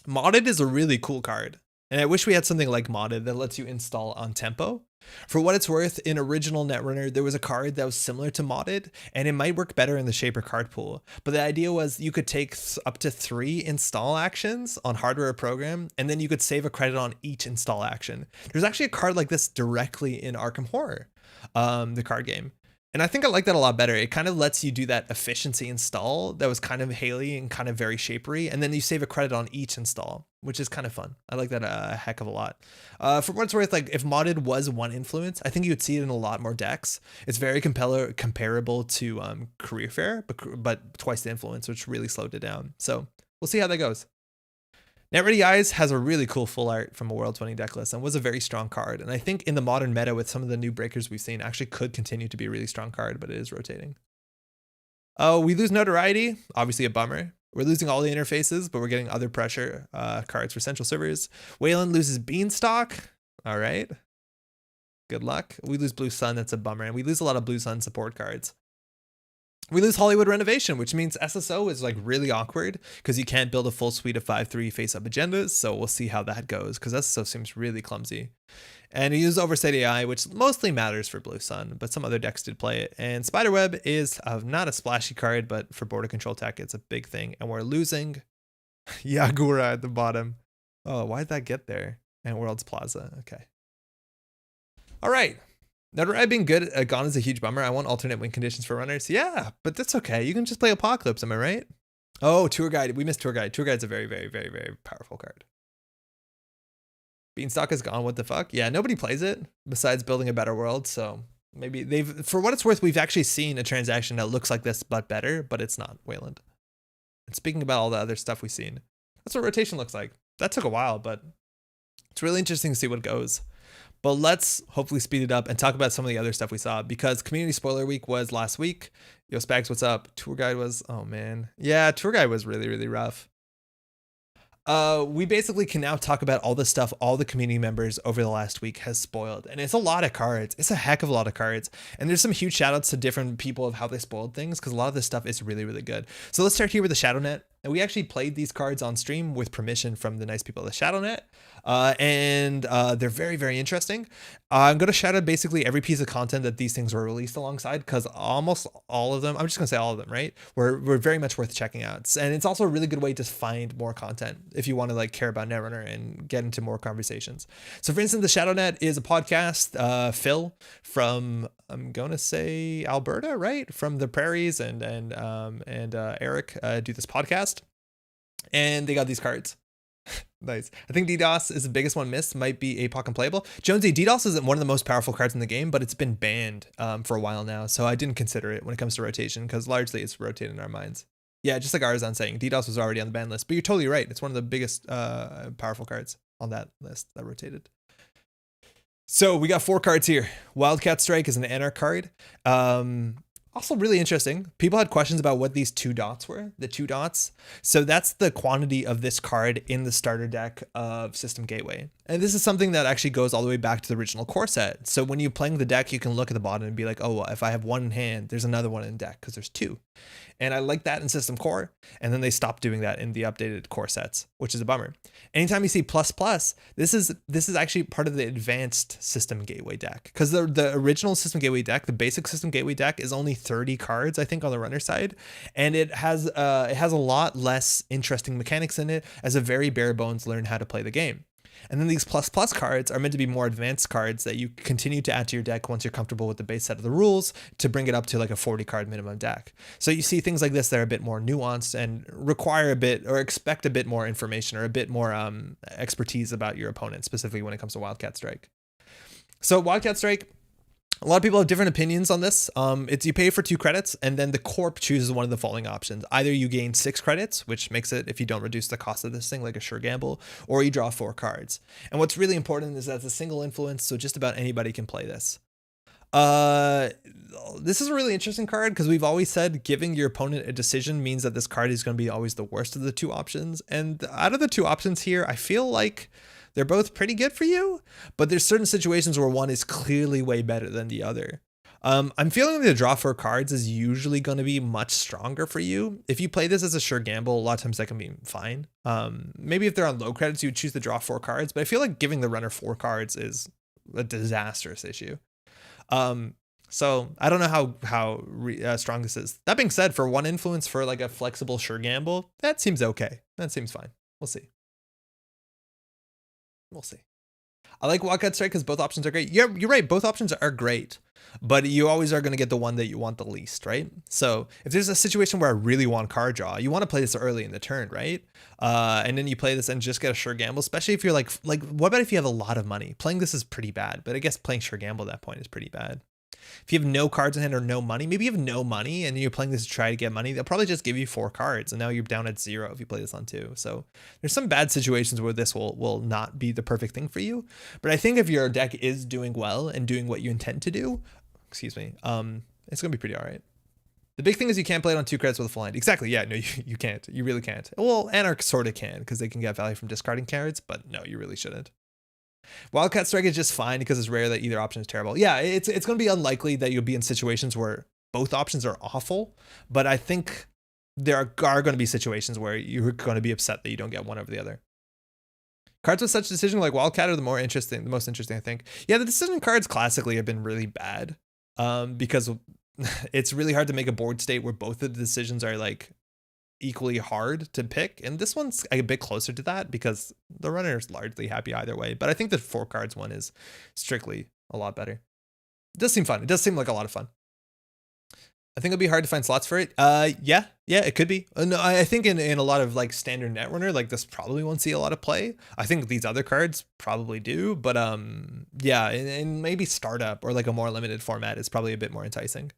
Modded is a really cool card, and I wish we had something like Modded that lets you install on tempo. For what it's worth, in original Netrunner, there was a card that was similar to Modded, and it might work better in the Shaper card pool. But the idea was you could take up to 3 install actions on hardware or program, and then you could save a credit on each install action. There's actually a card like this directly in Arkham Horror, the card game. And I think I like that a lot better. It kind of lets you do that efficiency install that was kind of Haley and kind of very shapery, and then you save a credit on each install, which is kind of fun. I like that a heck of a lot. For what it's worth, like, if Modded was one influence, I think you would see it in a lot more decks. It's very comparable to Career Fair, but twice the influence, which really slowed it down. So we'll see how that goes. Netready Eyes has a really cool full art from a World's Winning deck list and was a very strong card. And I think in the modern meta with some of the new breakers we've seen actually could continue to be a really strong card, but it is rotating. Oh, we lose Notoriety. Obviously a bummer. We're losing all the interfaces, but we're getting other pressure cards for central servers. Weyland loses Beanstalk. All right. Good luck. We lose Blue Sun. That's a bummer. And we lose a lot of Blue Sun support cards. We lose Hollywood Renovation, which means SSO is like really awkward because you can't build a full suite of 5/3 face-up agendas. So we'll see how that goes because SSO seems really clumsy. And we use Oversight AI, which mostly matters for Blue Sun, but some other decks did play it. And Spiderweb is not a splashy card, but for border control tech, it's a big thing. And we're losing Yagura at the bottom. Oh, why did that get there? And World's Plaza. Okay. All right. Netrunner being good at Gone is a huge bummer. I want alternate win conditions for runners. Yeah, but that's okay. You can just play Apocalypse. Am I right? Oh, Tour Guide. We missed Tour Guide. Tour Guide's a very, very, very, very powerful card. Beanstalk is gone. What the fuck? Yeah, nobody plays it besides building a better world. So maybe they've, for what it's worth, we've actually seen a transaction that looks like this but better, but it's not Weyland. And speaking about all the other stuff we've seen, that's what rotation looks like. That took a while, but it's really interesting to see what goes. But let's hopefully speed it up and talk about some of the other stuff we saw, because Community Spoiler Week was last week. Yo, Spags, what's up? Tour Guide was, oh man. Yeah, Tour Guide was really, really rough. We basically can now talk about all the stuff all the community members over the last week has spoiled. And it's a lot of cards. It's a heck of a lot of cards. And there's some huge shout outs to different people of how they spoiled things, because a lot of this stuff is really, really good. So let's start here with the ShadowNet. And we actually played these cards on stream with permission from the nice people at the ShadowNet. They're very, very interesting. I'm going to shout out basically every piece of content that these things were released alongside, because almost all of them, I'm just going to say all of them, right? Were very much worth checking out. And it's also a really good way to find more content if you want to like care about Netrunner and get into more conversations. So for instance, the ShadowNet is a podcast. Phil from, I'm going to say Alberta, right? From the prairies and Eric do this podcast. And they got these cards. Nice. I think DDoS is the biggest one missed. Might be APOC unplayable. Jonesy, DDoS isn't one of the most powerful cards in the game, but it's been banned for a while now. So I didn't consider it when it comes to rotation, because largely it's rotated in our minds. Yeah, just like Arzan saying, DDoS was already on the ban list. But you're totally right. It's one of the biggest powerful cards on that list that rotated. So we got 4 cards here. Wildcat Strike is an Anarch card. Also really interesting. People had questions about what these 2 dots were, the 2 dots. So that's the quantity of this card in the starter deck of System Gateway. And this is something that actually goes all the way back to the original core set. So when you're playing the deck, you can look at the bottom and be like, oh, well, if I have 1 in hand, there's another one in deck, because there's 2. And I like that in System Core. And then they stopped doing that in the updated core sets, which is a bummer. Anytime you see ++, this is actually part of the advanced System Gateway deck, because the original System Gateway deck, the basic System Gateway deck, is only 30 cards, I think, on the runner side, and it has a lot less interesting mechanics in it, as a very bare bones learn how to play the game. And then these ++ cards are meant to be more advanced cards that you continue to add to your deck once you're comfortable with the base set of the rules, to bring it up to like a 40 card minimum deck. So you see things like this that are a bit more nuanced and require a bit, or expect a bit more information or a bit more expertise about your opponent, specifically when it comes to Wildcat Strike. So Wildcat Strike, a lot of people have different opinions on this. It's you pay for 2 credits, and then the corp chooses one of the following options. Either you gain 6 credits, which makes it, if you don't reduce the cost of this thing, like a sure gamble, or you draw 4 cards. And what's really important is that it's a single influence, so just about anybody can play this. This is a really interesting card, because we've always said giving your opponent a decision means that this card is going to be always the worst of the 2 options. And out of the 2 options here, I feel like they're both pretty good for you, but there's certain situations where one is clearly way better than the other. I'm feeling the draw 4 cards is usually going to be much stronger for you. If you play this as a sure gamble, a lot of times that can be fine. Maybe if they're on low credits, you would choose to draw 4 cards, but I feel like giving the runner 4 cards is a disastrous issue. So I don't know how strong this is. That being said, for 1 influence for like a flexible sure gamble, that seems okay. That seems fine. We'll see. We'll see. I like Wildcat Strike because both options are great. You're right. Both options are great, but you always are going to get the one that you want the least, right? So if there's a situation where I really want card draw, you want to play this early in the turn, right? And then you play this and just get a sure gamble, especially if you're like, what about if you have a lot of money? Playing this is pretty bad, but I guess playing sure gamble at that point is pretty bad. If you have no cards in hand or no money, maybe you have no money and you're playing this to try to get money, they'll probably just give you 4 cards and now you're down at 0 if you play this on 2. So there's some bad situations where this will not be the perfect thing for you. But I think if your deck is doing well and doing what you intend to do, excuse me, it's going to be pretty all right. The big thing is you can't play it on 2 credits with a full hand. Exactly. Yeah, no, you can't. You really can't. Well, Anarch sort of can because they can get value from discarding cards, but no, you really shouldn't. Wildcat Strike is just fine because it's rare that either option is terrible. Yeah, it's going to be unlikely that you'll be in situations where both options are awful, but I think there are going to be situations where you're going to be upset that you don't get one over the other. Cards with such decision like Wildcat are the most interesting, I think. Yeah, the decision cards classically have been really bad because it's really hard to make a board state where both of the decisions are like equally hard to pick. And this one's a bit closer to that because the runner is largely happy either way. But I think the 4 cards one is strictly a lot better. It does seem fun. It does seem like a lot of fun. I think it'll be hard to find slots for it. Yeah, it could be. No, I think in a lot of like standard Netrunner, like this probably won't see a lot of play. I think these other cards probably do, but yeah, and maybe startup or like a more limited format is probably a bit more enticing.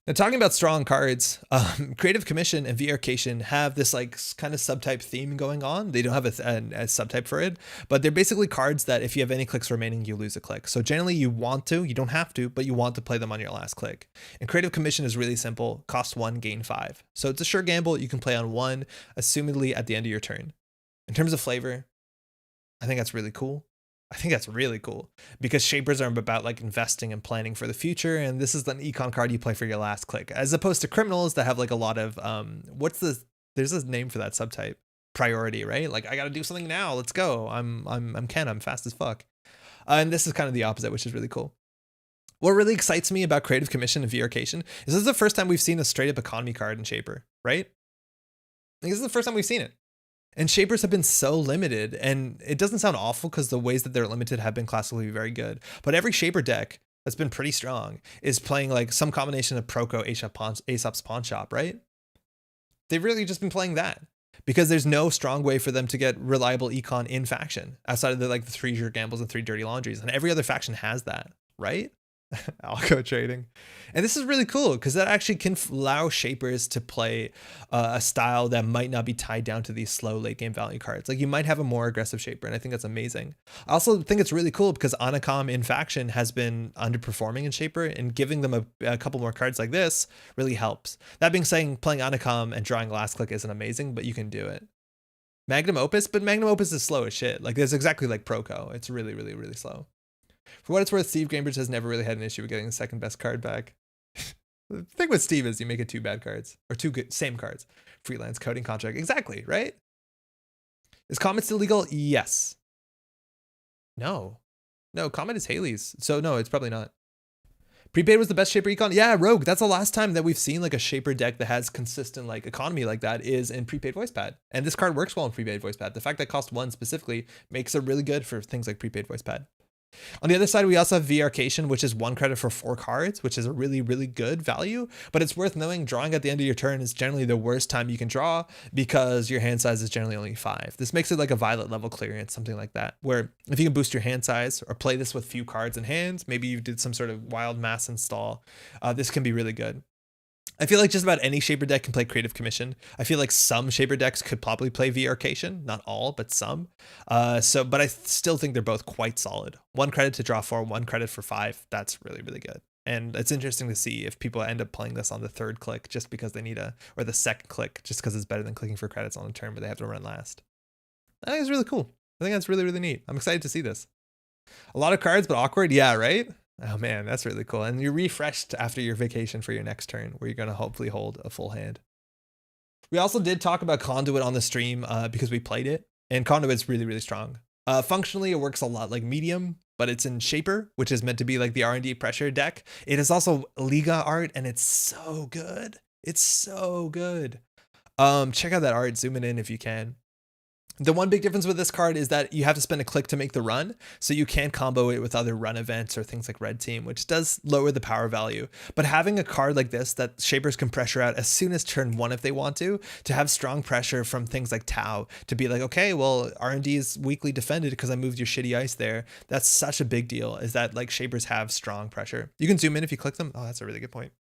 Now, talking about strong cards, Creative Commission and VRcation have this like kind of subtype theme going on. They don't have a subtype for it, but they're basically cards that if you have any clicks remaining, you lose a click. So generally you want to, you don't have to, but you want to play them on your last click. And Creative Commission is really simple, cost 1, gain 5. So it's a sure gamble. You can play on 1, assumedly at the end of your turn. In terms of flavor, I think that's really cool. I think that's really cool because shapers are about like investing and planning for the future. And this is an econ card you play for your last click, as opposed to criminals that have like a lot of, there's a name for that subtype, priority, right? Like I got to do something now. Let's go. I'm Ken. I'm fast as fuck. And this is kind of the opposite, which is really cool. What really excites me about Creative Commission and VRcation is this is the first time we've seen a straight up economy card in Shaper, right? Like, this is the first time we've seen it. And shapers have been so limited, and it doesn't sound awful because the ways that they're limited have been classically very good. But every shaper deck that's been pretty strong is playing like some combination of Proco, Aesop's Pawn Shop, right? They've really just been playing that because there's no strong way for them to get reliable econ in faction outside of the 3 Sure Gambles and 3 Dirty Laundries. And every other faction has that, right? Algo trading. And this is really cool because that actually can allow shapers to play a style that might not be tied down to these slow late game value cards. Like you might have a more aggressive shaper, and I think that's amazing. I also think it's really cool because Anacom in faction has been underperforming in shaper, and giving them a couple more cards like this really helps. That being said, playing Anacom and drawing last click isn't amazing, but you can do it. Magnum Opus, but Magnum Opus is slow as shit. Like it's exactly like Proco. It's really, really, really slow. For what it's worth, Steve Cambridge has never really had an issue with getting the second best card back. The thing with Steve is you make it 2 bad cards, or 2 good, same cards. Freelance coding contract. Exactly, right? Is Comet still legal? Yes. No, Comet is Haley's. So no, it's probably not. Prepaid was the best shaper econ. Yeah, Rogue. That's the last time that we've seen like a shaper deck that has consistent like economy like that is in prepaid voice pad. And this card works well in prepaid voice pad. The fact that it cost 1 specifically makes it really good for things like prepaid voice pad. On the other side, we also have VRcation, which is 1 credit for 4 cards, which is a really, really good value. But it's worth knowing drawing at the end of your turn is generally the worst time you can draw because your hand size is generally only 5. This makes it like a Violet level clearance, something like that, where if you can boost your hand size or play this with few cards in hand, maybe you did some sort of wild mass install, this can be really good. I feel like just about any shaper deck can play Creative Commission. I feel like some shaper decks could probably play VRcation, not all, but some. But I still think they're both quite solid. 1 credit to draw 4, 1 credit for 5. That's really, really good. And it's interesting to see if people end up playing this on the 3rd click just because they need or the 2nd click just because it's better than clicking for credits on a turn, but they have to run last. I think it's really cool. I think that's really, really neat. I'm excited to see this. A lot of cards, but awkward. Yeah, right? Oh man, that's really cool. And you're refreshed after your vacation for your next turn where you're going to hopefully hold a full hand. We also did talk about Conduit on the stream because we played it, and Conduit's really, really strong. Functionally, it works a lot like Medium, but it's in Shaper, which is meant to be like the R&D pressure deck. It is also Liga art, and it's so good. It's so good. Check out that art, zoom it in if you can. The one big difference with this card is that you have to spend a click to make the run, so you can't combo it with other run events or things like Red Team, which does lower the power value. But having a card like this that shapers can pressure out as soon as turn 1 if they want to have strong pressure from things like Tau, to be like, okay, well, R&D is weakly defended because I moved your shitty ice there. That's such a big deal, is that like shapers have strong pressure. You can zoom in if you click them. Oh, that's a really good point.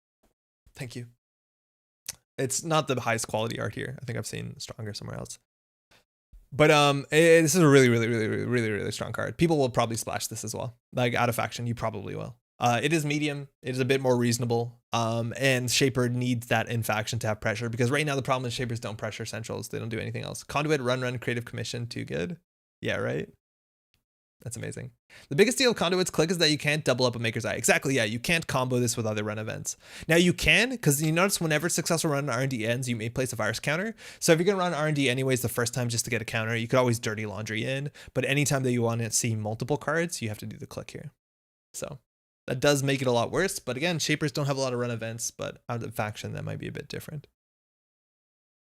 Thank you. It's not the highest quality art here. I think I've seen stronger somewhere else. But this is a really, really, really, really, really, really strong card. People will probably splash this as well. Like out of faction, you probably will. It is medium. It is a bit more reasonable. And Shaper needs that in faction to have pressure, because right now the problem is Shapers don't pressure centrals. They don't do anything else. Conduit, run, Creative Commission, too good. Yeah, right? That's amazing. The biggest deal of Conduit's click is that you can't double up a Maker's Eye. Exactly, yeah, you can't combo this with other run events. Now you can, because you notice whenever successful run R&D ends, you may place a virus counter. So if you're going to run R&D anyways the first time just to get a counter, you could always Dirty Laundry in. But anytime that you want to see multiple cards, you have to do the click here. So that does make it a lot worse. But again, Shapers don't have a lot of run events, but out of faction, that might be a bit different.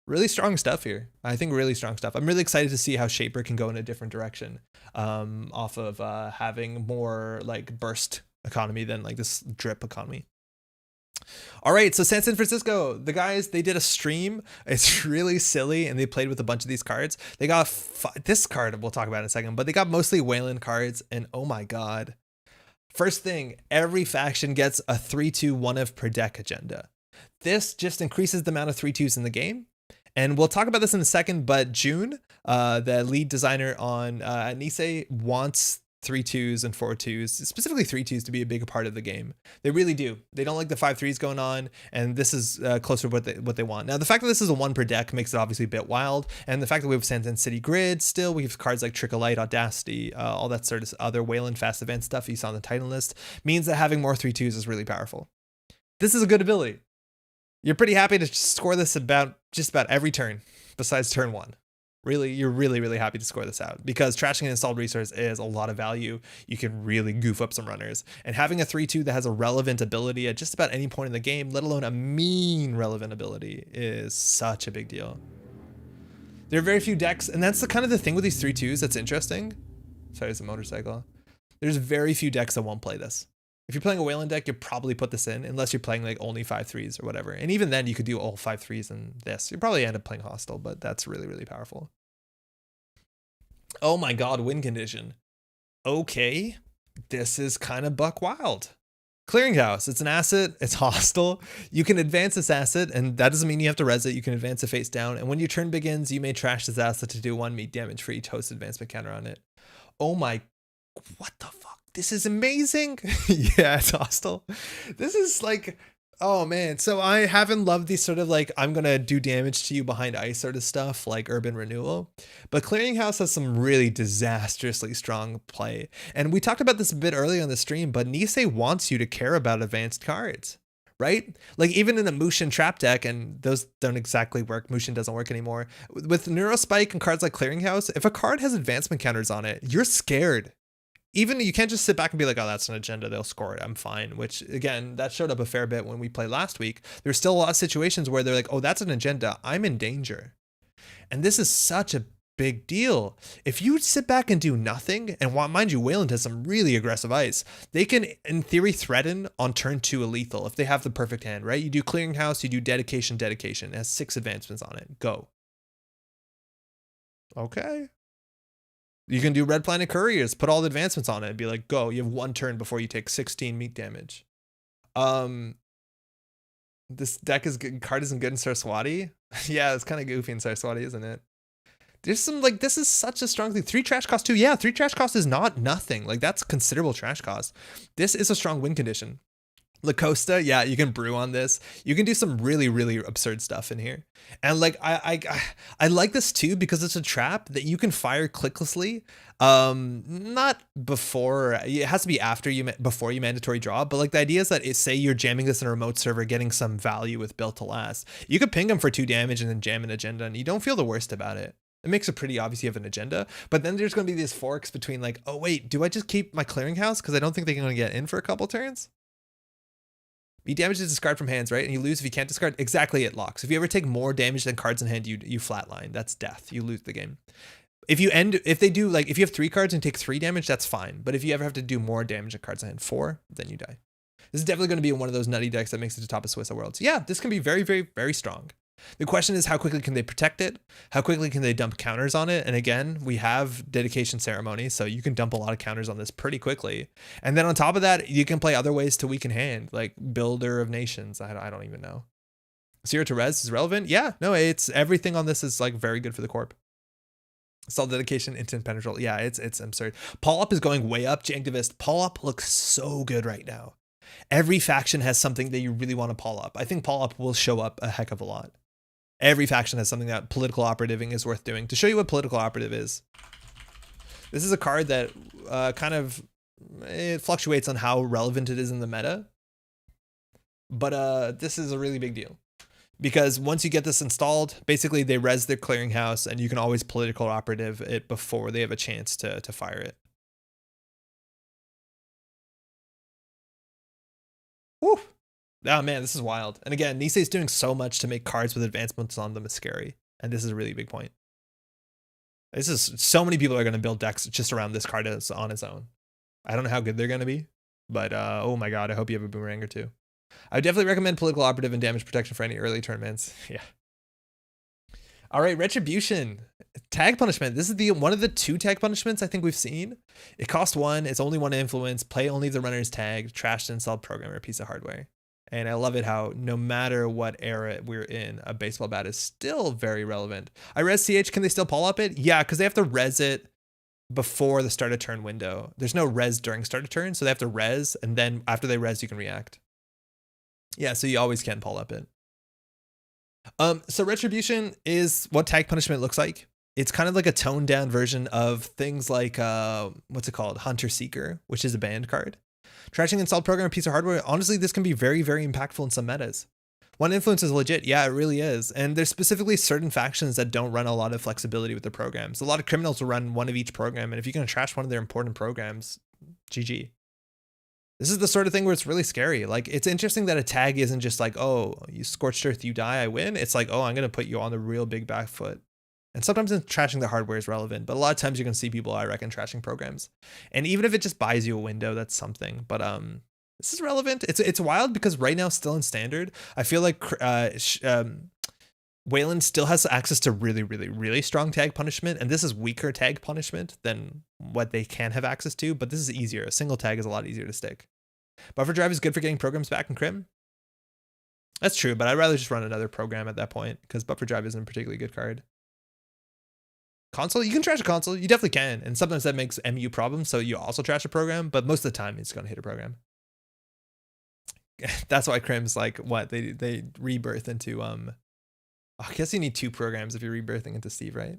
Really strong stuff here. I think really strong stuff. I'm really excited to see how Shaper can go in a different direction, off of having more like burst economy than like this drip economy. All right, so San Francisco, the guys, they did a stream. It's really silly, and they played with a bunch of these cards. They got this card we'll talk about in a second, but they got mostly Weyland cards, and oh my god. First thing, every faction gets a 3/2 1-of per deck agenda. This just increases the amount of 3/2s in the game. And we'll talk about this in a second, but June, the lead designer on Nisei, wants 3/2s and 4/2s, specifically 3/2s, to be a bigger part of the game. They really do. They don't like the 5/3s going on, and this is closer to what they want. Now, the fact that this is a 1 per deck makes it obviously a bit wild, and the fact that we have Sands and City Grid, still we have cards like Trick of Light, Audacity, all that sort of other Weyland Fast Event stuff you saw on the Titan list, means that having more 3/2s is really powerful. This is a good ability. You're pretty happy to score this about just about every turn besides turn 1. Really, you're really happy to score this out because trashing an installed resource is a lot of value. You can really goof up some runners, and having a 3/2 that has a relevant ability at just about any point in the game, let alone a mean relevant ability, is such a big deal. There are very few decks, and that's the kind of the thing with these 3/2s that's interesting. Sorry, it's a motorcycle. There's very few decks that won't play this. If you're playing a Weyland deck, you probably put this in, unless you're playing like only 5/3s or whatever. And even then, you could do all 5/3s in this. You probably end up playing Hostile, but that's really powerful. Oh my god, win condition. Okay, this is kind of buck wild. Clearinghouse, it's an asset, it's hostile. You can advance this asset, and that doesn't mean you have to res it. You can advance it face down, and when your turn begins, you may trash this asset to do 1 meat damage for each host advancement counter on it. Oh my, what the fuck? This is amazing. Yeah, it's hostile. This is like, oh man. So I haven't loved these sort of like, I'm going to do damage to you behind ice sort of stuff like Urban Renewal, but Clearinghouse has some really disastrously strong play. And we talked about this a bit earlier on the stream, but Nisei wants you to care about advanced cards, right? Like even in a Mushin trap deck, and those don't exactly work. Mushin doesn't work anymore. With Neurospike and cards like Clearinghouse, if a card has advancement counters on it, you're scared. Even you can't just sit back and be like, oh, that's an agenda, they'll score it, I'm fine. Which again, that showed up a fair bit when we played last week. There's still a lot of situations where they're like, oh, that's an agenda, I'm in danger. And this is such a big deal. If you sit back and do nothing, and mind you, Weyland has some really aggressive ice, they can in theory threaten on turn 2 a lethal if they have the perfect hand, right? You do Clearinghouse, you do Dedication, it has 6 advancements on it, go. Okay. You can do Red Planet Couriers, put all the advancements on it, and be like, go. You have 1 turn before you take 16 meat damage. This deck is good. Card isn't good in Saraswati. Yeah, it's kind of goofy in Saraswati, isn't it? There's some like, this is such a strong thing. 3 trash cost too. Yeah, 3 trash cost is not nothing. Like that's considerable trash cost. This is a strong win condition. La Costa, yeah, you can brew on this. You can do some really absurd stuff in here. And like I like this too because it's a trap that you can fire clicklessly. Not before, it has to be after before you mandatory draw, but like the idea is that say you're jamming this in a remote server, getting some value with Built to Last. You could ping them for 2 damage and then jam an agenda, and you don't feel the worst about it. It makes it pretty obvious you have an agenda, but then there's going to be these forks between like, oh wait, do I just keep my Clearinghouse because I don't think they're going to get in for a couple turns? You damage to discard from hands, right? And you lose if you can't discard. Exactly, it locks. If you ever take more damage than cards in hand, you flatline. That's death. You lose the game. If they do, like, if you have 3 cards and take 3 damage, that's fine. But if you ever have to do more damage than cards in hand, 4, then you die. This is definitely going to be one of those nutty decks that makes it to top of Swiss Worlds. Yeah, this can be very strong. The question is, how quickly can they protect it? How quickly can they dump counters on it? And again, we have Dedication Ceremony, so you can dump a lot of counters on this pretty quickly. And then on top of that, you can play other ways to weaken hand, like Builder of Nations. I don't even know. 0 to res is relevant. Yeah, no, it's everything on this is like very good for the corp. Solid Dedication, Instant Penetral. Yeah, it's absurd. Paul Up is going way up. Janktivist. Paul Up looks so good right now. Every faction has something that you really want to Paul Up. I think Paul Up will show up a heck of a lot. Every faction has something that political operativing is worth doing. To show you what political operative is, this is a card that it fluctuates on how relevant it is in the meta. But this is a really big deal. Because once you get this installed, basically they res their Clearinghouse, and you can always political operative it before they have a chance to fire it. Woo! Oh man, this is wild. And again, Nisei's doing so much to make cards with advancements on them is scary. And this is a really big point. This is so many people are going to build decks just around this card as on its own. I don't know how good they're going to be, but oh my god, I hope you have a boomerang or two. I would definitely recommend political operative and damage protection for any early tournaments. Yeah. All right, retribution, tag punishment. This is one of the 2 tag punishments I think we've seen. It costs 1. It's only 1 influence. Play only if the runner is tagged. Trashed installed program or a piece of hardware. And I love it how no matter what era we're in, a baseball bat is still very relevant. I res CH. Can they still pull up it? Yeah, because they have to res it before the start of turn window. There's no res during start of turn, so they have to res, and then after they res, you can react. Yeah, so you always can pull up it. So retribution is what tag punishment looks like. It's kind of like a toned down version of things like what's it called, Hunter Seeker, which is a banned card. Trashing installed program or piece of hardware. Honestly, this can be very, very impactful in some metas. 1 influence is legit. Yeah, it really is. And there's specifically certain factions that don't run a lot of flexibility with their programs. A lot of criminals will run 1 of each program, and if you're going to trash one of their important programs, GG. This is the sort of thing where it's really scary. Like, it's interesting that a tag isn't just like, oh, you scorched earth, you die, I win. It's like, oh, I'm going to put you on the real big back foot. And sometimes trashing the hardware is relevant, but a lot of times you can see people, I reckon, trashing programs. And even if it just buys you a window, that's something. But this is relevant. It's wild because right now, still in standard, I feel like Weyland still has access to really, really, really strong tag punishment, and this is weaker tag punishment than what they can have access to, but this is easier. A single tag is a lot easier to stick. Buffer drive is good for getting programs back in Crim. That's true, but I'd rather just run another program at that point, because buffer drive isn't a particularly good card. Console, you can trash a console, you definitely can, and sometimes that makes MU problems, so you also trash a program, but most of the time it's going to hit a program. That's why Crim's like, what, they rebirth into I guess you need 2 programs if you're rebirthing into Steve, right?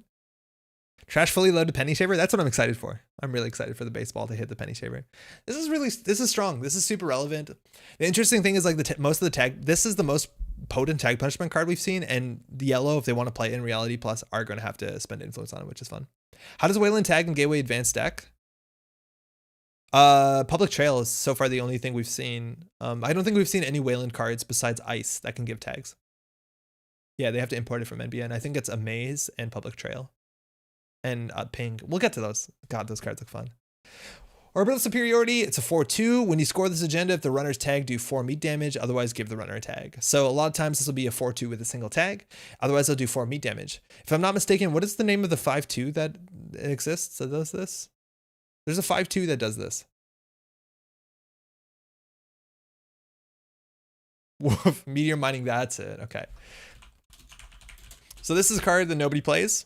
Trash fully loaded penny shaver. That's what I'm excited for. I'm really excited for the baseball to hit the penny shaver. This is strong. This is super relevant. The interesting thing is like most of the tag, this is the most potent tag punishment card we've seen, and the yellow, if they want to play in Reality Plus, are going to have to spend influence on it, which is fun. How does Weyland tag in Gateway Advanced deck? Public Trail is so far the only thing we've seen. I don't think we've seen any Weyland cards besides Ice that can give tags. Yeah, they have to import it from NBN. I think it's Amaze and Public Trail. And Ping. We'll get to those. God, those cards look fun. Orbital Superiority, it's a 4-2. When you score this agenda, if the runner's tag, do 4 meat damage. Otherwise, give the runner a tag. So a lot of times this will be a 4-2 with a single tag. Otherwise, they'll do 4 meat damage. If I'm not mistaken, what is the name of the 5-2 that exists that does this? There's a 5-2 that does this. Woof, Meteor Mining, that's it. Okay. So this is a card that nobody plays.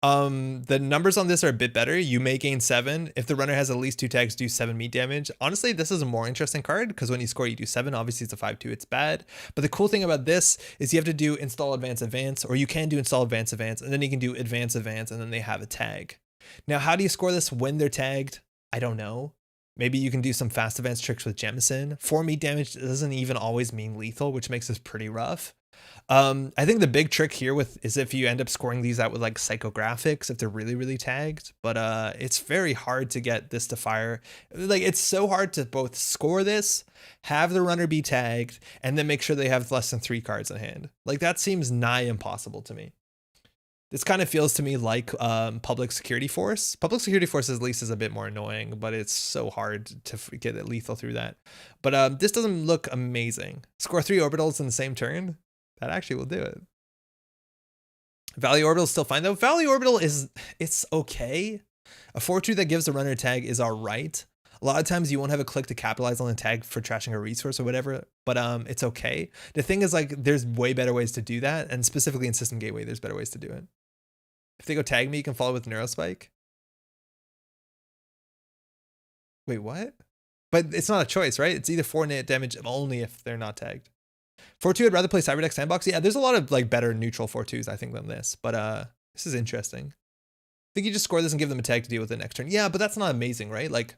The numbers on this are a bit better. You may gain 7. If the runner has at least 2 tags, do 7 meat damage. Honestly, this is a more interesting card because when you score, you do 7. Obviously, it's a 5-2. It's bad. But the cool thing about this is you have to do install advance advance, or you can do install advance advance, and then you can do advance advance, and then they have a tag. Now, how do you score this when they're tagged? I don't know. Maybe you can do some fast advance tricks with Jemison. 4 meat damage doesn't even always mean lethal, which makes this pretty rough. I think the big trick here is if you end up scoring these out with like psychographics, if they're really, really tagged, but it's very hard to get this to fire. Like, it's so hard to both score this, have the runner be tagged, and then make sure they have less than 3 cards in hand. Like, that seems nigh impossible to me. This kind of feels to me like Public Security Force. Public Security Force at least is a bit more annoying, but it's so hard to get it lethal through that. But this doesn't look amazing. Score 3 orbitals in the same turn. That actually will do it. Value Orbital is still fine though. Value Orbital it's okay. A 4-2 that gives the runner a tag is all right. A lot of times you won't have a click to capitalize on the tag for trashing a resource or whatever, but it's okay. The thing is, like, there's way better ways to do that, and specifically in System Gateway, there's better ways to do it. If they go tag me, you can follow with Neurospike. Wait, what? But it's not a choice, right? It's either 4 net damage only if they're not tagged. 4-2, I'd rather play Cyberdeck Sandbox. Yeah, there's a lot of like better neutral 4-2s, I think, than this. But this is interesting. I think you just score this and give them a tag to deal with it next turn. Yeah, but that's not amazing, right? Like,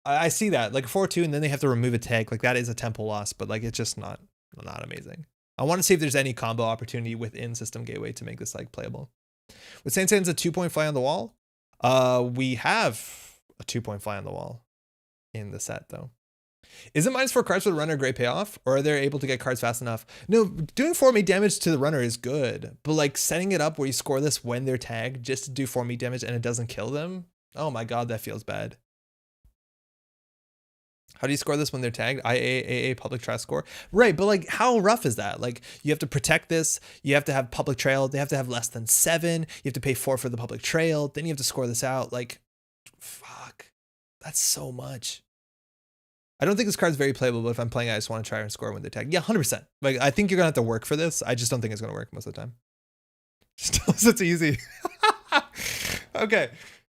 I see that. Like, 4-2, and then they have to remove a tag. Like, that is a tempo loss, but like, it's just not amazing. I want to see if there's any combo opportunity within System Gateway to make this like playable. With Saint-Saëns a 2-point fly on the wall, we have a 2-point fly on the wall in the set, though. Isn't -4 cards for the runner a great payoff? Or are they able to get cards fast enough? No, doing 4 meat damage to the runner is good. But like setting it up where you score this when they're tagged just to do 4 meat damage and it doesn't kill them? Oh my god, that feels bad. How do you score this when they're tagged? IA public trail score. Right, but like how rough is that? Like you have to protect this, you have to have public trail, they have to have less than 7, you have to pay 4 for the public trail, then you have to score this out. Like, fuck. That's so much. I don't think this card's very playable, but if I'm playing it, I just want to try and score when they're tagged. Yeah, 100%. Like I think you're gonna have to work for this. I just don't think it's gonna work most of the time. Just it's easy. Okay.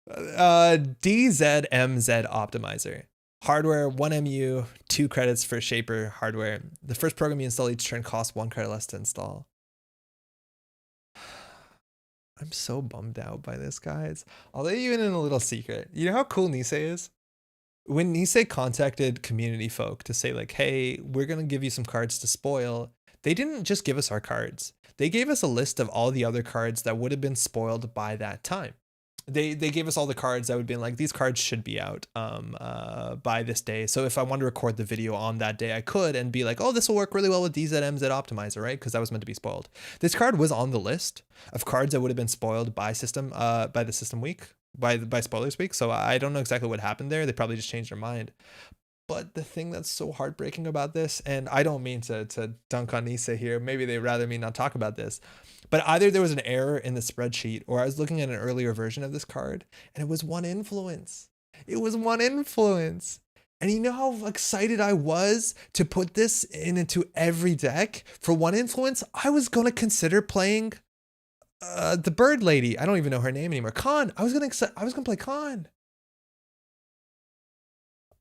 DZMZ optimizer. Hardware, 1 MU, 2 credits for shaper hardware. The first program you install each turn costs 1 credit less to install. I'm so bummed out by this, guys. I'll let you in a little secret. You know how cool Nisei is? When Nisei contacted community folk to say like, hey, we're going to give you some cards to spoil, they didn't just give us our cards. They gave us a list of all the other cards that would have been spoiled by that time. They gave us all the cards that would be like, these cards should be out by this day. So if I wanted to record the video on that day, I could and be like, oh, this will work really well with DZMZ optimizer, right? Because that was meant to be spoiled. This card was on the list of cards that would have been spoiled by the system week, by spoilers week. So I don't know exactly what happened there. They probably just changed their mind. But the thing that's so heartbreaking about this, and I don't mean to dunk on Nisei here, maybe they'd rather me not talk about this, but either there was an error in the spreadsheet or I was looking at an earlier version of this card and it was 1 influence. It was 1 influence. And you know how excited I was to put this into every deck for 1 influence? I was going to consider playing the bird lady. I don't even know her name anymore. Khan. I was going to play Khan.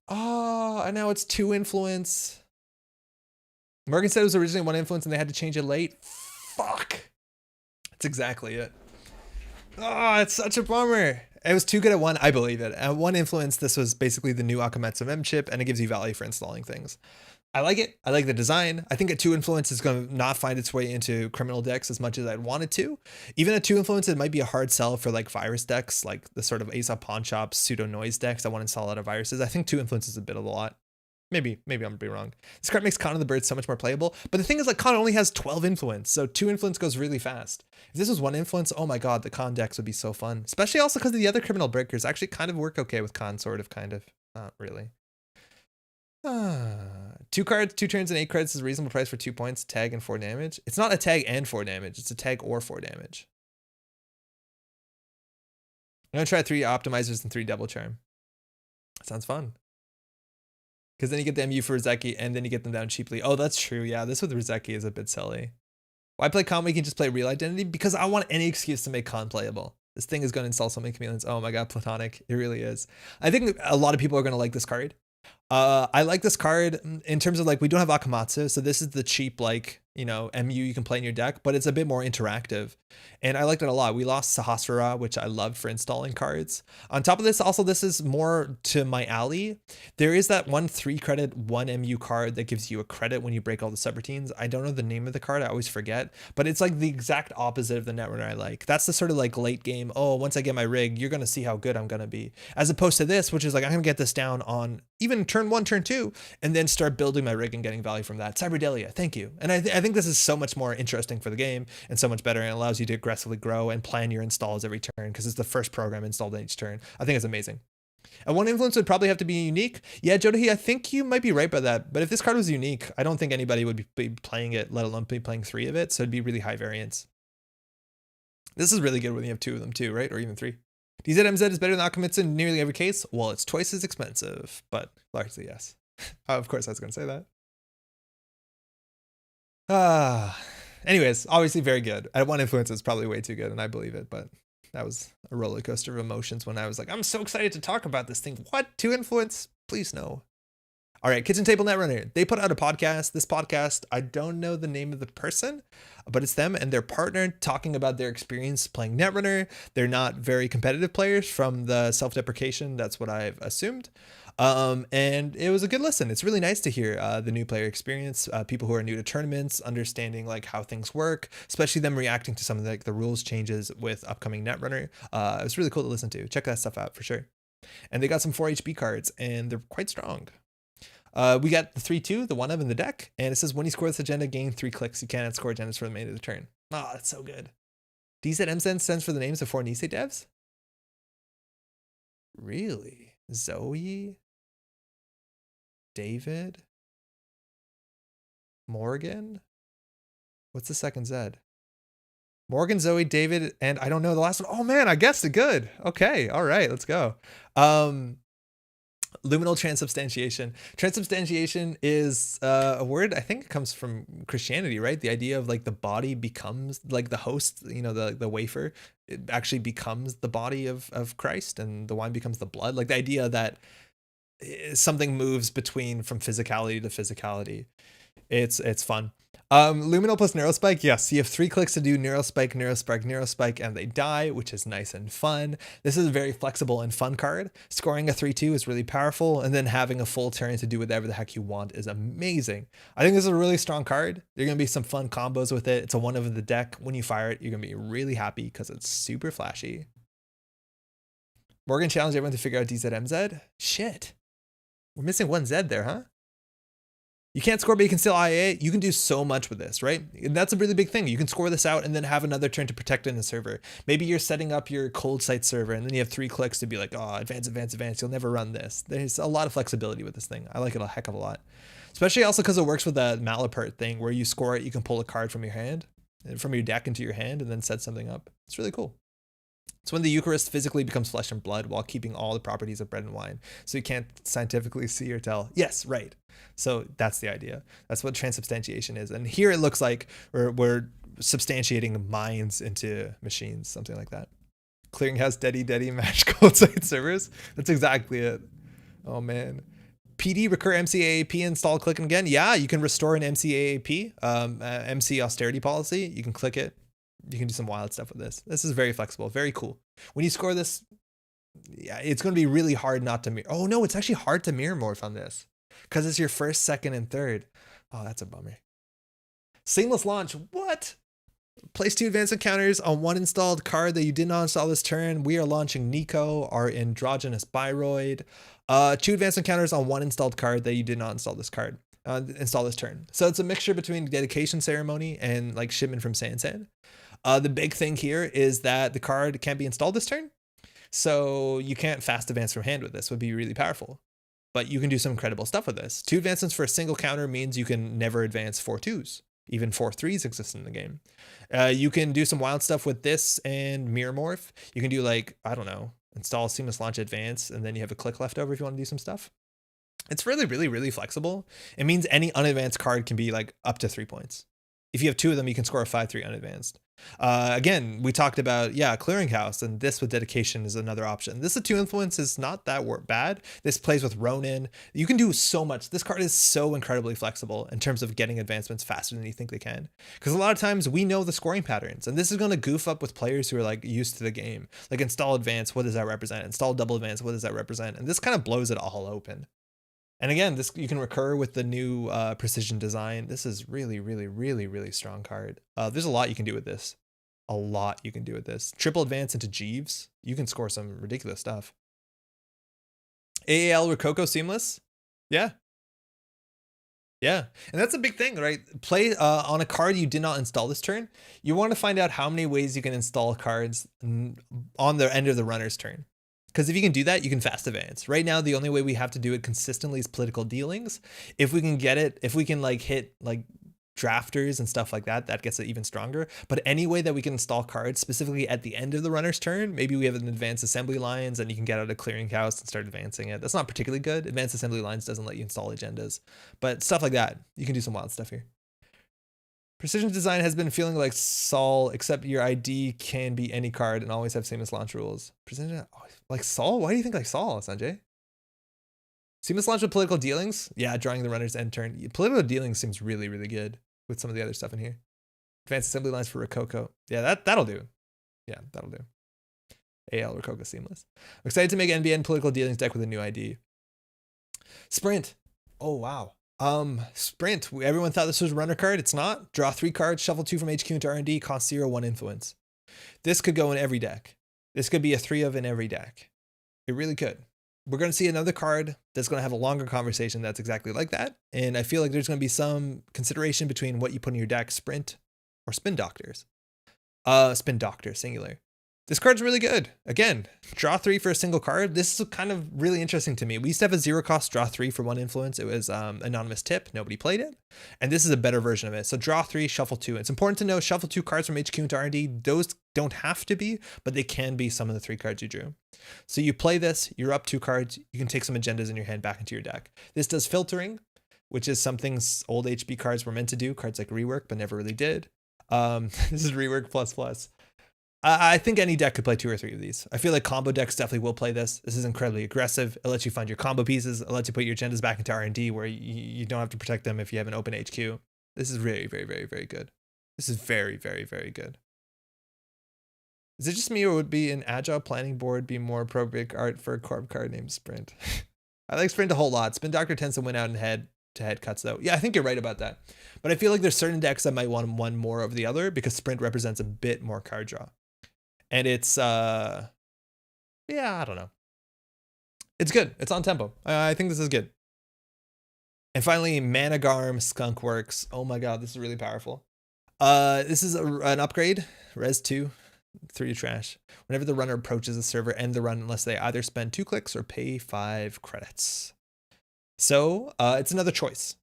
Oh, and now it's 2 influence. Morgan said it was originally 1 influence and they had to change it late. Fuck. That's exactly it. Oh, it's such a bummer. It was too good at 1. I believe it. At 1 influence, this was basically the new Akametsu M chip and it gives you value for installing things. I like it. I like the design. I think a 2 influence is going to not find its way into criminal decks as much as I'd want it to. Even a 2 influence, it might be a hard sell for like virus decks, like the sort of Aesop Pawn Shop pseudo noise decks that want to install a lot of viruses. I think 2 influence is a bit of a lot. Maybe I'm gonna be wrong. This card makes Khan of the Bird so much more playable. But the thing is, like, Khan only has 12 influence, so 2 influence goes really fast. If this was 1 influence, oh my god, the Khan decks would be so fun. Especially also because the other criminal breakers actually kind of work okay with Khan, sort of, kind of. Not really. 2 cards, 2 turns, and 8 credits is a reasonable price for 2 points, tag, and 4 damage. It's not a tag and 4 damage. It's a tag or 4 damage. I'm gonna try 3 optimizers and 3 double charm. Sounds fun. Because then you get the MU for Rizeki, and then you get them down cheaply. Oh, that's true. Yeah, this with Rizeki is a bit silly. Why play Khan when you can just play Real Identity? Because I want any excuse to make Khan playable. This thing is going to install so many chameleons. Oh my god, Platonic. It really is. I think a lot of people are going to like this card. I like this card in terms of like, we don't have Akamatsu, so this is the cheap, like, you know, MU you can play in your deck, but it's a bit more interactive. And I liked it a lot. We lost Sahasrara, which I loved for installing cards. On top of this, also, this is more to my alley. There is that 1 3 credit, 1 MU card that gives you a credit when you break all the subroutines. I don't know the name of the card. I always forget, but it's like the exact opposite of the Netrunner I like. That's the sort of like late game, oh, once I get my rig, you're going to see how good I'm going to be. As opposed to this, which is like, I'm going to get this down on even turn 1, turn 2, and then start building my rig and getting value from that. Cyberdelia, thank you. And I think this is so much more interesting for the game and so much better, and it allows you to aggressively grow and plan your installs every turn because it's the first program installed in each turn. I think it's amazing. And 1 influence would probably have to be unique. Yeah, Jodahi, I think you might be right by that. But if this card was unique, I don't think anybody would be playing it, let alone be playing 3 of it. So it'd be really high variance. This is really good when you have 2 of them too, right? Or even 3. DZMZ is better than Akamitsu in nearly every case. Well, it's twice as expensive, but largely yes. Of course I was going to say that. Anyways, obviously very good. At 1 influence, it's probably way too good, and I believe it, but that was a roller coaster of emotions when I was like, I'm so excited to talk about this thing. What? 2 influence? Please no. All right, Kitchen Table Netrunner. They put out a podcast. This podcast, I don't know the name of the person, but it's them and their partner talking about their experience playing Netrunner. They're not very competitive players from the self-deprecation. That's what I've assumed. And it was a good listen. It's really nice to hear the new player experience, people who are new to tournaments, understanding like how things work, especially them reacting to some of the rules changes with upcoming Netrunner. It was really cool to listen to. Check that stuff out for sure. And they got some 4 HB cards and they're quite strong. We got the 3/2, the 1 of in the deck, and it says when you score this agenda, gain 3 clicks. You cannot score agendas for the remainder of the turn. Oh, that's so good. DZMZ stands for the names of 4 Nisei devs? Really? Zoe? David? Morgan? What's the second Z? Morgan, Zoe, David, and I don't know the last one. Oh man, I guessed it good. Okay, all right, let's go. Luminal transubstantiation. Transubstantiation is a word, I think it comes from Christianity, right? The idea of like the body becomes like the host, you know, the wafer, it actually becomes the body of Christ, and the wine becomes the blood. Like the idea that something moves from physicality to physicality. It's fun. Luminal plus Neurospike. Yes, you have 3 clicks to do Neurospike, Neurospike, Neurospike, and they die, which is nice and fun. This is a very flexible and fun card. Scoring a 3/2 is really powerful, and then having a full turn to do whatever the heck you want is amazing. I think this is a really strong card. There are going to be some fun combos with it. It's a 1 of the deck. When you fire it, you're going to be really happy because it's super flashy. Morgan challenged everyone to figure out DZMZ. Shit. We're missing 1 Z there, huh? You can't score, but you can still IA. You can do so much with this, right? And that's a really big thing. You can score this out and then have another turn to protect it in the server. Maybe you're setting up your cold site server and then you have 3 clicks to be like, oh, advance, advance, advance. You'll never run this. There's a lot of flexibility with this thing. I like it a heck of a lot. Especially also because it works with that Malapert thing where you score it, you can pull a card from your hand, from your deck into your hand and then set something up. It's really cool. It's when the Eucharist physically becomes flesh and blood while keeping all the properties of bread and wine. So you can't scientifically see or tell. Yes, right. So that's the idea. That's what transubstantiation is. And here it looks like we're substantiating minds into machines, something like that. Clearinghouse, Deddy, match cold site servers. That's exactly it. Oh, man. PD, recur MCAAP, install, click and again. Yeah, you can restore an MCAAP, MC austerity policy. You can click it. You can do some wild stuff with this. This is very flexible, very cool. When you score this, yeah, it's going to be really hard not to mirror. Oh no, it's actually hard to mirror morph on this because it's your first, second, and third. Oh, that's a bummer. Seamless launch. What? Place 2 advanced encounters on 1 installed card that you did not install this turn. We are launching Nico, our androgynous Bioroid. 2 advanced encounters on 1 installed card that you did not install this card. Install this turn. So it's a mixture between dedication ceremony and like shipment from Sansan. The big thing here is that the card can't be installed this turn. So you can't fast advance from hand with this. Would be really powerful. But you can do some incredible stuff with this. 2 advancements for a single counter means you can never advance 4 2s. Even 4 3s exist in the game. You can do some wild stuff with this and mirror morph. You can do like, I don't know, install seamless launch advance, and then you have a click left over if you want to do some stuff. It's really, really, really flexible. It means any unadvanced card can be like up to 3 points. If you have 2 of them, you can score a 5/3 unadvanced. Again, we talked about, yeah, Clearinghouse, and this with dedication is another option. This 2 influence is not that bad. This plays with Ronin. You can do so much. This card is so incredibly flexible in terms of getting advancements faster than you think they can. Because a lot of times we know the scoring patterns, and this is going to goof up with players who are like used to the game. Like install advance, what does that represent? Install double advance, what does that represent? And this kind of blows it all open. And again, this you can recur with the new precision design. This is really, really, really, really strong card. There's a lot you can do with this. A lot you can do with this. Triple advance into Jeeves. You can score some ridiculous stuff. AAL Rococo Seamless. Yeah. Yeah. And that's a big thing, right? Play on a card you did not install this turn. You want to find out how many ways you can install cards on the end of the runner's turn. Because if you can do that, you can fast advance. Right now, the only way we have to do it consistently is political dealings. If we can get it, if we can like hit like drafters and stuff like that, that gets it even stronger. But any way that we can install cards specifically at the end of the runner's turn, maybe we have an advanced assembly lines and you can get out a clearinghouse and start advancing it. That's not particularly good. Advanced assembly lines doesn't let you install agendas, but stuff like that, you can do some wild stuff here. Precision design has been feeling like Saul, except your ID can be any card and always have seamless launch rules. Precision, like Saul? Why do you think like Saul, Sanjay? Seamless launch with political dealings? Yeah, drawing the runner's end turn. Political dealings seems really, really good with some of the other stuff in here. Advanced assembly lines for Rococo. Yeah, that'll do. Yeah, that'll do. AL Rococo Seamless. I'm excited to make NBN political dealings deck with a new ID. Sprint. Oh, wow. Sprint. Everyone thought this was a runner card. It's not. Draw 3 cards, shuffle 2 from HQ into R&D, cost 0, 1 influence. This could go in every deck. This could be a 3 of in every deck. It really could. we're going to see another card that's going to have a longer conversation that's exactly like that. And I feel like there's going to be some consideration between what you put in your deck, sprint or spin doctors. Spin doctor, singular. This card's really good. Again, draw 3 for a single card. This is kind of really interesting to me. We used to have a 0-cost draw 3 for 1 influence. It was anonymous tip. Nobody played it. And this is a better version of it. So draw 3, shuffle 2. It's important to know shuffle 2 cards from HQ into R&D. Those don't have to be, but they can be some of the 3 cards you drew. So you play this, you're up 2 cards. You can take some agendas in your hand back into your deck. This does filtering, which is something old HB cards were meant to do. Cards like Rework, but never really did. This is Rework ++. I think any deck could play 2 or 3 of these. I feel like combo decks definitely will play this. This is incredibly aggressive. It lets you find your combo pieces. It lets you put your agendas back into R&D where you don't have to protect them if you have an open HQ. This is very, very, very, very good. This is very, very, very good. Is it just me, or would be an agile planning board be more appropriate art for a corp card named Sprint? I like Sprint a whole lot. Spin Doctor tends to win out in head-to-head cuts though. Yeah, I think you're right about that. But I feel like there's certain decks that might want one more over the other because Sprint represents a bit more card draw. And it's, yeah, I don't know. It's good. It's on tempo. I think this is good. And finally, Managarm Skunkworks. Oh my god, this is really powerful. This is an upgrade. Res 2, 3 trash. Whenever the runner approaches the server, end the run unless they either spend 2 clicks or pay 5 credits. So it's another choice.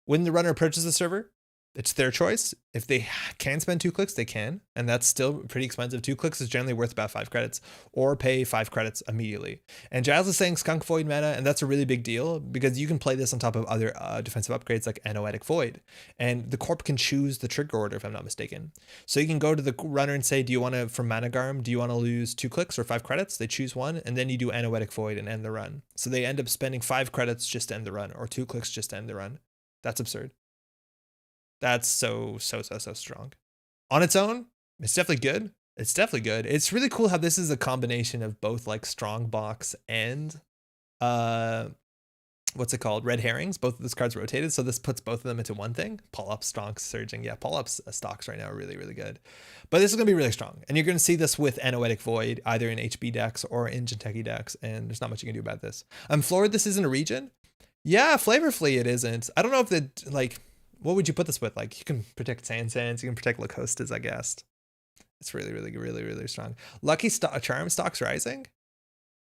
When the runner approaches the server, it's their choice. If they can spend 2 clicks, they can. And that's still pretty expensive. 2 clicks is generally worth about 5 credits, or pay 5 credits immediately. And Giles is saying Skunk Void meta, and that's a really big deal because you can play this on top of other defensive upgrades like Anoetic Void. And the corp can choose the trigger order, if I'm not mistaken. So you can go to the runner and say, do you want to, from Managarm, do you want to lose 2 clicks or 5 credits? They choose one, and then you do Anoetic Void and end the run. So they end up spending 5 credits just to end the run, or 2 clicks just to end the run. That's absurd. That's so strong. On its own, it's definitely good. It's definitely good. It's really cool how this is a combination of both like strong box and what's it called? Red herrings. Both of those cards rotated. So this puts both of them into one thing. Pull-up, stocks, surging. Yeah, pull-ups stocks right now are really, really good. But this is going to be really strong. And you're going to see this with Anoetic Void, either in HB decks or in Jinteki decks. And there's not much you can do about this. I'm floored this isn't a region. Yeah, flavorfully it isn't. I don't know if the, like, what would you put this with? Like, you can protect Sansans, you can protect Lacostas, I guess. It's really, really, really, really strong. Lucky Charm stocks rising.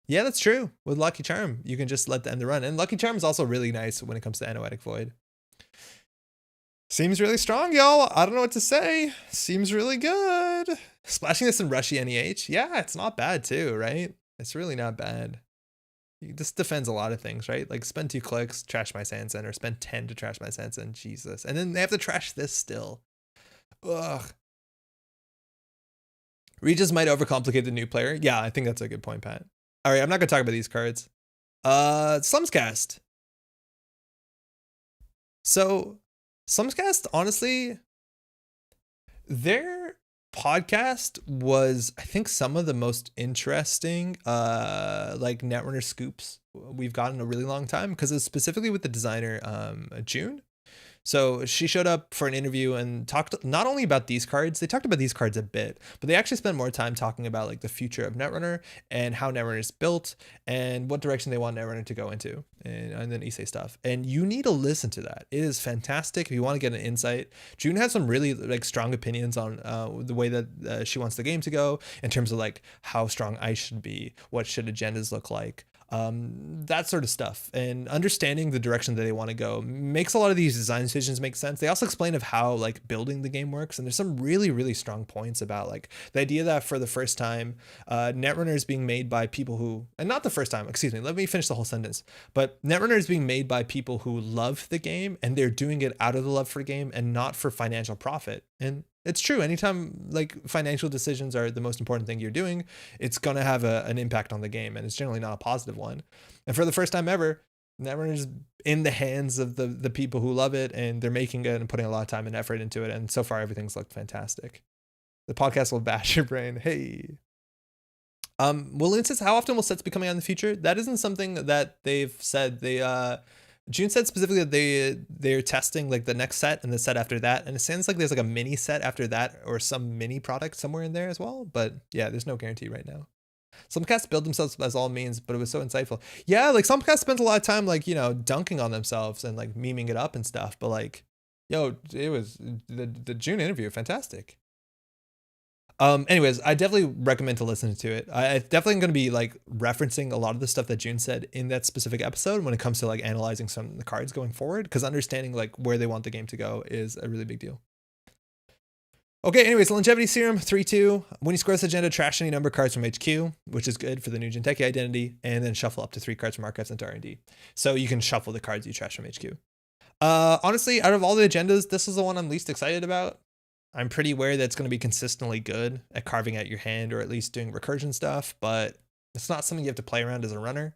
Yeah, that's true. With Lucky Charm, you can just let the end the run. And Lucky Charm is also really nice when it comes to Anoetic Void. Seems really strong, y'all. I don't know what to say. Seems really good. Splashing this in Rushy NEH. Yeah, it's not bad too, right? It's really not bad. This defends a lot of things, right? Like spend 2 clicks, trash my Sansan, or spend 10 to trash my Sansan. Jesus. And then they have to trash this still. Ugh. Regis might overcomplicate the new player. Yeah, I think that's a good point, Pat. All right, I'm not going to talk about these cards. Slumscast. So, Slumscast, honestly, their podcast was, I think, some of the most interesting like Netrunner scoops we've gotten in a really long time, because it's specifically with the designer June. So she showed up for an interview and talked not only about these cards, they talked about these cards a bit, but they actually spent more time talking about like the future of Netrunner and how Netrunner is built and what direction they want Netrunner to go into, and then Issei stuff. And you need to listen to that. It is fantastic if you want to get an insight. June has some really like strong opinions on the way that she wants the game to go in terms of like how strong ice should be, what should agendas look like. That sort of stuff, and understanding the direction that they want to go makes a lot of these design decisions make sense. They also explain of how like building the game works, and there's some really, really strong points about like the idea that for the first time Netrunner is being made by people who, and not the first time, excuse me, let me finish the whole sentence, but Netrunner is being made by people who love the game, and they're doing it out of the love for the game and not for financial profit. And it's true. Anytime like financial decisions are the most important thing you're doing, it's going to have an impact on the game, and it's generally not a positive one. And for the first time ever, Netrunner is in the hands of the people who love it, and they're making it and putting a lot of time and effort into it. And so far, everything's looked fantastic. The podcast will bash your brain. Hey. Will says, how often will sets be coming out in the future? That isn't something that they've said. June said specifically that they're testing like the next set and the set after that, and it sounds like there's like a mini set after that or some mini product somewhere in there as well. But yeah, there's no guarantee right now. Some cats build themselves as all means, but it was so insightful. Yeah, like some cats spent a lot of time like, you know, dunking on themselves and like memeing it up and stuff, but like, yo, it was the June interview, fantastic. Anyways, I definitely recommend to listen to it. I definitely going to be like referencing a lot of the stuff that June said in that specific episode when it comes to like analyzing some of the cards going forward, because understanding like where they want the game to go is a really big deal. Okay, anyways, longevity serum 3-2. When you score this agenda, trash any number of cards from HQ, which is good for the new Jinteki identity, and then shuffle up to 3 cards from archives into R&D. So you can shuffle the cards you trash from HQ. Honestly, out of all the agendas, this is the one I'm least excited about. I'm pretty aware that it's going to be consistently good at carving out your hand or at least doing recursion stuff, but it's not something you have to play around as a runner.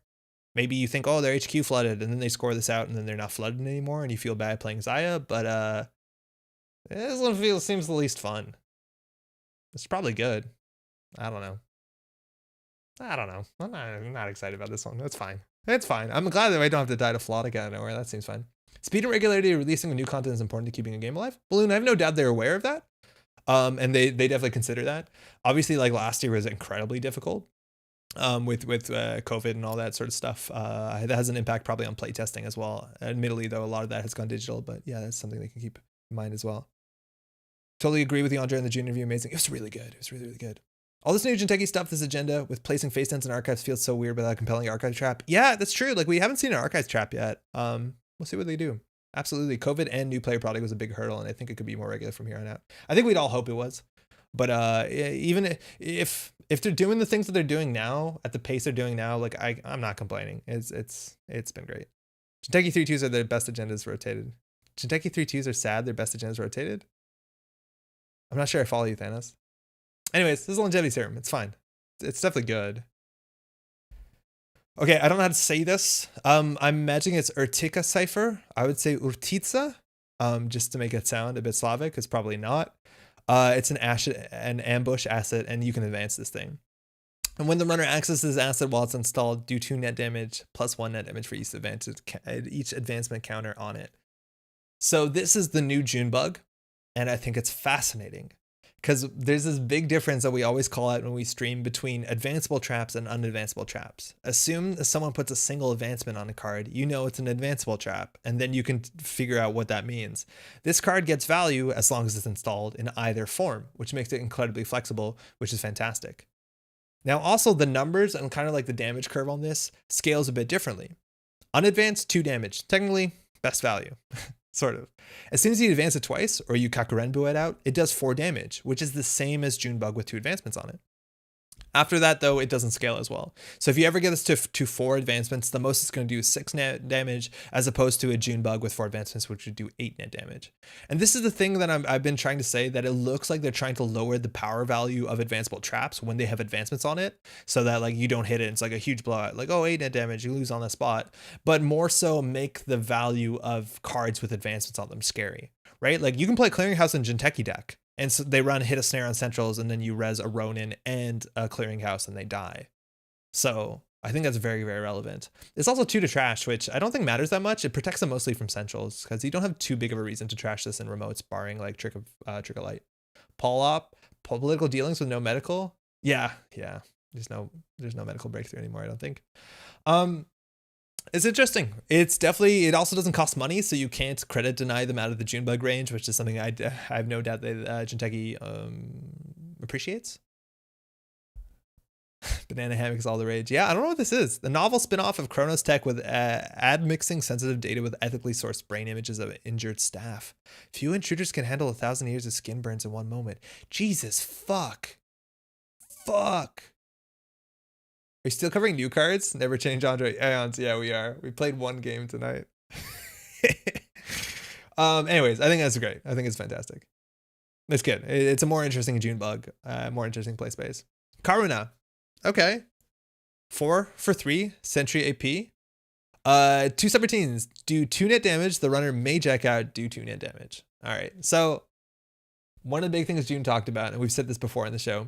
Maybe you think, oh, they're HQ flooded, and then they score this out and then they're not flooded anymore and you feel bad playing Zaya, but this one seems the least fun. It's probably good. I don't know. I'm not excited about this one. That's fine. It's fine. I'm glad that I don't have to die to Floodic out of nowhere. That seems fine. Speed and regularity of releasing new content is important to keeping a game alive. Balloon, I have no doubt they're aware of that. And they definitely consider that. Obviously, like last year was incredibly difficult with COVID and all that sort of stuff. That has an impact probably on playtesting as well. Admittedly, though, a lot of that has gone digital, but yeah, that's something they can keep in mind as well. Totally agree with you, Andre, in the June interview. Amazing. It was really good. It was really, really good. All this new Jinteki stuff, this agenda with placing face tents and archives feels so weird without a compelling archive trap. Yeah, that's true. Like we haven't seen an archive trap yet. We'll see what they do. Absolutely. COVID and new player product was a big hurdle, and I think it could be more regular from here on out. I think we'd all hope it was. But even if they're doing the things that they're doing now at the pace they're doing now, like I'm not complaining. It's been great. Jinteki 3-2s are their best agendas rotated. Jinteki 3-2s are sad their best agendas rotated. I'm not sure I follow you, Thanos. Anyways, this is a longevity serum. It's fine. It's definitely good. Okay, I don't know how to say this. I'm imagining it's Urtica cipher. I would say Urtica, just to make it sound a bit Slavic. It's probably not. It's an ambush asset, and you can advance this thing. And when the runner accesses this asset while it's installed, do 2 net damage plus 1 net damage for each advancement counter on it. So this is the new June bug, and I think it's fascinating. Because there's this big difference that we always call out when we stream between advanceable traps and unadvanceable traps. Assume that someone puts a single advancement on a card, you know it's an advanceable trap, and then you can figure out what that means. This card gets value as long as it's installed in either form, which makes it incredibly flexible, which is fantastic. Now also the numbers and kind of like the damage curve on this scales a bit differently. Unadvanced, 2 damage. Technically, best value. Sort of. As soon as you advance it twice, or you Kakurenbu it out, it does 4 damage, which is the same as Junebug with 2 advancements on it. After that, though, it doesn't scale as well. So if you ever get this to 4 advancements, the most it's going to do is 6 net damage, as opposed to a Junebug with 4 advancements, which would do 8 net damage. And this is the thing that I've been trying to say, that it looks like they're trying to lower the power value of advanceable traps when they have advancements on it, so that like you don't hit it. It's like a huge blowout, like, oh, 8 net damage, you lose on the spot. But more so make the value of cards with advancements on them scary, right? Like you can play Clearinghouse in Jinteki deck, and so they run hit a snare on centrals, and then you res a Ronin and a Clearinghouse and they die. So I think that's very, very relevant. It's also 2 to trash, which I don't think matters that much. It protects them mostly from centrals because you don't have too big of a reason to trash this in remotes, barring like Trick of Light. Paul political dealings with no medical. Yeah. There's no medical breakthrough anymore, I don't think. It's interesting. It also doesn't cost money, so you can't credit deny them out of the Junebug range, which is something I have no doubt that Jinteki appreciates. Banana hammock is all the rage. Yeah, I don't know what this is. The novel spin-off of Chronos Tech with mixing sensitive data with ethically sourced brain images of injured staff. Few intruders can handle 1,000 years of skin burns in one moment. Jesus, fuck. Are you still covering new cards? Never change Andre Aeons. Yeah, we are. We played 1 game tonight. Anyways, I think that's great. I think it's fantastic. It's good. It's a more interesting June bug, more interesting play space. Karuna. Okay. 4 for 3, Sentry AP. 2 subroutines. Do 2 net damage. The runner may jack out, do 2 net damage. All right. So one of the big things June talked about, and we've said this before in the show,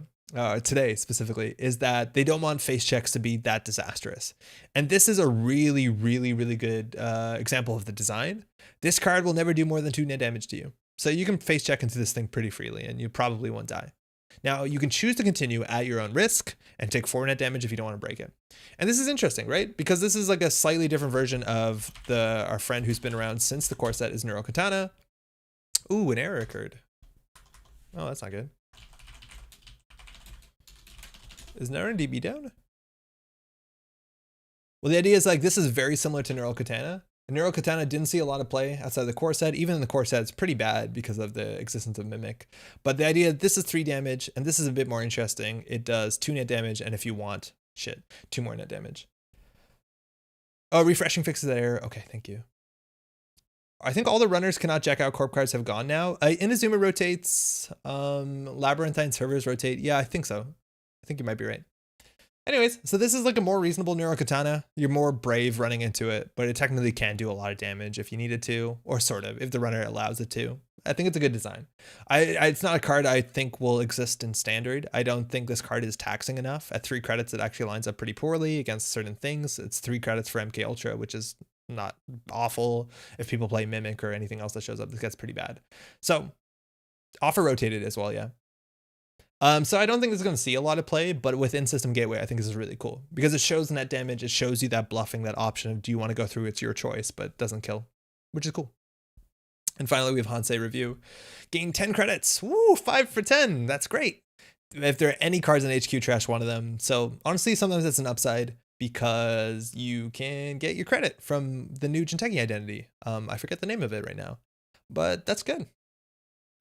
today specifically, is that they don't want face checks to be that disastrous. And this is a really, really, really good example of the design. This card will never do more than 2 net damage to you. So you can face check into this thing pretty freely, and you probably won't die. Now you can choose to continue at your own risk and take 4 net damage if you don't want to break it. And this is interesting, right? Because this is like a slightly different version of our friend who's been around since the core set is Neural Katana. Ooh, an error occurred. Oh, that's not good. Is Netrunner DB down? Well, the idea is like this is very similar to Neural Katana. Neural Katana didn't see a lot of play outside the core set. Even in the core set, it's pretty bad because of the existence of Mimic. But the idea, this is 3 damage, and this is a bit more interesting. It does 2 net damage, and if you want, 2 more net damage. Oh, refreshing fixes that error. Okay, thank you. I think all the runners cannot jack out corp cards have gone now. Inazuma rotates. Labyrinthine servers rotate. Yeah, I think so. I think you might be right. Anyways, so this is like a more reasonable Neural Katana. You're more brave running into it, but it technically can do a lot of damage if you needed to, or sort of, if the runner allows it to. I think it's a good design. It's not a card I think will exist in standard. I don't think this card is taxing enough. At 3 credits, it actually lines up pretty poorly against certain things. It's 3 credits for MK Ultra, which is not awful. If people play Mimic or anything else that shows up, this gets pretty bad. So, offer rotated as well, yeah. So I don't think it's going to see a lot of play, but within System Gateway, I think this is really cool because it shows net damage. It shows you that bluffing, that option of do you want to go through? It's your choice, but it doesn't kill, which is cool. And finally, we have Hansei Review. Gain 10 credits. Woo, 5 for 10. That's great. If there are any cards in HQ, trash one of them. So honestly, sometimes it's an upside because you can get your credit from the new Jinteki identity. I forget the name of it right now, but that's good.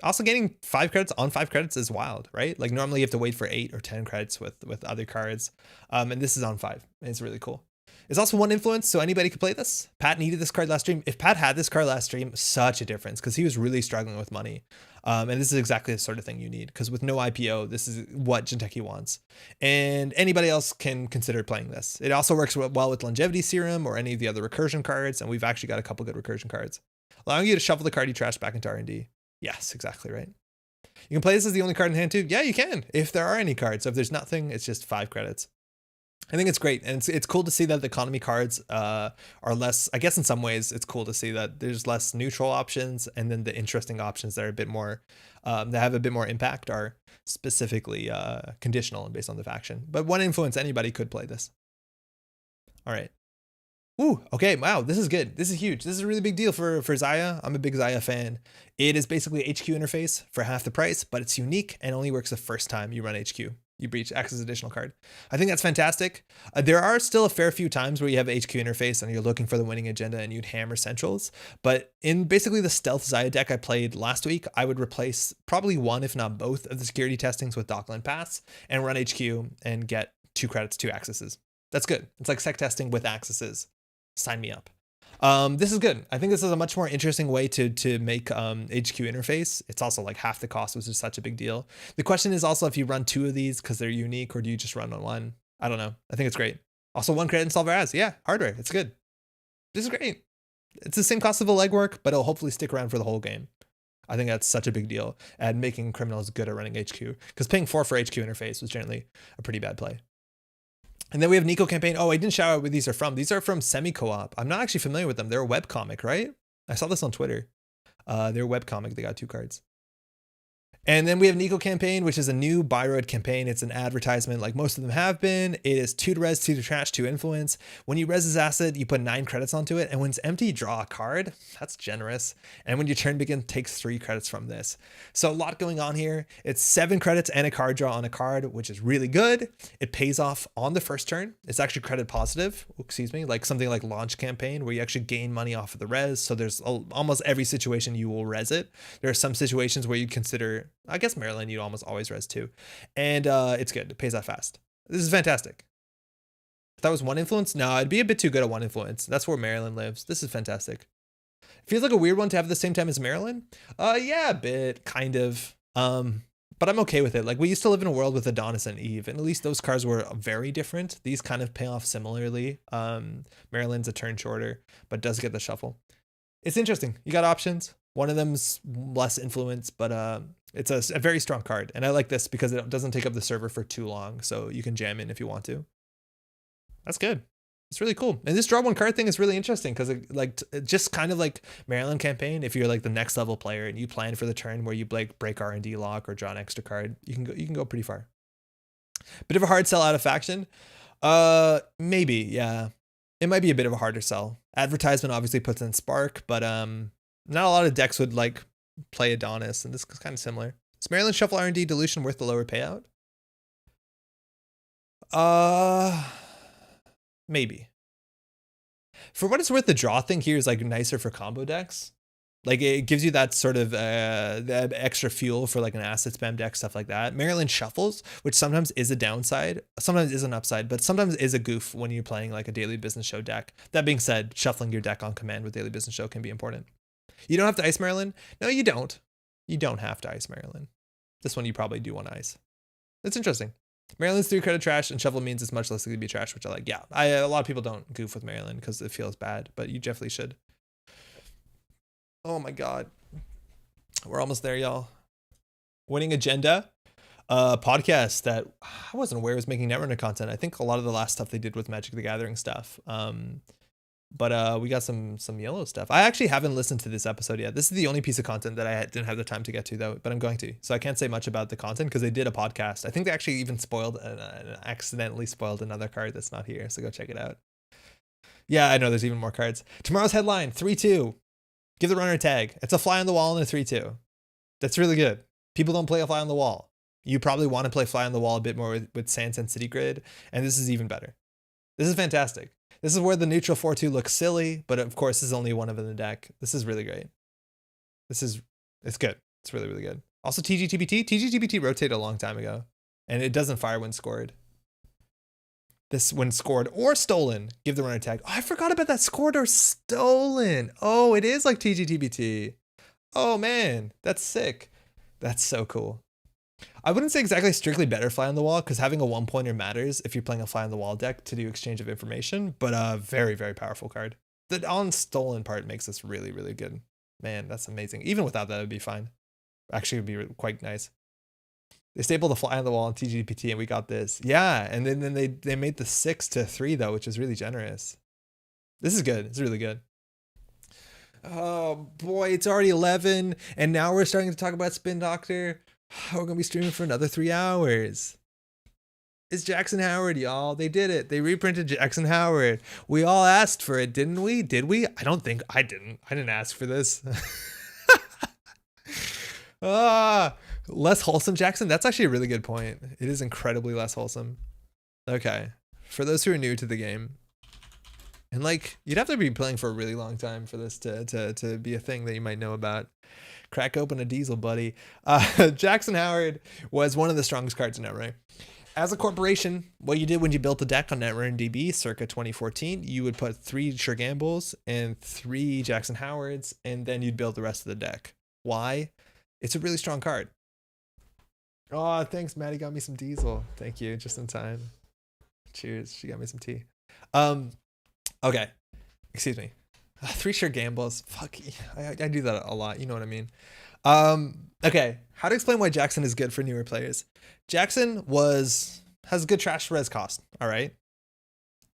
Also, gaining 5 credits on 5 credits is wild, right? Like normally you have to wait for 8 or 10 credits with other cards. And this is on 5. And it's really cool. It's also 1 influence, so anybody could play this. Pat needed this card last stream. If Pat had this card last stream, such a difference because he was really struggling with money. And this is exactly the sort of thing you need because with no IPO, this is what Jinteki wants. And anybody else can consider playing this. It also works well with Longevity Serum or any of the other recursion cards. And we've actually got a couple good recursion cards. Allowing you to shuffle the card you trashed back into R&D. Yes, exactly right. You can play this as the only card in hand too. Yeah, you can, if there are any cards. So if there's nothing, it's just 5 credits. I think it's great. And it's cool to see that the economy cards are less, I guess in some ways, it's cool to see that there's less neutral options. And then the interesting options that are a bit more, that have a bit more impact are specifically conditional and based on the faction. But 1 influence, anybody could play this. All right. Ooh, okay, wow, this is good. This is huge. This is a really big deal for Xayah. I'm a big Xayah fan. It is basically HQ interface for half the price, but it's unique and only works the first time you run HQ. You breach X's additional card. I think that's fantastic. There are still a fair few times where you have HQ interface and you're looking for the winning agenda and you'd hammer centrals. But in basically the stealth Xayah deck I played last week, I would replace probably 1, if not both, of the security testings with Dockland Pass and run HQ and get 2 credits, 2 accesses. That's good. It's like sec testing with accesses. Sign me up. This is good. I think this is a much more interesting way to make HQ interface. It's also like half the cost, which is such a big deal. The question is also if you run 2 of these because they're unique, or do you just run on 1? I don't know. I think it's great. Also 1 credit install as. Yeah, hardware. It's good. This is great. It's the same cost of the legwork, but it'll hopefully stick around for the whole game. I think that's such a big deal and making criminals good at running HQ because paying 4 for HQ interface was generally a pretty bad play. And then we have Nico campaign. Oh, I didn't shout out where these are from. These are from Semi-Co-op. I'm not actually familiar with them. They're a webcomic, right? I saw this on Twitter. They're a webcomic. They got 2 cards. And then we have Nico campaign, which is a new Bioroid campaign. It's an advertisement like most of them have been. It is 2 to res, 2 to trash, 2 influence. When you res this asset, you put 9 credits onto it. And when it's empty, you draw a card. That's generous. And when your turn begins, takes 3 credits from this. So a lot going on here. It's 7 credits and a card draw on a card, which is really good. It pays off on the first turn. It's actually credit positive, excuse me, like something like launch campaign where you actually gain money off of the res. So there's almost every situation you will res it. There are some situations where you consider, I guess Maryland, you'd almost always res 2. And it's good. It pays off fast. This is fantastic. If that was 1 influence, no, it'd be a bit too good at 1 influence. That's where Maryland lives. This is fantastic. Feels like a weird one to have at the same time as Maryland. Yeah, a bit, kind of. But I'm okay with it. Like we used to live in a world with Adonis and Eve, and at least those cards were very different. These kind of pay off similarly. Maryland's a turn shorter, but does get the shuffle. It's interesting. You got options. One of them's less influence, but it's a very strong card. And I like this because it doesn't take up the server for too long. So you can jam in if you want to. That's good. It's really cool. And this draw one card thing is really interesting because it just kind of like Maryland campaign. If you're like the next level player and you plan for the turn where you break R&D lock or draw an extra card, you can go pretty far. Bit of a hard sell out of faction. Maybe, yeah. It might be a bit of a harder sell. Advertisement obviously puts in Spark, but not a lot of decks would like play Adonis, and this is kind of similar. Is Maryland Shuffle R&D Dilution worth the lower payout? Maybe. For what it's worth, the draw thing here is like nicer for combo decks. Like it gives you that sort of that extra fuel for like an asset spam deck, stuff like that. Maryland Shuffles, which sometimes is a downside, sometimes is an upside, but sometimes is a goof when you're playing like a Daily Business Show deck. That being said, shuffling your deck on command with Daily Business Show can be important. You don't have to ice Maryland. No, you don't. You don't have to ice Maryland. This one you probably do want to ice. It's interesting. Maryland's 3 credit trash, and shuffle means it's much less likely to be trash, which I like. Yeah, a lot of people don't goof with Maryland because it feels bad, but you definitely should. Oh my god, we're almost there, y'all. Winning Agenda, podcast that I wasn't aware was making Netrunner content. I think a lot of the last stuff they did was Magic the Gathering stuff. But we got some yellow stuff. I actually haven't listened to this episode yet. This is the only piece of content that I didn't have the time to get to though, but I'm going to. So I can't say much about the content because they did a podcast. I think they actually even accidentally spoiled another card that's not here. So go check it out. Yeah, I know there's even more cards. Tomorrow's headline, 3-2. Give the runner a tag. It's a fly on the wall and a 3-2. That's really good. People don't play a fly on the wall. You probably want to play fly on the wall a bit more with Sands and City Grid, and this is even better. This is fantastic. This is where the neutral 4-2 looks silly, but of course, this is only one of them in the deck. This is really great. It's good. It's really, really good. Also, TGTBT. TGTBT rotated a long time ago, and it doesn't fire when scored. This, when scored or stolen, give the runner tag. Oh, I forgot about that, scored or stolen. Oh, it is like TGTBT. Oh man, that's sick. That's so cool. I wouldn't say exactly strictly better fly on the wall because having a 1-pointer matters if you're playing a fly on the wall deck to do exchange of information, but a very, very powerful card. The on stolen part makes this really, really good. Man, that's amazing. Even without that, it would be fine. Actually, it would be quite nice. They stapled the fly on the wall in TGPT and we got this. Yeah, and then they made the 6-3 though, which is really generous. This is good. It's really good. Oh boy, it's already 11 and now we're starting to talk about Spin Doctor. We're going to be streaming for another 3 hours. It's Jackson Howard, y'all. They did it. They reprinted Jackson Howard. We all asked for it, didn't we? Did we? I don't think I didn't. I didn't ask for this. Less wholesome Jackson. That's actually a really good point. It is incredibly less wholesome. Okay. For those who are new to the game, and like, you'd have to be playing for a really long time for this to be a thing that you might know about. Crack open a diesel, buddy. Jackson Howard was one of the strongest cards in Netrunner. As a corporation, what you did when you built the deck on Netrunner DB circa 2014, you would put 3 Sure Gambles and 3 Jackson Howards, and then you'd build the rest of the deck. Why? It's a really strong card. Oh, thanks, Maddie got me some diesel. Thank you, just in time. Cheers, she got me some tea. Okay, excuse me. 3 Sure Gambles. Fuck, I do that a lot. You know what I mean. Okay, how to explain why Jackson is good for newer players. Jackson has a good trash res cost. All right.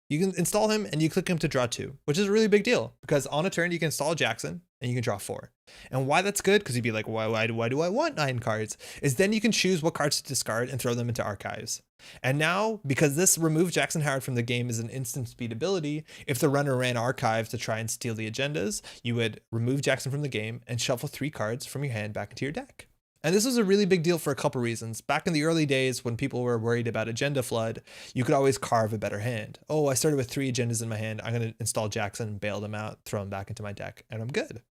You can install him and you click him to draw 2, which is a really big deal because on a turn you can install Jackson and you can draw 4. And why that's good, because you'd be like, why do I want 9 cards? Is then you can choose what cards to discard and throw them into archives. And now, because this removed Jackson Howard from the game is an instant speed ability, if the runner ran archive to try and steal the agendas, you would remove Jackson from the game and shuffle 3 cards from your hand back into your deck. And this was a really big deal for a couple reasons. Back in the early days when people were worried about agenda flood, you could always carve a better hand. Oh, I started with 3 agendas in my hand. I'm going to install Jackson, bail them out, throw them back into my deck, and I'm good.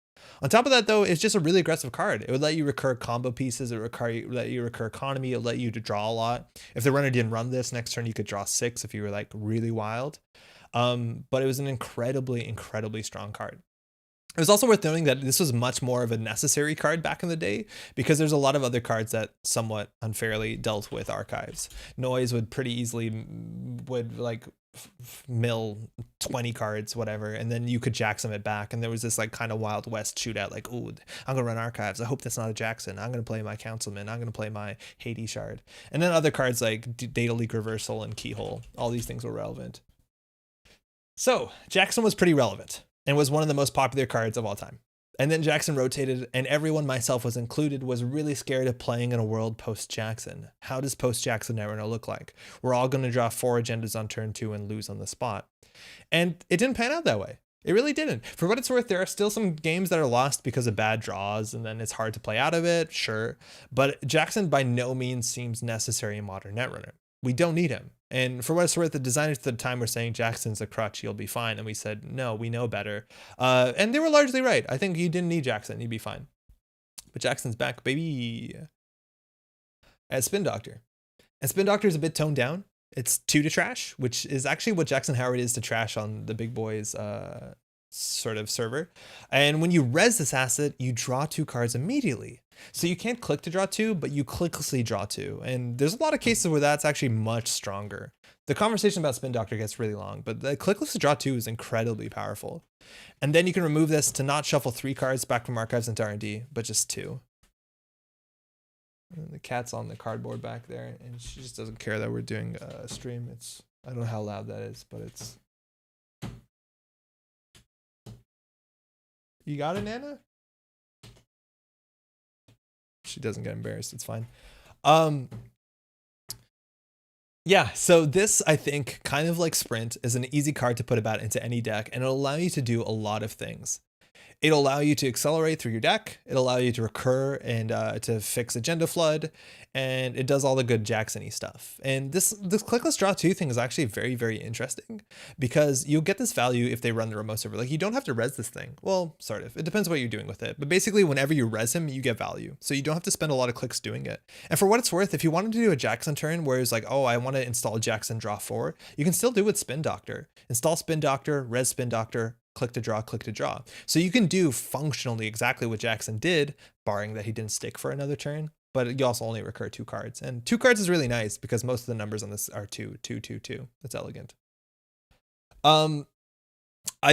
On top of that, though, it's just a really aggressive card. It would let you recur combo pieces. It would let you recur economy. It would let you to draw a lot. If the runner didn't run this, next turn you could draw 6 if you were like really wild. But it was an incredibly, incredibly strong card. It was also worth noting that this was much more of a necessary card back in the day because there's a lot of other cards that somewhat unfairly dealt with archives. Noise would pretty easily mill 20 cards, whatever, and then you could Jackson it back. And there was this like kind of Wild West shootout, like, oh, I'm gonna run archives. I hope that's not a Jackson. I'm gonna play my Councilman. I'm gonna play my Hades Shard. And then other cards like Data Leak Reversal and Keyhole. All these things were relevant. So Jackson was pretty relevant and was one of the most popular cards of all time. And then Jackson rotated, and everyone, myself was included, was really scared of playing in a world post-Jackson. How does post-Jackson Netrunner look like? We're all going to draw 4 agendas on turn 2 and lose on the spot. And it didn't pan out that way. It really didn't. For what it's worth, there are still some games that are lost because of bad draws, and then it's hard to play out of it, sure. But Jackson by no means seems necessary in modern Netrunner. We don't need him. And for what it's worth, the designers at the time were saying Jackson's a crutch, you'll be fine. And we said, no, we know better. And they were largely right. I think you didn't need Jackson, you'd be fine. But Jackson's back, baby. As Spin Doctor. And Spin Doctor is a bit toned down. It's 2 to trash, which is actually what Jackson Howard is to trash on the big boys sort of server. And when you res this asset, you draw 2 cards immediately. So you can't click to draw 2, but you clicklessly draw 2. And there's a lot of cases where that's actually much stronger. The conversation about Spin Doctor gets really long, but the clickless to draw 2 is incredibly powerful. And then you can remove this to not shuffle 3 cards back from archives into R&D, but just 2. And the cat's on the cardboard back there, and she just doesn't care that we're doing a stream. I don't know how loud that is, but it's... You got it, Nana? She doesn't get embarrassed. It's fine. Yeah, so this, I think, kind of like Sprint, is an easy card to put about into any deck, and it'll allow you to do a lot of things. It'll allow you to accelerate through your deck. It'll allow you to recur and to fix agenda flood. And it does all the good Jackson-y stuff. And this clickless draw 2 thing is actually very, very interesting because you'll get this value if they run the remote server. Like, you don't have to res this thing. Well, sort of. It depends what you're doing with it. But basically, whenever you res him, you get value. So you don't have to spend a lot of clicks doing it. And for what it's worth, if you wanted to do a Jackson turn where it's like, oh, I want to install Jackson draw 4, you can still do it with Spin Doctor. Install Spin Doctor, res Spin Doctor, click to draw, click to draw. So you can do functionally exactly what Jackson did, barring that he didn't stick for another turn. But you also only recur 2 cards. And 2 cards is really nice because most of the numbers on this are 2, 2, 2, 2. That's elegant. I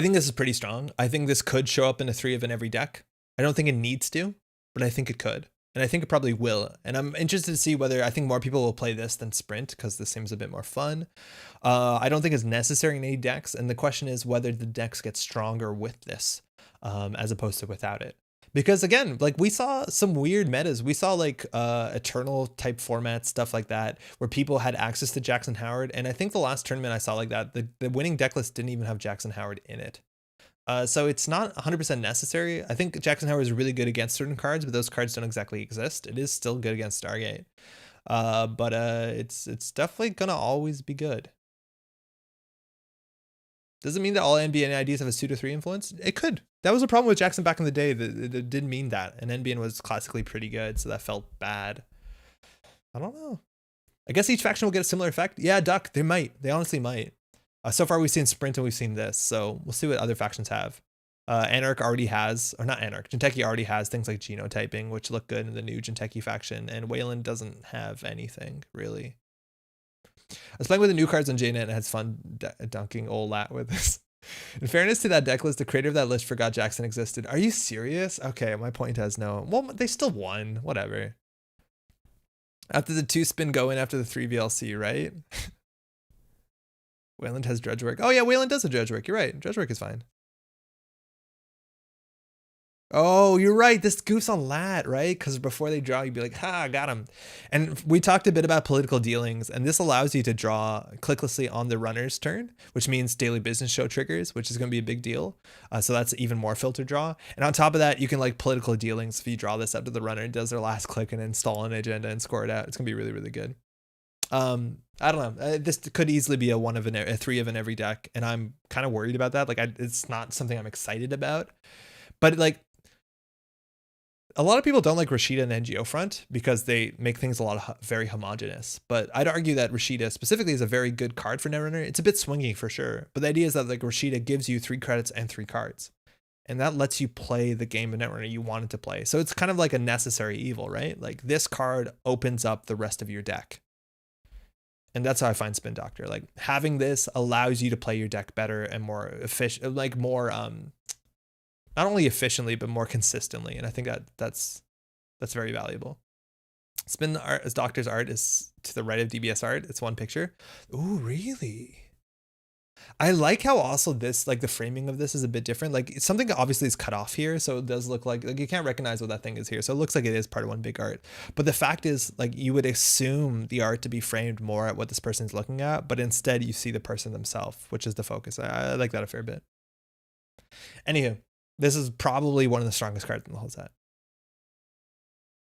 think this is pretty strong. I think this could show up in a 3 of in every deck. I don't think it needs to, but I think it could. And I think it probably will. And I'm interested to see whether I think more people will play this than Sprint because this seems a bit more fun. I don't think it's necessary in any decks. And the question is whether the decks get stronger with this as opposed to without it. Because again, like we saw some weird metas. We saw like Eternal type formats, stuff like that, where people had access to Jackson Howard. And I think the last tournament I saw like that, the winning deck list didn't even have Jackson Howard in it. So it's not 100% necessary. I think Jackson Howard is really good against certain cards, but those cards don't exactly exist. It is still good against Stargate. But it's definitely gonna always be good. Does it mean that all NBN IDs have a pseudo 3 influence? It could. That was a problem with Jackson back in the day. It didn't mean that. And NBN was classically pretty good, so that felt bad. I don't know. I guess each faction will get a similar effect. Yeah, Duck, they might. They honestly might. So far, we've seen Sprint and we've seen this, so we'll see what other factions have. Anarch already has, or not Anarch, Jinteki already has things like genotyping, which look good in the new Jinteki faction, and Weyland doesn't have anything, really. I was playing with the new cards on JNet and had fun dunking old lat with this. In fairness to that deck list, the creator of that list forgot Jackson existed. Are you serious? Okay, my point has no. Well, they still won. Whatever. After the 2 spin go in after the 3 VLC, right? Weyland has dredge work. Oh yeah, Weyland does have dredge work. You're right. Dredge work is fine. Oh, you're right. This goofs on lat, right? Because before they draw, you'd be like, ha, got him. And we talked a bit about political dealings, and this allows you to draw clicklessly on the runner's turn, which means daily business show triggers, which is going to be a big deal. So that's even more filter draw. And on top of that, you can like political dealings. If you draw this after the runner does their last click and install an agenda and score it out, it's going to be really, really good. I don't know. This could easily be a 3 of in every deck, and I'm kind of worried about that. Like, it's not something I'm excited about. But like, a lot of people don't like Rashida and NGO Front because they make things a lot of very homogenous. But I'd argue that Rashida specifically is a very good card for Netrunner. It's a bit swingy for sure, but the idea is that like Rashida gives you 3 credits and 3 cards, and that lets you play the game of Netrunner you wanted to play. So it's kind of like a necessary evil, right? Like this card opens up the rest of your deck. And that's how I find Spin Doctor. Like having this allows you to play your deck better and more efficient, like more, not only efficiently, but more consistently. And I think that's very valuable. Spin Doctor's art is to the right of DBS art. It's one picture. Ooh, really? I like how also this, like the framing of this is a bit different. Like something obviously is cut off here. So it does look like you can't recognize what that thing is here. So it looks like it is part of one big art. But the fact is like you would assume the art to be framed more at what this person's looking at, but instead you see the person themselves, which is the focus. I like that a fair bit. Anywho, this is probably one of the strongest cards in the whole set.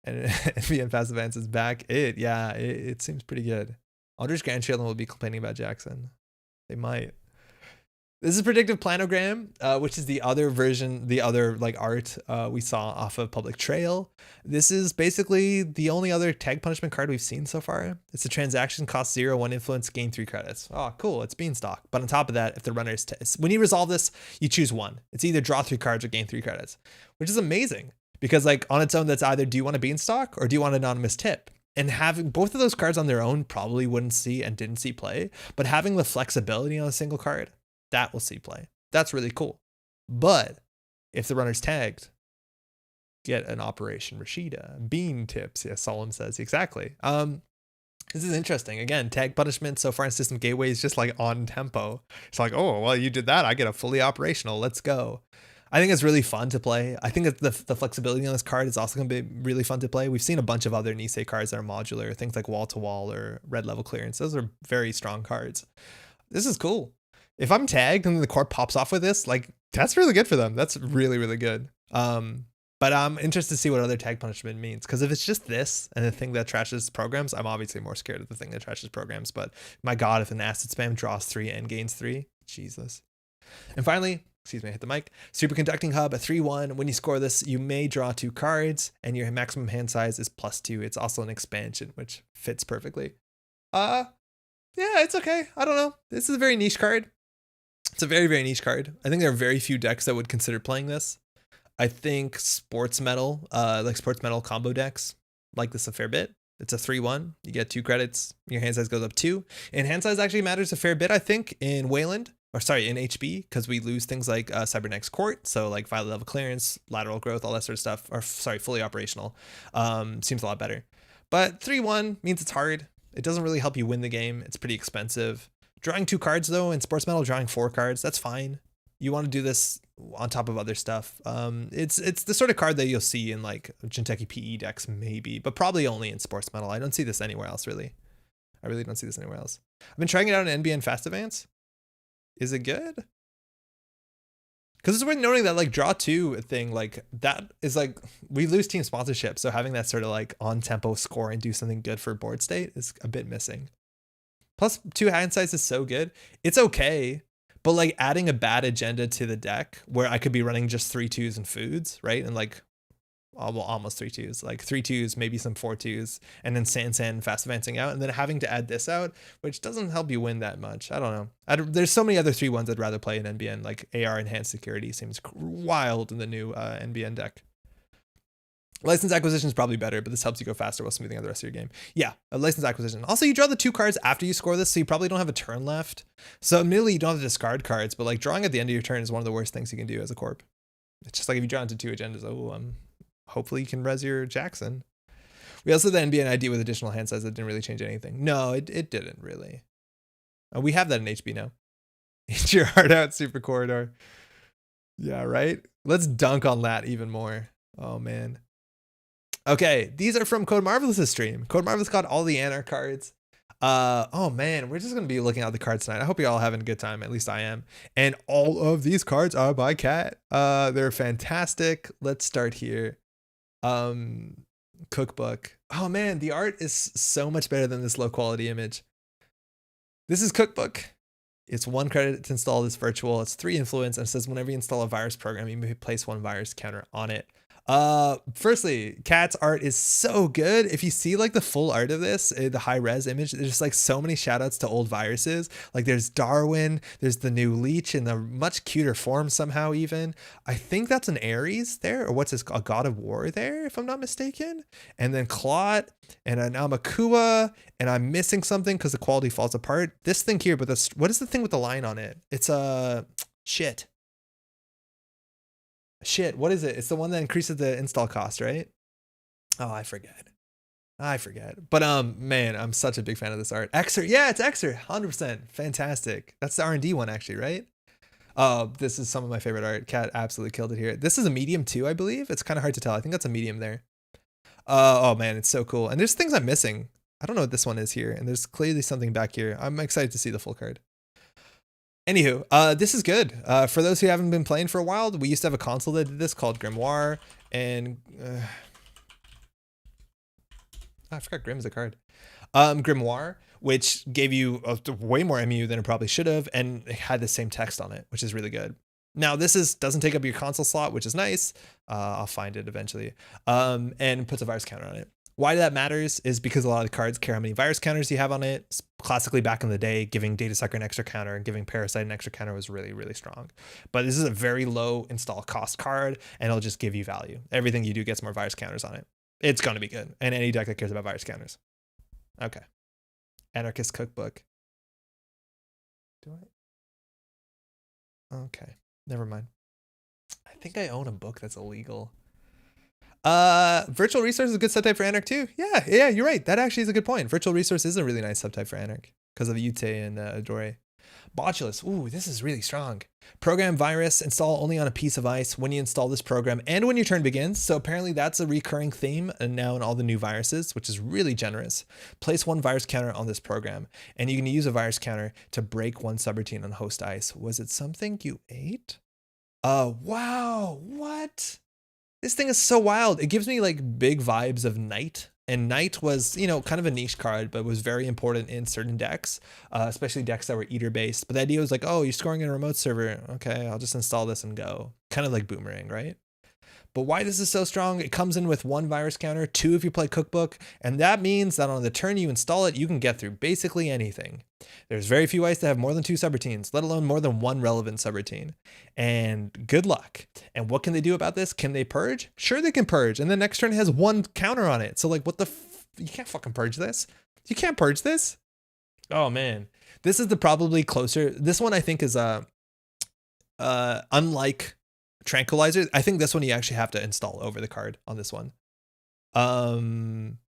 And NBN Fast Advance is back. It seems pretty good. Aldridge grandchildren will be complaining about Jackson. They might. This is predictive planogram, which is the other version, the other like art we saw off of Public Trail. This is basically the only other tag punishment card we've seen so far. It's a transaction, cost 0, 1 influence, gain 3 credits. Oh, cool. It's Beanstalk. But on top of that, if the runner is when you resolve this, you choose 1. It's either draw 3 cards or gain 3 credits, which is amazing because like on its own, that's either do you want a Beanstalk or do you want an anonymous tip? And having both of those cards on their own probably wouldn't see and didn't see play, but having the flexibility on a single card, that will see play. That's really cool. But if the runner's tagged, get an Operation Rashida. Bean tips, yes, Solemn says. Exactly. This is interesting. Again, tag punishment so far in System Gateway is just like on tempo. It's like, oh, well, you did that. I get a fully operational. Let's go. I think it's really fun to play. I think that the flexibility on this card is also going to be really fun to play. We've seen a bunch of other Nisei cards that are modular, things like Wall to Wall or Red Level Clearance. Those are very strong cards. This is cool. If I'm tagged and the court pops off with this, like that's really good for them. That's really, really good. But I'm interested to see what other tag punishment means. Because if it's just this and the thing that trashes programs, I'm obviously more scared of the thing that trashes programs. But my God, if an acid spam draws 3 and gains 3, Jesus. And finally, excuse me, I hit the mic. Superconducting Hub, a 3/1. When you score this, you may draw 2 cards and your maximum hand size is +2. It's also an expansion, which fits perfectly. Yeah, it's okay. I don't know. This is a very niche card. It's a very, very niche card. I think there are very few decks that would consider playing this. I think Sports Metal, like Sports Metal combo decks, like this a fair bit. It's a 3/1. You get 2 credits. Your hand size goes up 2. And hand size actually matters a fair bit, I think, in Weyland. Or sorry, in HB, because we lose things like Cybernetics Court. So like Violet Level Clearance, Lateral Growth, all that sort of stuff. Or sorry, fully operational. Seems a lot better. But 3/1 means it's hard. It doesn't really help you win the game. It's pretty expensive. Drawing 2 cards though, in Sports Metal, drawing 4 cards, that's fine. You want to do this on top of other stuff. It's the sort of card that you'll see in like Jinteki PE decks maybe, but probably only in Sports Metal. I don't see this anywhere else really. I really don't see this anywhere else. I've been trying it out in NBN Fast Advance. Is it good? Because it's worth noting that like draw 2 thing, like that is like we lose team sponsorship. So having that sort of like on tempo score and do something good for board state is a bit missing. Plus 2 hand size is so good. It's okay. But like adding a bad agenda to the deck where I could be running just 3/2s and foods, right? And like, well, almost 3/2s, like 3/2s, maybe some 4/2s, and then Sand fast advancing out, and then having to add this out, which doesn't help you win that much. I don't know. There's so many other 3/1s I'd rather play in NBN, like AR Enhanced Security seems wild in the new NBN deck. License acquisition is probably better, but this helps you go faster while smoothing out the rest of your game. Yeah, a license acquisition. Also, you draw the 2 cards after you score this, so you probably don't have a turn left. So admittedly, you don't have to discard cards, but like drawing at the end of your turn is one of the worst things you can do as a corp. It's just like if you draw into 2 agendas, hopefully you can res your Jackson. We also had the NBN ID with additional hand size that didn't really change anything. No, it didn't really. We have that in HB now. Eat your heart out, Super Corridor. Yeah, right? Let's dunk on that even more. Oh, man. Okay, these are from Code Marvelous' stream. Code Marvelous got all the Anarch cards. Oh man, we're just gonna be looking at the cards tonight. I hope you're all having a good time. At least I am. And all of these cards are by Cat. They're fantastic. Let's start here. Cookbook. Oh man, the art is so much better than this low quality image. This is Cookbook. It's 1 credit to install this virtual. It's 3 influence, and it says whenever you install a virus program, you may place 1 virus counter on it. Firstly, Cat's art is so good. If you see like the full art of this, the high res image, there's just like so many shout outs to old viruses. Like there's Darwin, there's the new Leech in a much cuter form somehow even. I think that's an Ares there, or what's this, a God of War there, if I'm not mistaken. And then Clot and an Amakua, and I'm missing something because the quality falls apart. This thing here, but what is the thing with the line on it? It's a Shit, what is it? It's the one that increases the install cost, right? Oh, I forget. I forget. But man, I'm such a big fan of this art. Xer, yeah, it's Xer, 100%. Fantastic. That's the R&D one actually, right? This is some of my favorite art. Cat absolutely killed it here. This is a medium too, I believe. It's kind of hard to tell. I think that's a medium there. Oh man, it's so cool. And there's things I'm missing. I don't know what this one is here. And there's clearly something back here. I'm excited to see the full card. Anywho, this is good. For those who haven't been playing for a while, we used to have a console that did this called Grimoire. And I forgot Grim is a card. Grimoire, which gave you way more MU than it probably should have, and it had the same text on it, which is really good. Now this doesn't take up your console slot, which is nice. I'll find it eventually. And puts a virus counter on it. Why that matters is because a lot of the cards care how many virus counters you have on it. Classically back in the day, giving Data Sucker an extra counter and giving Parasite an extra counter was really, really strong. But this is a very low install cost card, and it'll just give you value. Everything you do gets more virus counters on it. It's going to be good. And any deck that cares about virus counters. Okay. Anarchist Cookbook. Do I? Okay. Never mind. I think I own a book that's illegal. Virtual Resource is a good subtype for Anarch too. Yeah, you're right. That actually is a good point. Virtual Resource is a really nice subtype for Anarch because of Yute and Adore. Botulus. Ooh, this is really strong. Program virus, install only on a piece of ice when you install this program and when your turn begins. So apparently that's a recurring theme and now in all the new viruses, which is really generous. Place one virus counter on this program, and you can use a virus counter to break one subroutine on host ice. Was it something you ate? Wow, what? This thing is so wild. It gives me like big vibes of Knight. And Knight was, you know, kind of a niche card, but was very important in certain decks, especially decks that were Eater based. But the idea was like, oh, you're scoring in a remote server. Okay, I'll just install this and go. Kind of like Boomerang, right? But why this is so strong, it comes in with 1 virus counter, 2 if you play Cookbook, and that means that on the turn you install it, you can get through basically anything. There's very few ice that have more than 2 subroutines, let alone more than 1 relevant subroutine. And good luck. And what can they do about this? Can they purge? Sure they can purge, and the next turn has 1 counter on it. So like, what the you can't fucking purge this. You can't purge this? Oh man. This is the probably closer. This one I think is unlike Tranquilizer. I think this one you actually have to install over the card on this one. Anansi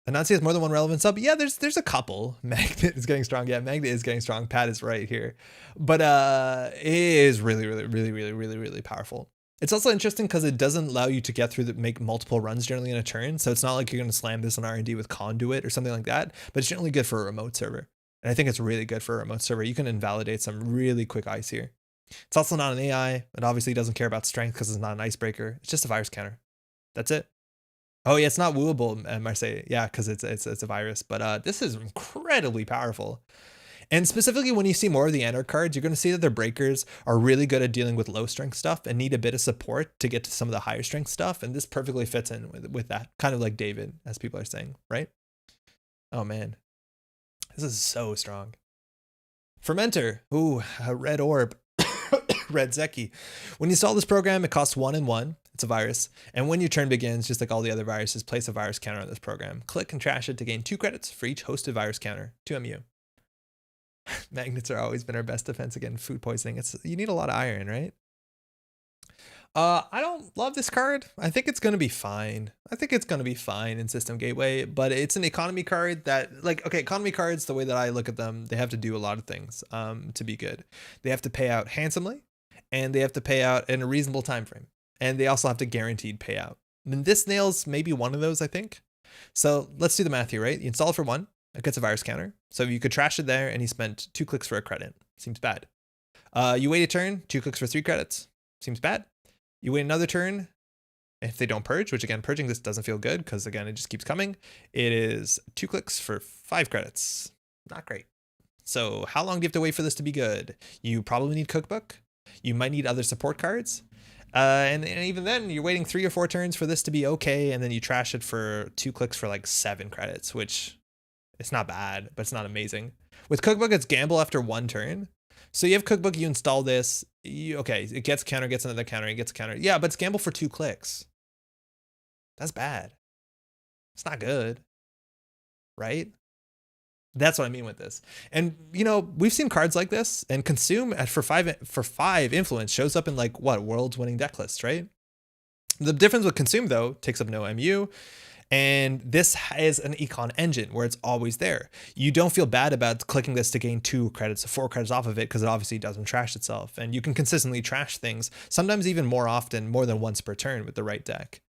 has more than 1 relevant sub. Yeah, there's a couple. Magnet is getting strong. Yeah, Magnet is getting strong. Pat is right here. But it is really powerful. It's also interesting because it doesn't allow you to get through make multiple runs generally in a turn. So it's not like you're going to slam this on R&D with Conduit or something like that, but it's generally good for a remote server. And I think it's really good for a remote server. You can invalidate some really quick ice here. It's also not an AI. It obviously doesn't care about strength because it's not an icebreaker. It's just a virus counter. That's it. Oh yeah, it's not wooable, Marseille. Yeah, because it's a virus. But this is incredibly powerful. And specifically when you see more of the Anarch cards, you're going to see that their breakers are really good at dealing with low strength stuff and need a bit of support to get to some of the higher strength stuff. And this perfectly fits in with that. Kind of like David, as people are saying, right? Oh man. This is so strong. Fermenter. Ooh, a red orb. Red Zeki. When you install this program, it costs 1 and 1. It's a virus. And when your turn begins, just like all the other viruses, place a virus counter on this program. Click and trash it to gain 2 credits for each hosted virus counter, 2 MU. Magnets are always been our best defense against food poisoning. You need a lot of iron, right? I don't love this card. I think it's going to be fine. I think it's going to be fine in System Gateway, but it's an economy card that, like, okay, economy cards, the way that I look at them, they have to do a lot of things to be good. They have to pay out handsomely, and they have to pay out in a reasonable time frame. And they also have to guaranteed payout. And this nails maybe one of those, I think. So let's do the math here, right? You install it for 1, it gets a virus counter. So you could trash it there, and you spent 2 clicks for a credit. Seems bad. You wait a turn, 2 clicks for 3 credits. Seems bad. You wait another turn. If they don't purge, which again, purging this doesn't feel good because again, it just keeps coming. It is 2 clicks for 5 credits. Not great. So how long do you have to wait for this to be good? You probably need Cookbook. You might need other support cards. And even then you're waiting 3 or 4 turns for this to be okay. And then you trash it for 2 clicks for like 7 credits, which it's not bad, but it's not amazing. With Cookbook, it's gamble after 1 turn. So you have Cookbook, you install this. Okay, it gets counter, gets another counter, it gets counter. Yeah, but it's gamble for 2 clicks. That's bad. It's not good, right? That's what I mean with this. And you know, we've seen cards like this, and Consume for 5 influence shows up in like what, World's winning deck lists, right? The difference with Consume though, takes up no MU, And this is an econ engine where it's always there. You don't feel bad about clicking this to gain 2 credits or 4 credits off of it because it obviously doesn't trash itself. And you can consistently trash things, sometimes even more often, more than once per turn with the right deck.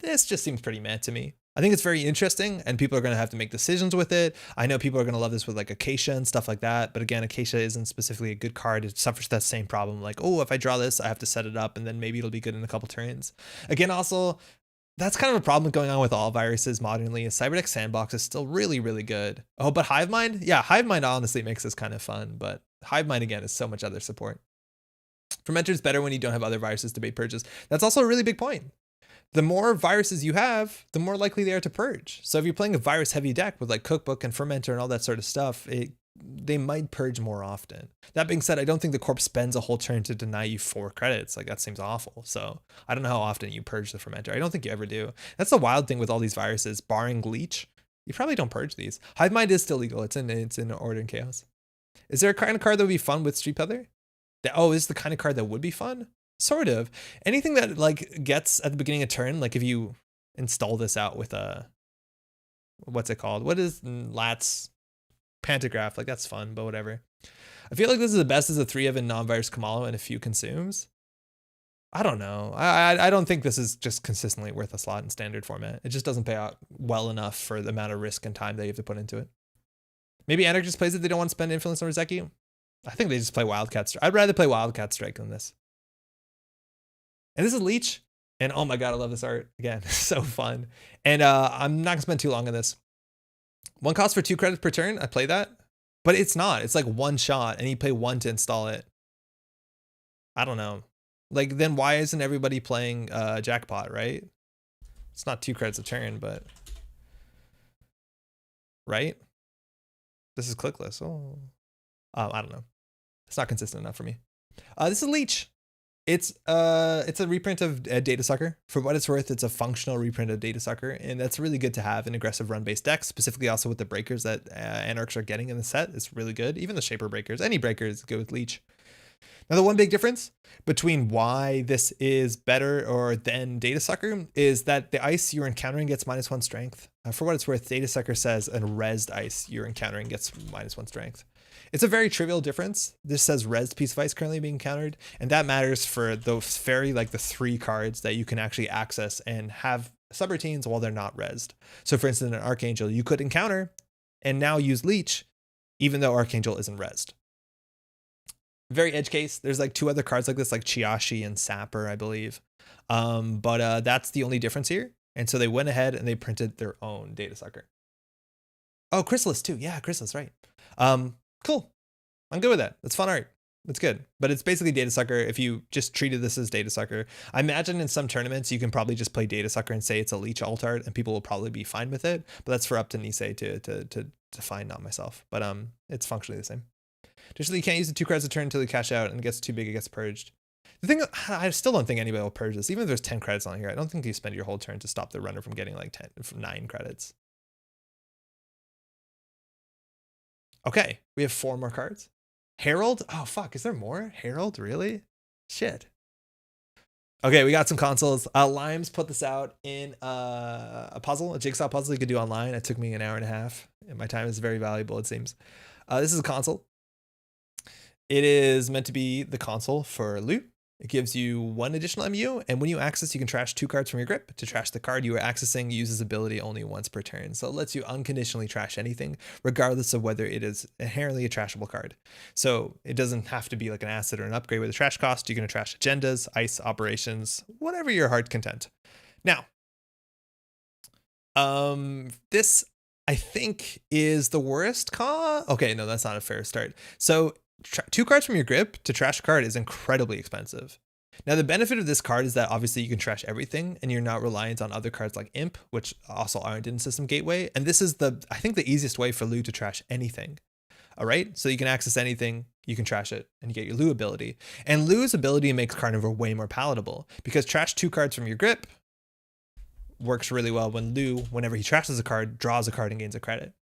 This just seems pretty meh to me. I think it's very interesting and people are going to have to make decisions with it. I know people are going to love this with like Acacia and stuff like that. But again, Acacia isn't specifically a good card. It suffers that same problem. Like, oh, if I draw this, I have to set it up and then maybe it'll be good in a couple turns. Again, also, that's kind of a problem going on with all viruses modernly. Cyberdeck Sandbox is still really, really good. Oh, but Hivemind? Yeah, Hivemind honestly makes this kind of fun, but Hivemind again is so much other support. Fermenter is better when you don't have other viruses to bait purges. That's also a really big point. The more viruses you have, the more likely they are to purge. So if you're playing a virus heavy deck with like Cookbook and Fermenter and all that sort of stuff, they might purge more often. That being said, I don't think the corp spends a whole turn to deny you 4 credits. Like that seems awful. So I don't know how often you purge the Fermenter. I don't think you ever do. That's the wild thing with all these viruses, barring Leech. You probably don't purge these. Hivemind is still legal. It's in Order and Chaos. Is there a kind of card that would be fun with Street Peddler? Oh, is the kind of card that would be fun? Sort of. Anything that like gets at the beginning of turn, like if you install this out with a, what's it called? What is Lat's Pantograph? Like that's fun, but whatever. I feel like this is the best as a 3 of in non-virus Kamalo and a few consumes. I don't know. I don't think this is just consistently worth a slot in standard format. It just doesn't pay out well enough for the amount of risk and time that you have to put into it. Maybe Anarch just plays it. They don't want to spend influence on Rizeki. I think they just play Wildcat Strike. I'd rather play Wildcat Strike than this. And this is Leech. And oh my God, I love this art. Again, so fun. And I'm not gonna spend too long on this. 1 cost for 2 credits per turn. I play that, but it's not. It's like 1 shot and you pay 1 to install it. I don't know. Like then why isn't everybody playing Jackpot, right? It's not 2 credits a turn, but right? This is clickless. Oh, I don't know. It's not consistent enough for me. This is Leech. It's a reprint of Data Sucker. For what it's worth, it's a functional reprint of Data Sucker, and that's really good to have in aggressive run-based decks, specifically also with the breakers that Anarchs are getting in the set. It's really good. Even the Shaper breakers, any breaker is good with Leech. Now, the one big difference between why this is better or than Data Sucker is that the ice you're encountering gets -1 strength. For what it's worth, Data Sucker says a rezzed ice you're encountering gets -1 strength. It's a very trivial difference. This says rezzed piece of ice currently being encountered, and that matters for those very like the 3 cards that you can actually access and have subroutines while they're not rezzed. So for instance, an Archangel you could encounter and now use Leech, even though Archangel isn't rezzed. Very edge case. There's like 2 other cards like this, like Chiashi and Sapper, I believe. But that's the only difference here. And so they went ahead and they printed their own Data Sucker. Oh, Chrysalis too. Yeah, Chrysalis, right. Cool. I'm good with that. That's fun art. That's good. But it's basically Data Sucker if you just treated this as Data Sucker. I imagine in some tournaments you can probably just play Data Sucker and say it's a Leech alt art and people will probably be fine with it. But that's for up to Nisei to find, not myself. But it's functionally the same. Just that you can't use the 2 cards a turn until you cash out and it gets too big, it gets purged. The thing, I still don't think anybody will purge this. Even if there's 10 credits on here, I don't think you spend your whole turn to stop the runner from getting like 9 credits. Okay, we have 4 more cards. Herald? Oh, fuck. Is there more? Herald? Really? Shit. Okay, we got some consoles. Limes put this out in a puzzle, a jigsaw puzzle you could do online. It took me an hour and a half. And my time is very valuable, it seems. This is a console. It is meant to be the console for loot. It gives you 1 additional MU, and when you access, you can trash 2 cards from your grip. To trash the card you are accessing, uses ability only once per turn. So it lets you unconditionally trash anything, regardless of whether it is inherently a trashable card. So it doesn't have to be like an asset or an upgrade with a trash cost. You can trash agendas, ice, operations, whatever your heart content. Now, this I think is the worst Okay, no, that's not a fair start. So 2 cards from your grip to trash a card is incredibly expensive. Now, the benefit of this card is that obviously you can trash everything and you're not reliant on other cards like Imp, which also aren't in System Gateway. And this is I think the easiest way for Lu to trash anything. All right. So you can access anything, you can trash it and you get your Lu ability. And Lu's ability makes Carnivore way more palatable because trash 2 cards from your grip works really well when Lu, whenever he trashes a card, draws a card and gains a credit.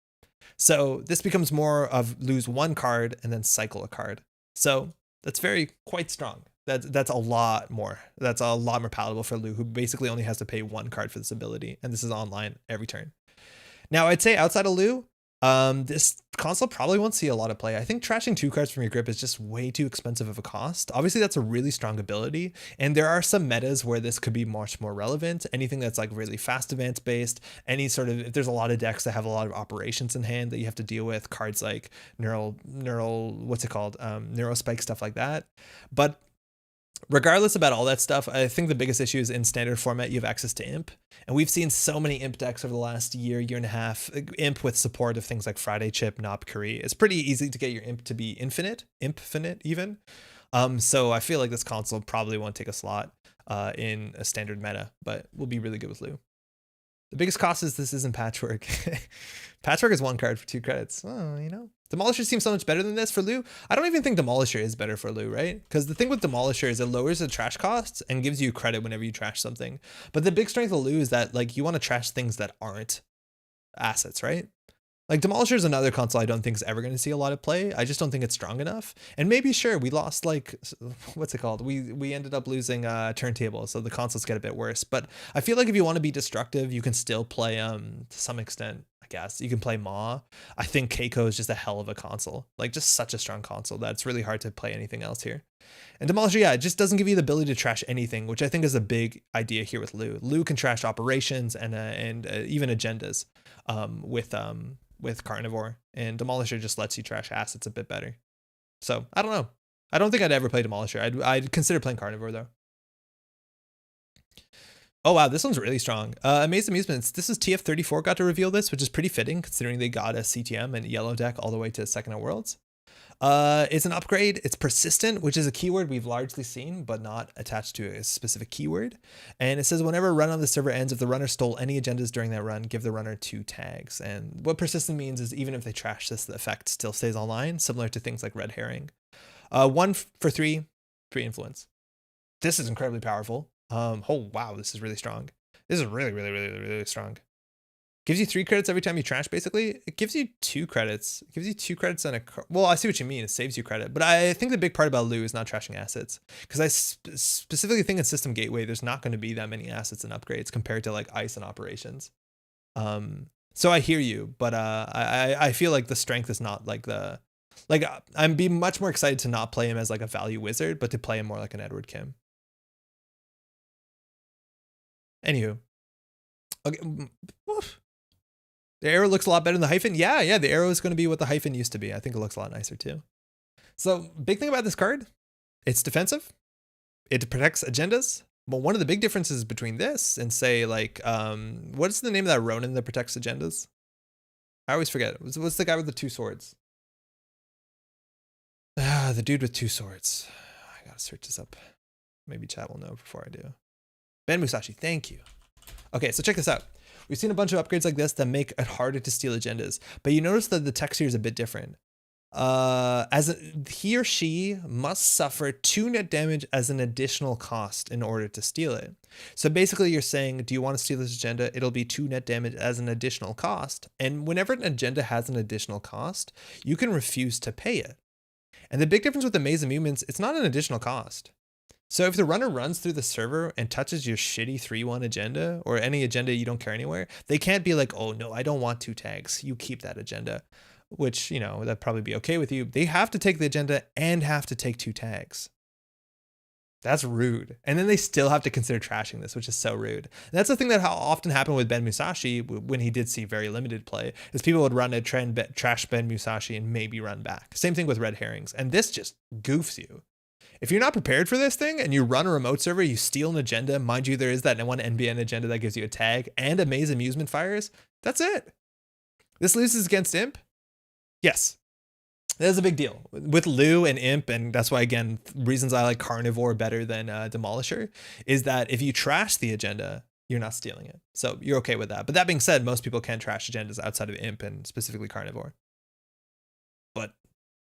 So this becomes more of lose 1 card and then cycle a card. So that's quite strong. That's a lot more. That's a lot more palatable for Lu, who basically only has to pay 1 card for this ability, and this is online every turn. Now, I'd say outside of Lu, this console probably won't see a lot of play. I think trashing 2 cards from your grip is just way too expensive of a cost. Obviously, that's a really strong ability, and there are some metas where this could be much more relevant. Anything that's like really fast advance based, any sort of, if there's a lot of decks that have a lot of operations in hand that you have to deal with, cards like neural, what's it called? Neurospike, stuff like that. But regardless about all that stuff, I think the biggest issue is in standard format, you have access to Imp. And we've seen so many Imp decks over the last year and a half. Imp with support of things like Friday Chip, Knob Curry. It's pretty easy to get your Imp to be infinite even. So I feel like this console probably won't take a slot in a standard meta, but will be really good with Lu. The biggest cost is this isn't Patchwork. Patchwork is 1 card for 2 credits. Oh, you know. Demolisher seems so much better than this for Lu. I don't even think Demolisher is better for Lu, right? Because the thing with Demolisher is it lowers the trash costs and gives you credit whenever you trash something. But the big strength of Lu is that like you want to trash things that aren't assets, right? Like Demolisher is another console I don't think is ever going to see a lot of play. I just don't think it's strong enough. And maybe sure, we lost like, what's it called? We ended up losing turntable, so the consoles get a bit worse. But I feel like if you want to be destructive, you can still play to some extent. I guess you can play Maw. I think Keiko is just a hell of a console, like just such a strong console that it's really hard to play anything else here. And Demolisher, yeah, it just doesn't give you the ability to trash anything, which I think is a big idea here with Lu. Lu can trash operations and even agendas with Carnivore, and Demolisher just lets you trash assets a bit better. So I don't know. I don't think I'd ever play Demolisher. I'd consider playing Carnivore though. Oh wow, this one's really strong. Amazed Amusements. This is TF34 got to reveal this, which is pretty fitting considering they got a CTM and yellow deck all the way to Second at Worlds. It's an upgrade. It's persistent, which is a keyword we've largely seen, but not attached to a specific keyword. And it says whenever a run on the server ends, if the runner stole any agendas during that run, give the runner 2 tags. And what persistent means is even if they trash this, the effect still stays online, similar to things like Red Herring. 1 for 3 influence. This is incredibly powerful. Oh wow, this is really strong. This is really strong. Gives you 3 credits every time you trash, basically. It gives you 2 credits. It gives you 2 credits on a... Well, I see what you mean. It saves you credit. But I think the big part about Lu is not trashing assets. Because I specifically think in System Gateway, there's not going to be that many assets and upgrades compared to like Ice and Operations. So I hear you, but I feel like the strength is not like the... Like, I'd be much more excited to not play him as like a value wizard, but to play him more like an Edward Kim. Anywho. Okay. The arrow looks a lot better than the hyphen. Yeah, the arrow is going to be what the hyphen used to be. I think it looks a lot nicer too. So big thing about this card, it's defensive. It protects agendas. But one of the big differences between this and say like, what's the name of that Ronin that protects agendas? I always forget. What's the guy with the 2 swords? The dude with 2 swords. I gotta search this up. Maybe chat will know before I do. Ben Musashi, thank you. Okay, so check this out. We've seen a bunch of upgrades like this that make it harder to steal agendas, but you notice that the text here is a bit different. He or she must suffer 2 net damage as an additional cost in order to steal it. So basically you're saying, do you want to steal this agenda? It'll be 2 net damage as an additional cost. And whenever an agenda has an additional cost, you can refuse to pay it. And the big difference with the Maze of Movements, it's not an additional cost. So if the runner runs through the server and touches your shitty 3-1 agenda or any agenda you don't care anywhere, they can't be like, oh no, I don't want 2 tags. You keep that agenda, which, you know, that'd probably be okay with you. They have to take the agenda and have to take 2 tags. That's rude. And then they still have to consider trashing this, which is so rude. And that's the thing that often happened with Ben Musashi when he did see very limited play, is people would run a trend, trash Ben Musashi and maybe run back. Same thing with Red Herrings. And this just goofs you. If you're not prepared for this thing and you run a remote server, you steal an agenda, mind you, there is that one NBN agenda that gives you a tag and a Maze Amusement Fires. That's it. This loses against Imp. Yes. That's a big deal with Lu and Imp. And that's why, again, reasons I like Carnivore better than Demolisher is that if you trash the agenda, you're not stealing it. So you're okay with that. But that being said, most people can trash agendas outside of Imp and specifically Carnivore. But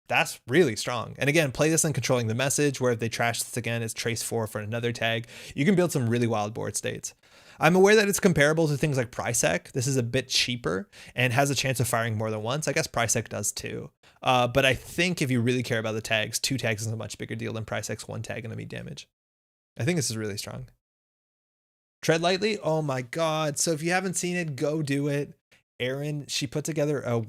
that's really strong. And again, play this on controlling the message, where if they trash this again, it's trace 4 for another tag. You can build some really wild board states. I'm aware that it's comparable to things like Prisec. This is a bit cheaper and has a chance of firing more than once. I guess Prisec does too. But I think if you really care about the tags, 2 tags is a much bigger deal than Prisec's 1 tag enemy damage. I think this is really strong. Tread lightly. Oh my God. So if you haven't seen it, go do it. Erin, she put together a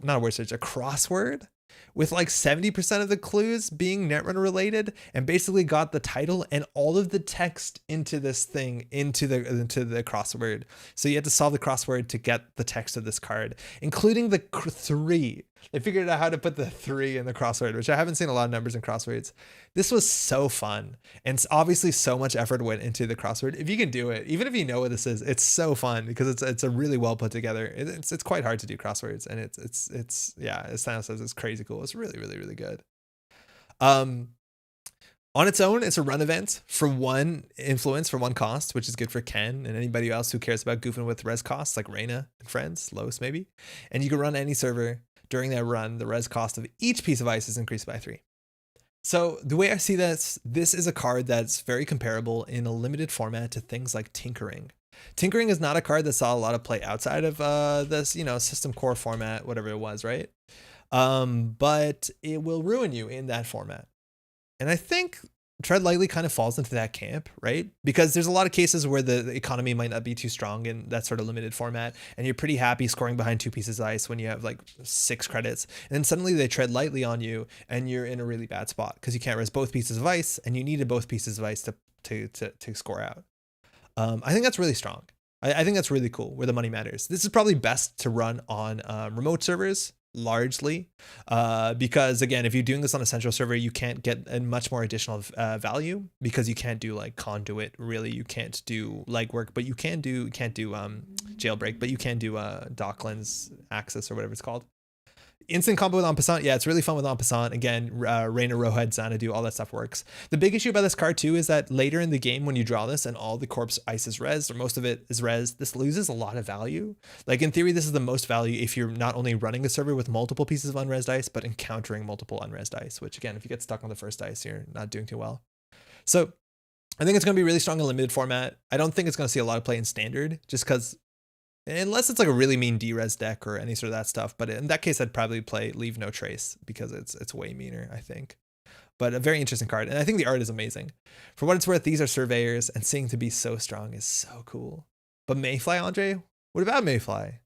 not a word search, a crossword with like 70% of the clues being Netrunner related, and basically got the title and all of the text into this thing, into the crossword. So you had to solve the crossword to get the text of this card, including the 3. They figured out how to put the 3 in the crossword, which I haven't seen a lot of numbers in crosswords. This was so fun. And obviously so much effort went into the crossword. If you can do it, even if you know what this is, it's so fun because it's a really well put together. It's quite hard to do crosswords, and it's yeah, as Thanos says, it's crazy cool. It's really, really, really good. On its own, it's a run event for 1 influence for 1 cost, which is good for Ken and anybody else who cares about goofing with res costs like Reyna and friends, Lois maybe. And you can run any server. During that run, the res cost of each piece of ice is increased by 3. So the way I see this is a card that's very comparable in a limited format to things like Tinkering. Tinkering is not a card that saw a lot of play outside of this, system core format, whatever it was, right? But it will ruin you in that format. And I think Tread Lightly kind of falls into that camp, right? Because there's a lot of cases where the economy might not be too strong in that sort of limited format, and you're pretty happy scoring behind 2 pieces of ice when you have like 6 credits, and then suddenly they tread lightly on you and you're in a really bad spot because you can't res both pieces of ice, and you needed both pieces of ice to score out. I think that's really strong. I think that's really cool where the money matters. This is probably best to run on remote servers largely, because again, if you're doing this on a central server, you can't get a much more additional value because you can't do like conduit, really. You can't do legwork, but you can't do jailbreak, but you can do Docklands access or whatever it's called. Instant combo with En Passant. Yeah, it's really fun with En Passant. Again, Reyna, Rowhead, Xanadu, all that stuff works. The big issue about this card too is that later in the game when you draw this and all the corpse ice is res, or most of it is res, this loses a lot of value. Like in theory, this is the most value if you're not only running a server with multiple pieces of unresed ice, but encountering multiple unresed ice, which again, if you get stuck on the first ice, you're not doing too well. So I think it's going to be really strong in limited format. I don't think it's going to see a lot of play in standard just because, unless it's like a really mean D-res deck or any sort of that stuff. But in that case, I'd probably play Leave No Trace because it's way meaner, I think. But a very interesting card. And I think the art is amazing. For what it's worth, these are surveyors, and seeing to be so strong is so cool. But Mayfly, Andre? What about Mayfly?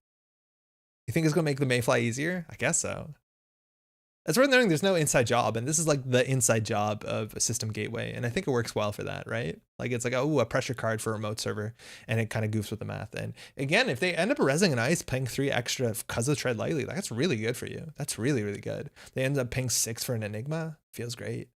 You think it's going to make the Mayfly easier? I guess so. It's worth noting there's no inside job, and this is like the inside job of a system gateway, and I think it works well for that, right? Like it's like, oh, a pressure card for a remote server, and it kind of goofs with the math. And again, if they end up resing an ice, paying 3 extra because of Tread Lightly, that's really good for you. That's really, really good. They end up paying 6 for an Enigma. Feels great.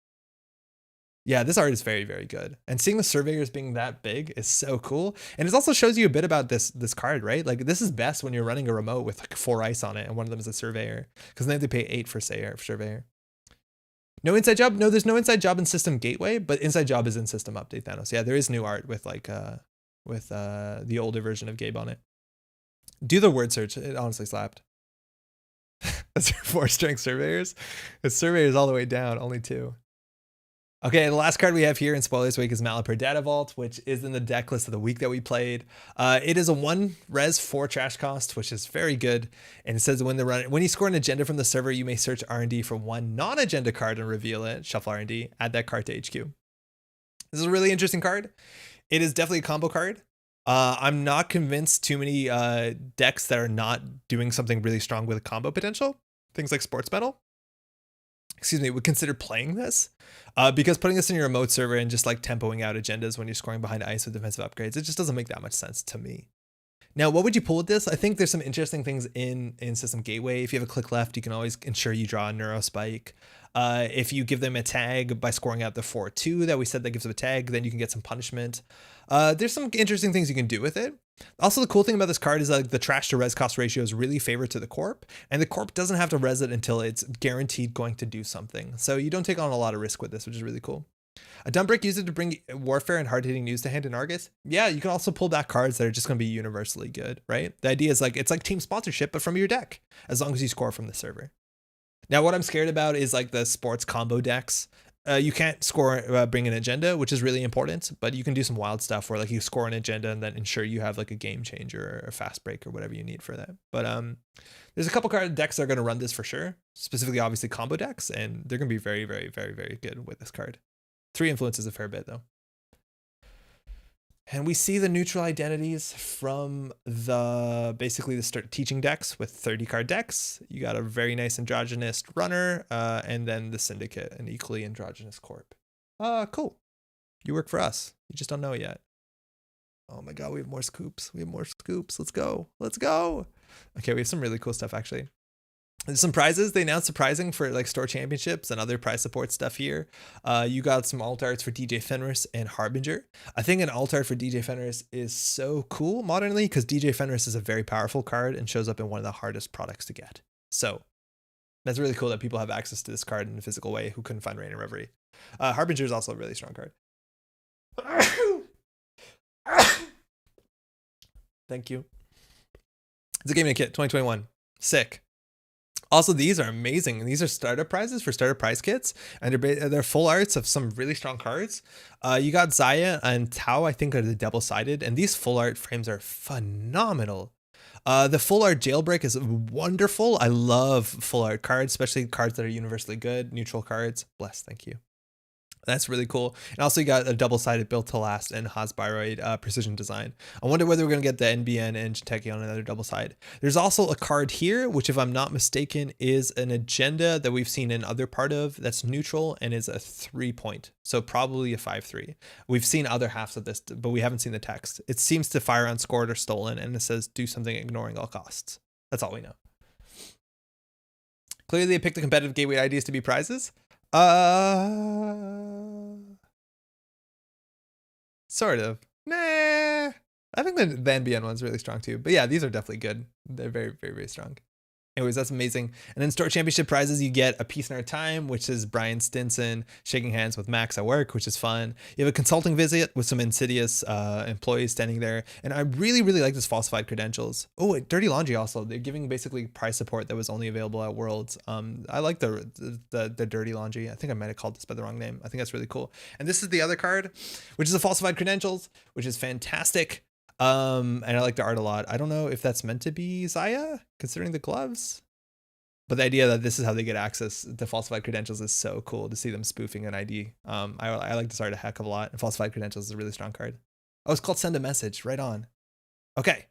Yeah, this art is very, very good. And seeing the surveyors being that big is so cool. And it also shows you a bit about this card, right? Like this is best when you're running a remote with like 4 ice on it and one of them is a surveyor, because then they pay 8 for surveyor. No inside job? No, there's no inside job in system gateway, but inside job is in system update, Thanos. Yeah, there is new art with like the older version of Gabe on it. Do the word search. It honestly slapped. That's 4 strength surveyors. It's surveyors all the way down, only 2. Okay, the last card we have here in Spoilers Week is Malapur Data Vault, which is in the deck list of the week that we played. It is a 1 res 4 trash cost, which is very good. And it says when you score an agenda from the server, you may search R&D for 1 non-agenda card and reveal it. Shuffle R&D, add that card to HQ. This is a really interesting card. It is definitely a combo card. I'm not convinced too many decks that are not doing something really strong with combo potential, things like Sports Metal, would consider playing this, because putting this in your remote server and just like tempoing out agendas when you're scoring behind ice with defensive upgrades, it just doesn't make that much sense to me. Now, what would you pull with this? I think there's some interesting things in System Gateway. If you have a click left, you can always ensure you draw a Neurospike. If you give them a tag by scoring out the 4/2 that we said that gives them a tag, then you can get some punishment. There's some interesting things you can do with it. Also, the cool thing about this card is like the trash to res cost ratio is really favored to the corp, and the corp doesn't have to res it until it's guaranteed going to do something. So you don't take on a lot of risk with this, which is really cool. A dump break, use it to bring warfare and hard-hitting news to hand in Argus. Yeah, you can also pull back cards that are just going to be universally good, right? The idea is like it's like team sponsorship, but from your deck, as long as you score from the server. Now, what I'm scared about is like the sports combo decks. You can't score bring an agenda, which is really important, but you can do some wild stuff where like you score an agenda and then ensure you have like a game changer or a fast break or whatever you need for that. But there's a couple card decks that are going to run this for sure, specifically obviously combo decks, and they're going to be very, very, very, very good with this card. 3 influences a fair bit though. And we see the neutral identities from the basically the start teaching decks with 30 card decks. You got a very nice androgynous runner, and then the syndicate, an equally androgynous corp. Cool. You work for us. You just don't know it yet. Oh my god, we have more scoops. We have more scoops. Let's go. Let's go. Okay, we have some really cool stuff actually. There's some prizes they announced surprising for like store championships and other prize support stuff here. You got some alt arts for DJ Fenris and Harbinger. I think an alt art for DJ Fenris is so cool modernly because DJ Fenris is a very powerful card and shows up in one of the hardest products to get. So that's really cool that people have access to this card in a physical way who couldn't find Rain and Reverie. Harbinger is also a really strong card. Thank you. It's a gaming kit 2021. Sick. Also, these are amazing. These are startup prizes for startup prize kits, and they're full arts of some really strong cards. You got Zaya and Tao, I think, are the double-sided, and these full art frames are phenomenal. The full art Jailbreak is wonderful. I love full art cards, especially cards that are universally good. Neutral cards. Bless, thank you. That's really cool. And also you got a double-sided Built to Last and Haas-Bioroid precision design. I wonder whether we're going to get the NBN and Jinteki on another double side. There's also a card here, which if I'm not mistaken is an agenda that we've seen in other part of that's neutral and is a 3-point. So probably a 5/3. We've seen other halves of this, but we haven't seen the text. It seems to fire unscored or stolen, and it says do something ignoring all costs. That's all we know. Clearly they picked the competitive gateway IDs to be prizes. Sort of. Nah. I think the NBN one's really strong too. But yeah, these are definitely good. They're very, very, very strong. Anyways, that's amazing. And then store championship prizes, you get a piece in our time, which is Brian Stinson shaking hands with Max at work, which is fun. You have a consulting visit with some insidious employees standing there. And I really, really like this falsified credentials. Oh, Dirty Laundry also. They're giving basically prize support that was only available at Worlds. I like the Dirty Laundry. I think I might have called this by the wrong name. I think that's really cool. And this is the other card, which is a falsified credentials, which is fantastic. And I like the art a lot. I don't know if that's meant to be Zaya, considering the gloves. But the idea that this is how they get access to falsified credentials is so cool to see them spoofing an ID. I like this art a heck of a lot. And falsified credentials is a really strong card. Oh, it's called Send a Message. Right on. Okay.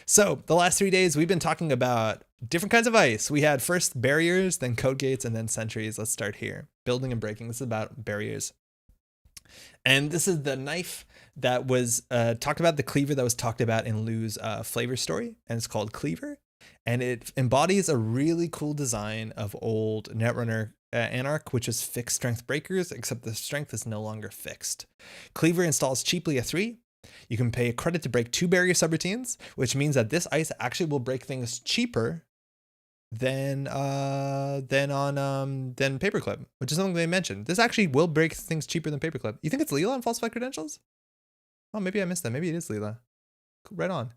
So the last 3 days we've been talking about different kinds of ice. We had first barriers, then code gates, and then sentries. Let's start here. Building and breaking. This is about barriers. And this is the knife that was talked about, the cleaver that was talked about in Lou's flavor story, and it's called Cleaver. And it embodies a really cool design of old Netrunner Anarch, which is fixed strength breakers, except the strength is no longer fixed. Cleaver installs cheaply a 3. You can pay a credit to break 2 barrier subroutines, which means that this ice actually will break things cheaper than Paperclip, which is something they mentioned. This actually will break things cheaper than Paperclip. You think it's Leela on falsified credentials? Oh, maybe I missed that. Maybe it is Leela. Right on.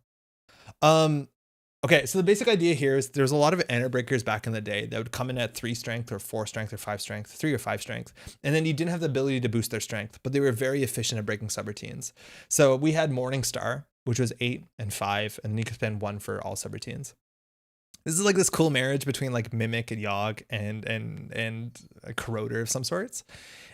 Okay, so the basic idea here is there's a lot of Anarch breakers back in the day that would come in at 3 strength or 4 strength or 5 strength, 3 or 5 strength, and then you didn't have the ability to boost their strength, but they were very efficient at breaking subroutines. So we had Morningstar, which was 8 and 5, and then you could spend 1 for all subroutines. This is like this cool marriage between like Mimic and Yogg and a Corroder of some sorts.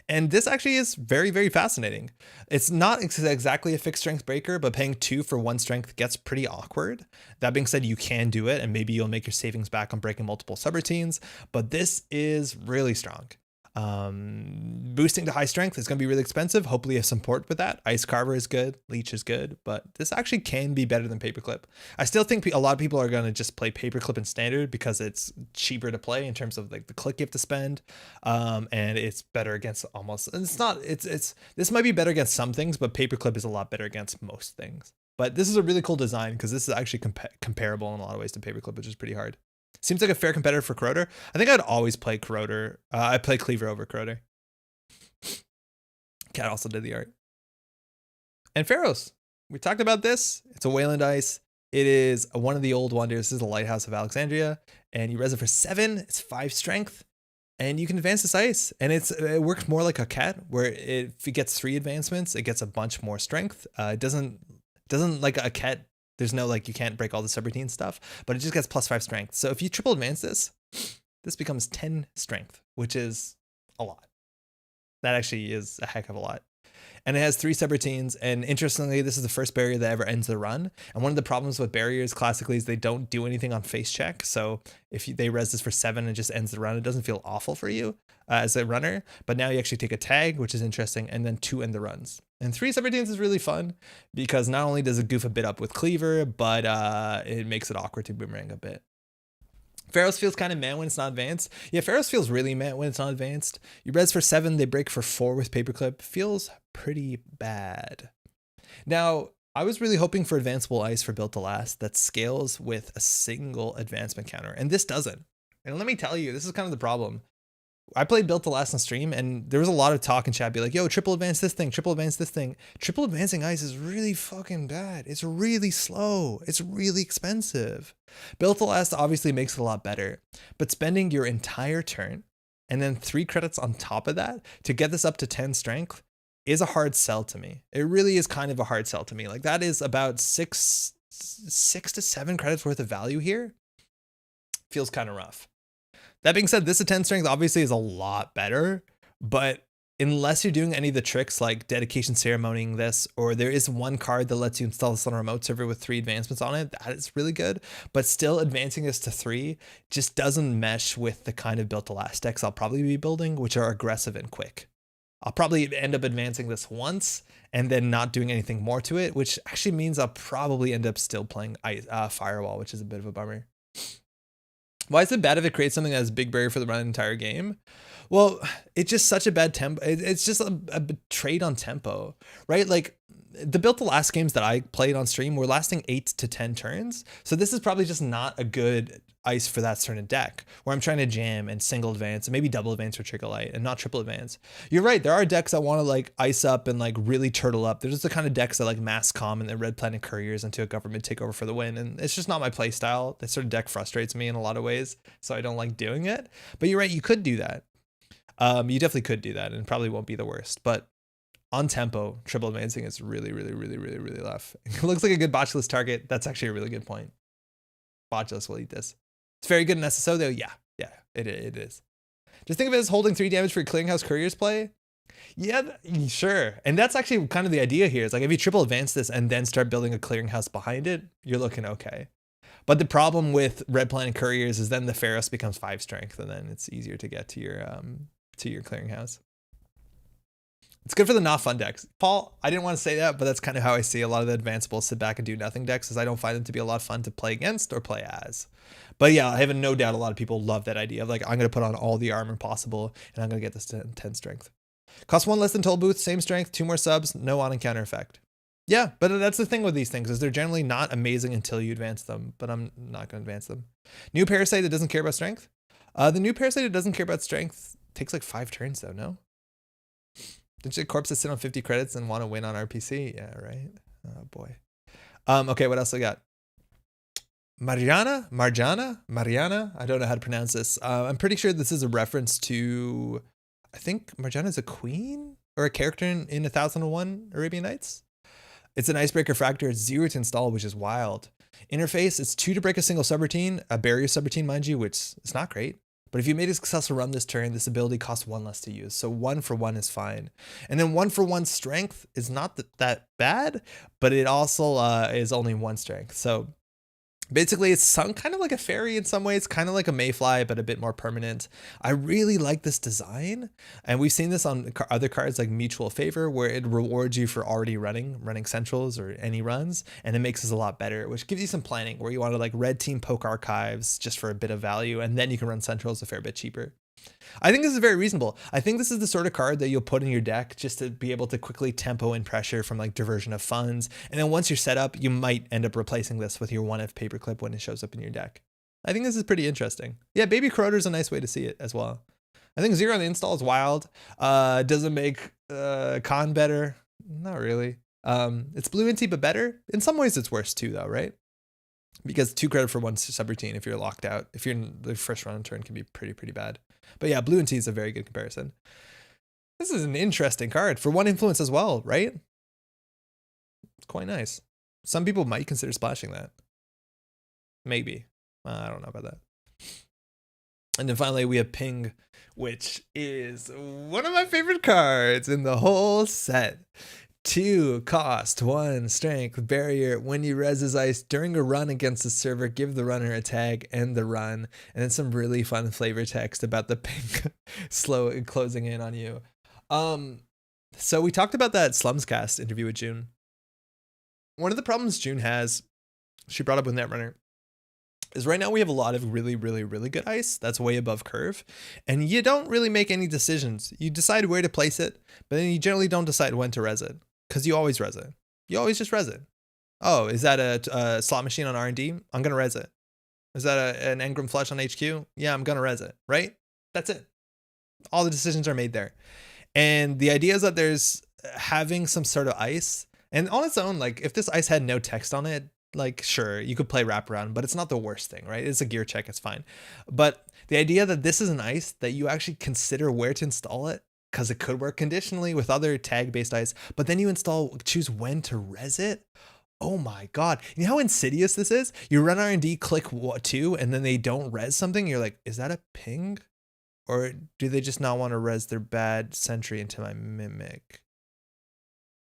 And this actually is very, very fascinating. It's not exactly a fixed strength breaker, but paying 2 for 1 strength gets pretty awkward. That being said, you can do it, and maybe you'll make your savings back on breaking multiple subroutines, but this is really strong. Boosting to high strength is going to be really expensive. Hopefully you have support with that. Ice Carver is good, Leech is good, but this actually can be better than Paperclip. I still think a lot of people are going to just play Paperclip in standard because it's cheaper to play in terms of like the click you have to spend, and it's better against almost, and this might be better against some things, but Paperclip is a lot better against most things. But this is a really cool design because this is actually comparable in a lot of ways to Paperclip, which is pretty hard. Seems like a fair competitor for Corroder. I think I'd always play Corroder. I play Cleaver over Corroder. Cat also did the art. And Pharaohs. We talked about this. It's a Weyland ice. It is one of the old wonders. This is the Lighthouse of Alexandria. And you res it for 7. It's 5 strength. And you can advance this ice, and it works more like a cat, where if it gets 3 advancements, it gets a bunch more strength. It doesn't like a cat. There's no like you can't break all the subroutine stuff, but it just gets +5 strength. So if you triple advance this becomes 10 strength, which is a lot. That actually is a heck of a lot. And it has 3 subroutines, and interestingly, this is the first barrier that ever ends the run. And one of the problems with barriers classically is they don't do anything on face check. So if they res this for 7 and just ends the run, it doesn't feel awful for you as a runner. But now you actually take a tag, which is interesting, and then 2 end the runs. And 3 subroutines is really fun because not only does it goof a bit up with cleaver, but it makes it awkward to boomerang a bit. Pharaohs feels kind of meh when it's not advanced. Yeah, Pharaohs feels really meh when it's not advanced. You res for 7, they break for 4 with paperclip. Feels pretty bad. Now, I was really hoping for advanceable ice for built to last that scales with a single advancement counter, and this doesn't. And let me tell you, this is kind of the problem. I played built to last on stream, and there was a lot of talk in chat, be like, yo, triple advance this thing, triple advance this thing. Triple advancing ice is really fucking bad. It's really slow. It's really expensive. Built to last obviously makes it a lot better, but spending your entire turn and then 3 credits on top of that to get this up to 10 strength is a hard sell to me. It really is kind of a hard sell to me. Like that is about 6 to 7 credits worth of value here. Feels kind of rough. That being said, this at 10 strength obviously is a lot better, but unless you're doing any of the tricks like dedication ceremonying this, or there is one card that lets you install this on a remote server with 3 advancements on it, that is really good, but still advancing this to 3 just doesn't mesh with the kind of built to last decks I'll probably be building, which are aggressive and quick. I'll probably end up advancing this once and then not doing anything more to it, which actually means I'll probably end up still playing Firewall, which is a bit of a bummer. Why is it bad if it creates something that has a big barrier for the run entire game? Well, it's just such a bad tempo. It's just a trade on tempo, right? Like the built to last games that I played on stream were lasting 8 to 10 turns. So this is probably just not a good ice for that certain deck where I'm trying to jam and single advance and maybe double advance for trigger light and not triple advance. You're right. There are decks that want to like ice up and like really turtle up. There's just the kind of decks that like mass common and red planet couriers into a government takeover for the win. And it's just not my play style. That sort of deck frustrates me in a lot of ways. So I don't like doing it, but you're right. You could do that. You definitely could do that and probably won't be the worst, but on tempo, triple advancing is really rough. It looks like a good botchless target. That's actually a really good point. Botchless will eat this. It's very good in SSO though. Yeah, it is. Just think of it as holding 3 damage for your clearinghouse couriers play. Yeah, sure. And that's actually kind of the idea here. It's like if you triple advance this and then start building a clearinghouse behind it, you're looking okay. But the problem with red planet couriers is then the Pharaohs becomes 5 strength, and then it's easier to get to your clearinghouse. It's good for the not fun decks. Paul, I didn't want to say that, but that's kind of how I see a lot of the advanceable sit back and do nothing decks, is I don't find them to be a lot of fun to play against or play as. But yeah, I have no doubt a lot of people love that idea of like, I'm going to put on all the armor possible and I'm going to get this to 10 strength. Cost 1 less than Toll Booth, same strength, 2 more subs, no on encounter effect. Yeah, but that's the thing with these things is they're generally not amazing until you advance them, but I'm not going to advance them. New Parasite that doesn't care about strength. The new Parasite that doesn't care about strength takes like 5 turns though, no? Didn't your corpses sit on 50 credits and want to win on RPC? Yeah, right. Oh boy. Okay, what else I got? Mariana? I don't know how to pronounce this. I'm pretty sure this is a reference to, I think Marjana's a queen or a character in 1001 Arabian Nights. It's an icebreaker fractor. It's 0 to install, which is wild. Interface, it's 2 to break a single subroutine, a barrier subroutine, mind you, which is not great. But if you made a successful run this turn, this ability costs 1 less to use. So 1 for 1 is fine. And then 1 for 1 strength is not that bad, but it also is only 1 strength. So basically it's kind of like a fairy in some ways, kind of like a mayfly, but a bit more permanent. I really like this design. And we've seen this on other cards like Mutual Favor, where it rewards you for already running centrals or any runs. And it makes this a lot better, which gives you some planning where you want to like red team poke archives just for a bit of value. And then you can run centrals a fair bit cheaper. I think this is very reasonable. I think this is the sort of card that you'll put in your deck just to be able to quickly tempo in pressure from like diversion of funds. And then once you're set up, you might end up replacing this with your 1F paperclip when it shows up in your deck. I think this is pretty interesting. Yeah, Baby Corroder is a nice way to see it as well. I think 0 on the install is wild. Does it make Con better? Not really. It's blue inty, but better. In some ways it's worse too though, right? because 2 credit for 1 subroutine if you're locked out. If you're in the first run turn can be pretty bad. But yeah, blue and T is a very good comparison. This is an interesting card for 1 influence as well, right? It's quite nice. Some people might consider splashing that. Maybe. I don't know about that. And then finally we have Ping, which is one of my favorite cards in the whole set. 2 cost, 1 strength, barrier. When you res his ice during a run against the server, give the runner a tag, end the run. And then some really fun flavor text about the Ping slow closing in on you. So we talked about that Slumscast interview with June. One of the problems June has, she brought up with Netrunner, is right now we have a lot of really good ice that's way above curve, and you don't really make any decisions. You decide where to place it, but then you generally don't decide when to res it, because you always res it. You always just res it. Oh, is that a slot machine on R&D? I'm gonna res it. Is that an Engram flush on HQ? Yeah, I'm gonna res it, right? That's it. All the decisions are made there. And the idea is that there's having some sort of ice, and on its own, like if this ice had no text on it, like sure, you could play wraparound, but it's not the worst thing, right? It's a gear check, it's fine. But the idea that this is an ice that you actually consider where to install it, because it could work conditionally with other tag-based ice, but then you choose when to res it. Oh my God. You know how insidious this is? You run R&D, click 2, and then they don't res something. You're like, is that a ping? Or do they just not want to res their bad sentry into my mimic?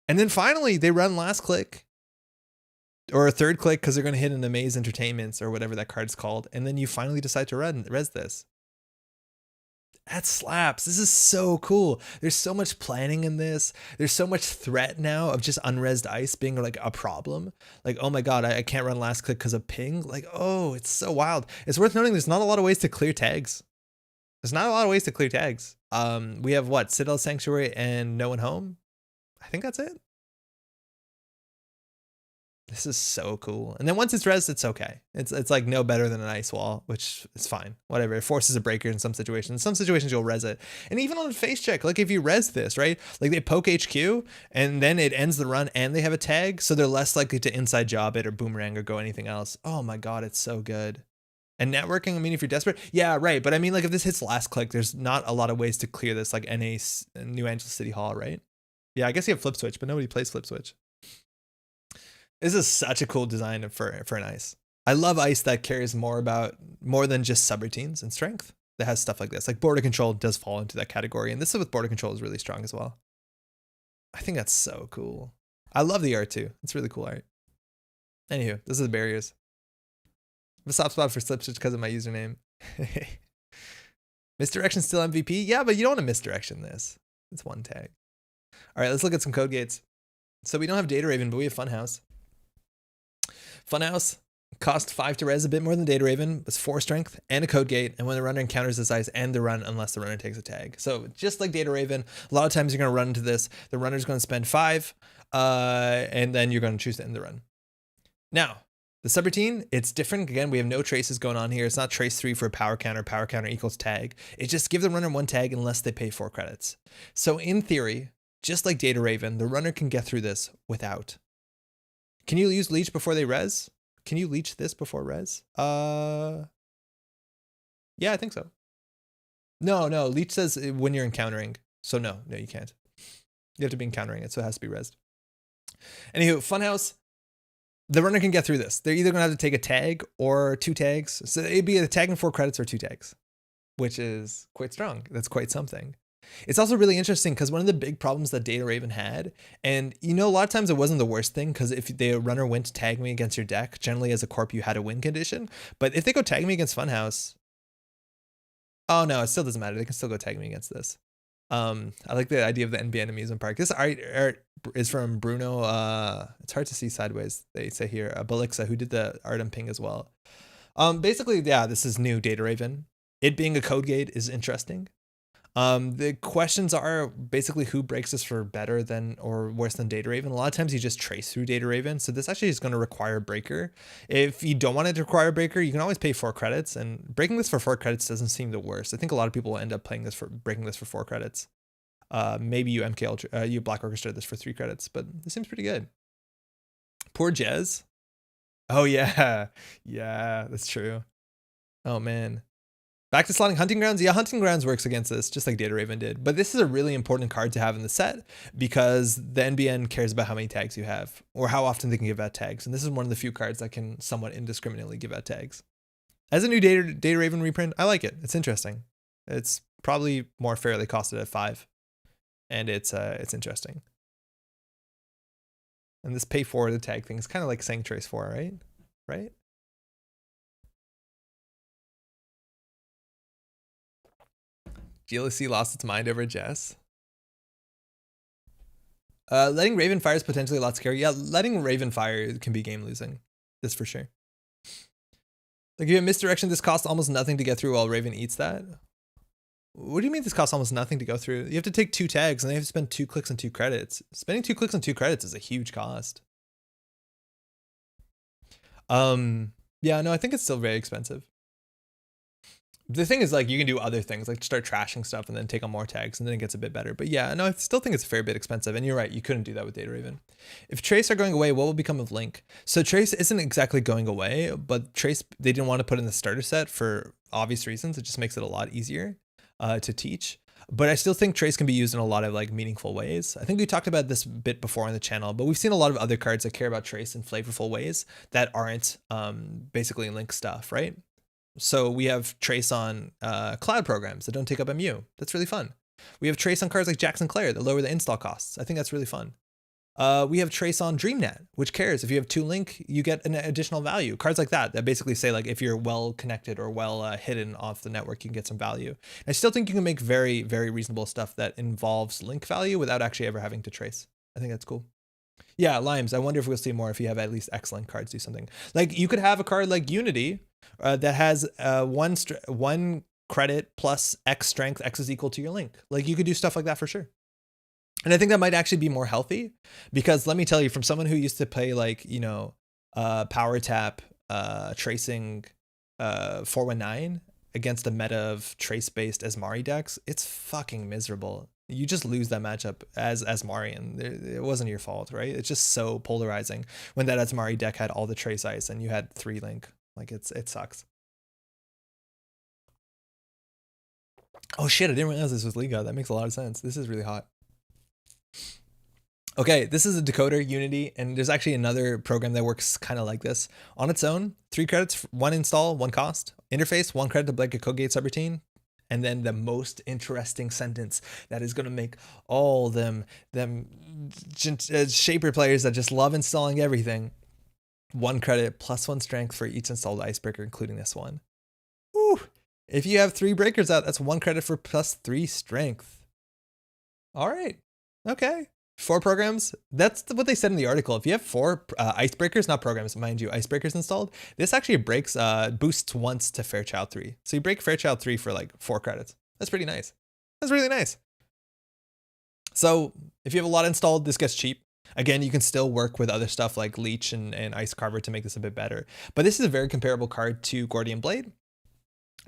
And then finally, they run last click or a third click because they're going to hit an Amaze Entertainments or whatever that card's called. And then you finally decide to res this. That slaps. This is so cool. There's so much planning in this. There's so much threat now of just unresed ice being like a problem. Like, oh my God, I can't run last click because of ping. Like, oh, it's so wild. It's worth noting there's not a lot of ways to clear tags. There's not a lot of ways to clear tags. We have what? Citadel Sanctuary and No One Home? I think that's it. This is so cool. And then once it's res, it's okay. It's like no better than an ice wall, which is fine. Whatever. It forces a breaker in some situations. In some situations, you'll res it. And even on a face check, like if you res this, right? Like they poke HQ and then it ends the run and they have a tag. So they're less likely to inside job it or boomerang or go anything else. Oh my God, it's so good. And networking, I mean, if you're desperate, yeah, right. But I mean, like if this hits last click, there's not a lot of ways to clear this, like NA New Angeles City Hall, right? Yeah, I guess you have flip switch, but nobody plays flip switch. This is such a cool design for an ice. I love ice that cares more than just subroutines and strength. That has stuff like this. Like border control does fall into that category, and this with border control is really strong as well. I think that's so cool. I love the art too. It's really cool art. Anywho, this is the barriers. The soft spot for slip switch because of my username. Misdirection still MVP? Yeah, but you don't want to misdirection this. It's 1 tag. All right, let's look at some code gates. So we don't have Data Raven, but we have Funhouse. Funhouse cost 5 to res, a bit more than Data Raven. It's 4 strength and a code gate. And when the runner encounters this ice, end the run unless the runner takes a tag. So just like Data Raven, a lot of times you're going to run into this. The runner's going to spend 5, and then you're going to choose to end the run. Now, the subroutine, it's different. Again, we have no traces going on here. It's not trace 3 for a power counter equals tag. It just give the runner 1 tag unless they pay 4 credits. So in theory, just like Data Raven, the runner can get through this without. Can you use leech before they res? Can you leech this before res? Yeah, I think so. No, leech says when you're encountering. So no, you can't. You have to be encountering it, so it has to be resed. Anywho, Funhouse, the runner can get through this. They're either going to have to take a tag or 2 tags. So it'd be a tag and 4 credits or 2 tags, which is quite strong. That's quite something. It's also really interesting because one of the big problems that Data Raven had, and a lot of times it wasn't the worst thing because if the runner went to tag me against your deck, generally as a corp you had a win condition. But if they go tag me against Funhouse, oh no, it still doesn't matter. They can still go tag me against this. I like the idea of the NBN amusement park. This art is from Bruno. It's hard to see sideways. They say here, Balixa, who did the art on Ping as well. Basically, yeah, this is new Data Raven. It being a code gate is interesting. The questions are basically who breaks this for better than or worse than Data Raven. A lot of times you just trace through Data Raven. So this actually is going to require a breaker. If you don't want it to require a breaker, you can always pay 4 credits, and breaking this for 4 credits doesn't seem the worst. I think a lot of people will end up playing this for breaking this for 4 credits. Maybe you MK Ultra, you Black Orchestra this for 3 credits, but this seems pretty good. Poor Jez. Oh yeah, yeah, that's true. Oh man. Back to slotting Hunting Grounds. Yeah, Hunting Grounds works against this, just like Data Raven did. But this is a really important card to have in the set because the NBN cares about how many tags you have or how often they can give out tags. And this is one of the few cards that can somewhat indiscriminately give out tags. As a new Data Raven reprint, I like it. It's interesting. It's probably more fairly costed at 5. And it's interesting. And this pay for the tag thing is kind of like Sanctuary's 4, right? Right? GLC lost its mind over Jess. Letting Raven fire is potentially a lot scarier. Yeah, letting Raven fire can be game losing. That's for sure. Like if you have misdirection, this costs almost nothing to get through while Raven eats that. What do you mean this costs almost nothing to go through? You have to take 2 tags and then you have to spend 2 clicks and 2 credits. Spending 2 clicks and 2 credits is a huge cost. Yeah, no, I think it's still very expensive. The thing is, like, you can do other things, like start trashing stuff and then take on more tags, and then it gets a bit better. But yeah, no, I still think it's a fair bit expensive. And you're right, you couldn't do that with Data Raven. If Trace are going away, what will become of Link? So Trace isn't exactly going away, but Trace, they didn't want to put in the starter set for obvious reasons. It just makes it a lot easier to teach. But I still think Trace can be used in a lot of like meaningful ways. I think we talked about this bit before on the channel, but we've seen a lot of other cards that care about Trace in flavorful ways that aren't basically Link stuff, right? So we have Trace on cloud programs that don't take up MU. That's really fun. We have Trace on cards like Jackson Clare that lower the install costs. I think that's really fun. We have Trace on DreamNet, which cares. If you have 2 Link, you get an additional value. Cards like that basically say like if you're well connected or well hidden off the network, you can get some value. And I still think you can make very, very reasonable stuff that involves Link value without actually ever having to Trace. I think that's cool. Yeah, Limes. I wonder if we'll see more if you have at least excellent cards do something. Like you could have a card like Unity that has 1 credit plus X strength. X is equal to your Link. Like you could do stuff like that for sure. And I think that might actually be more healthy because let me tell you, from someone who used to play like, you know, power tap, tracing 419 against a meta of trace-based Asmari decks, it's fucking miserable. You just lose that matchup as Asmarian. It wasn't your fault, right? It's just so polarizing when that Asmari deck had all the trace ice and you had 3 Link. Like it sucks. Oh shit, I didn't realize this was Liga. That makes a lot of sense. This is really hot. Okay, this is a decoder, Unity, and there's actually another program that works kind of like this. On its own, 3 credits, 1 install, 1 cost. Interface, 1 credit to blank a code gate subroutine. And then the most interesting sentence that is going to make all them shaper players that just love installing everything. 1 credit plus 1 strength for each installed icebreaker, including this one. Woo! If you have 3 breakers out, that's 1 credit for plus 3 strength. All right. Okay. 4 programs. That's what they said in the article. If you have 4 icebreakers, not programs, mind you, icebreakers installed, this actually breaks, boosts once to Fairchild 3. So you break Fairchild 3 for like 4 credits. That's pretty nice. That's really nice. So if you have a lot installed, this gets cheap. Again, you can still work with other stuff like Leech and Ice Carver to make this a bit better. But this is a very comparable card to Gordian Blade.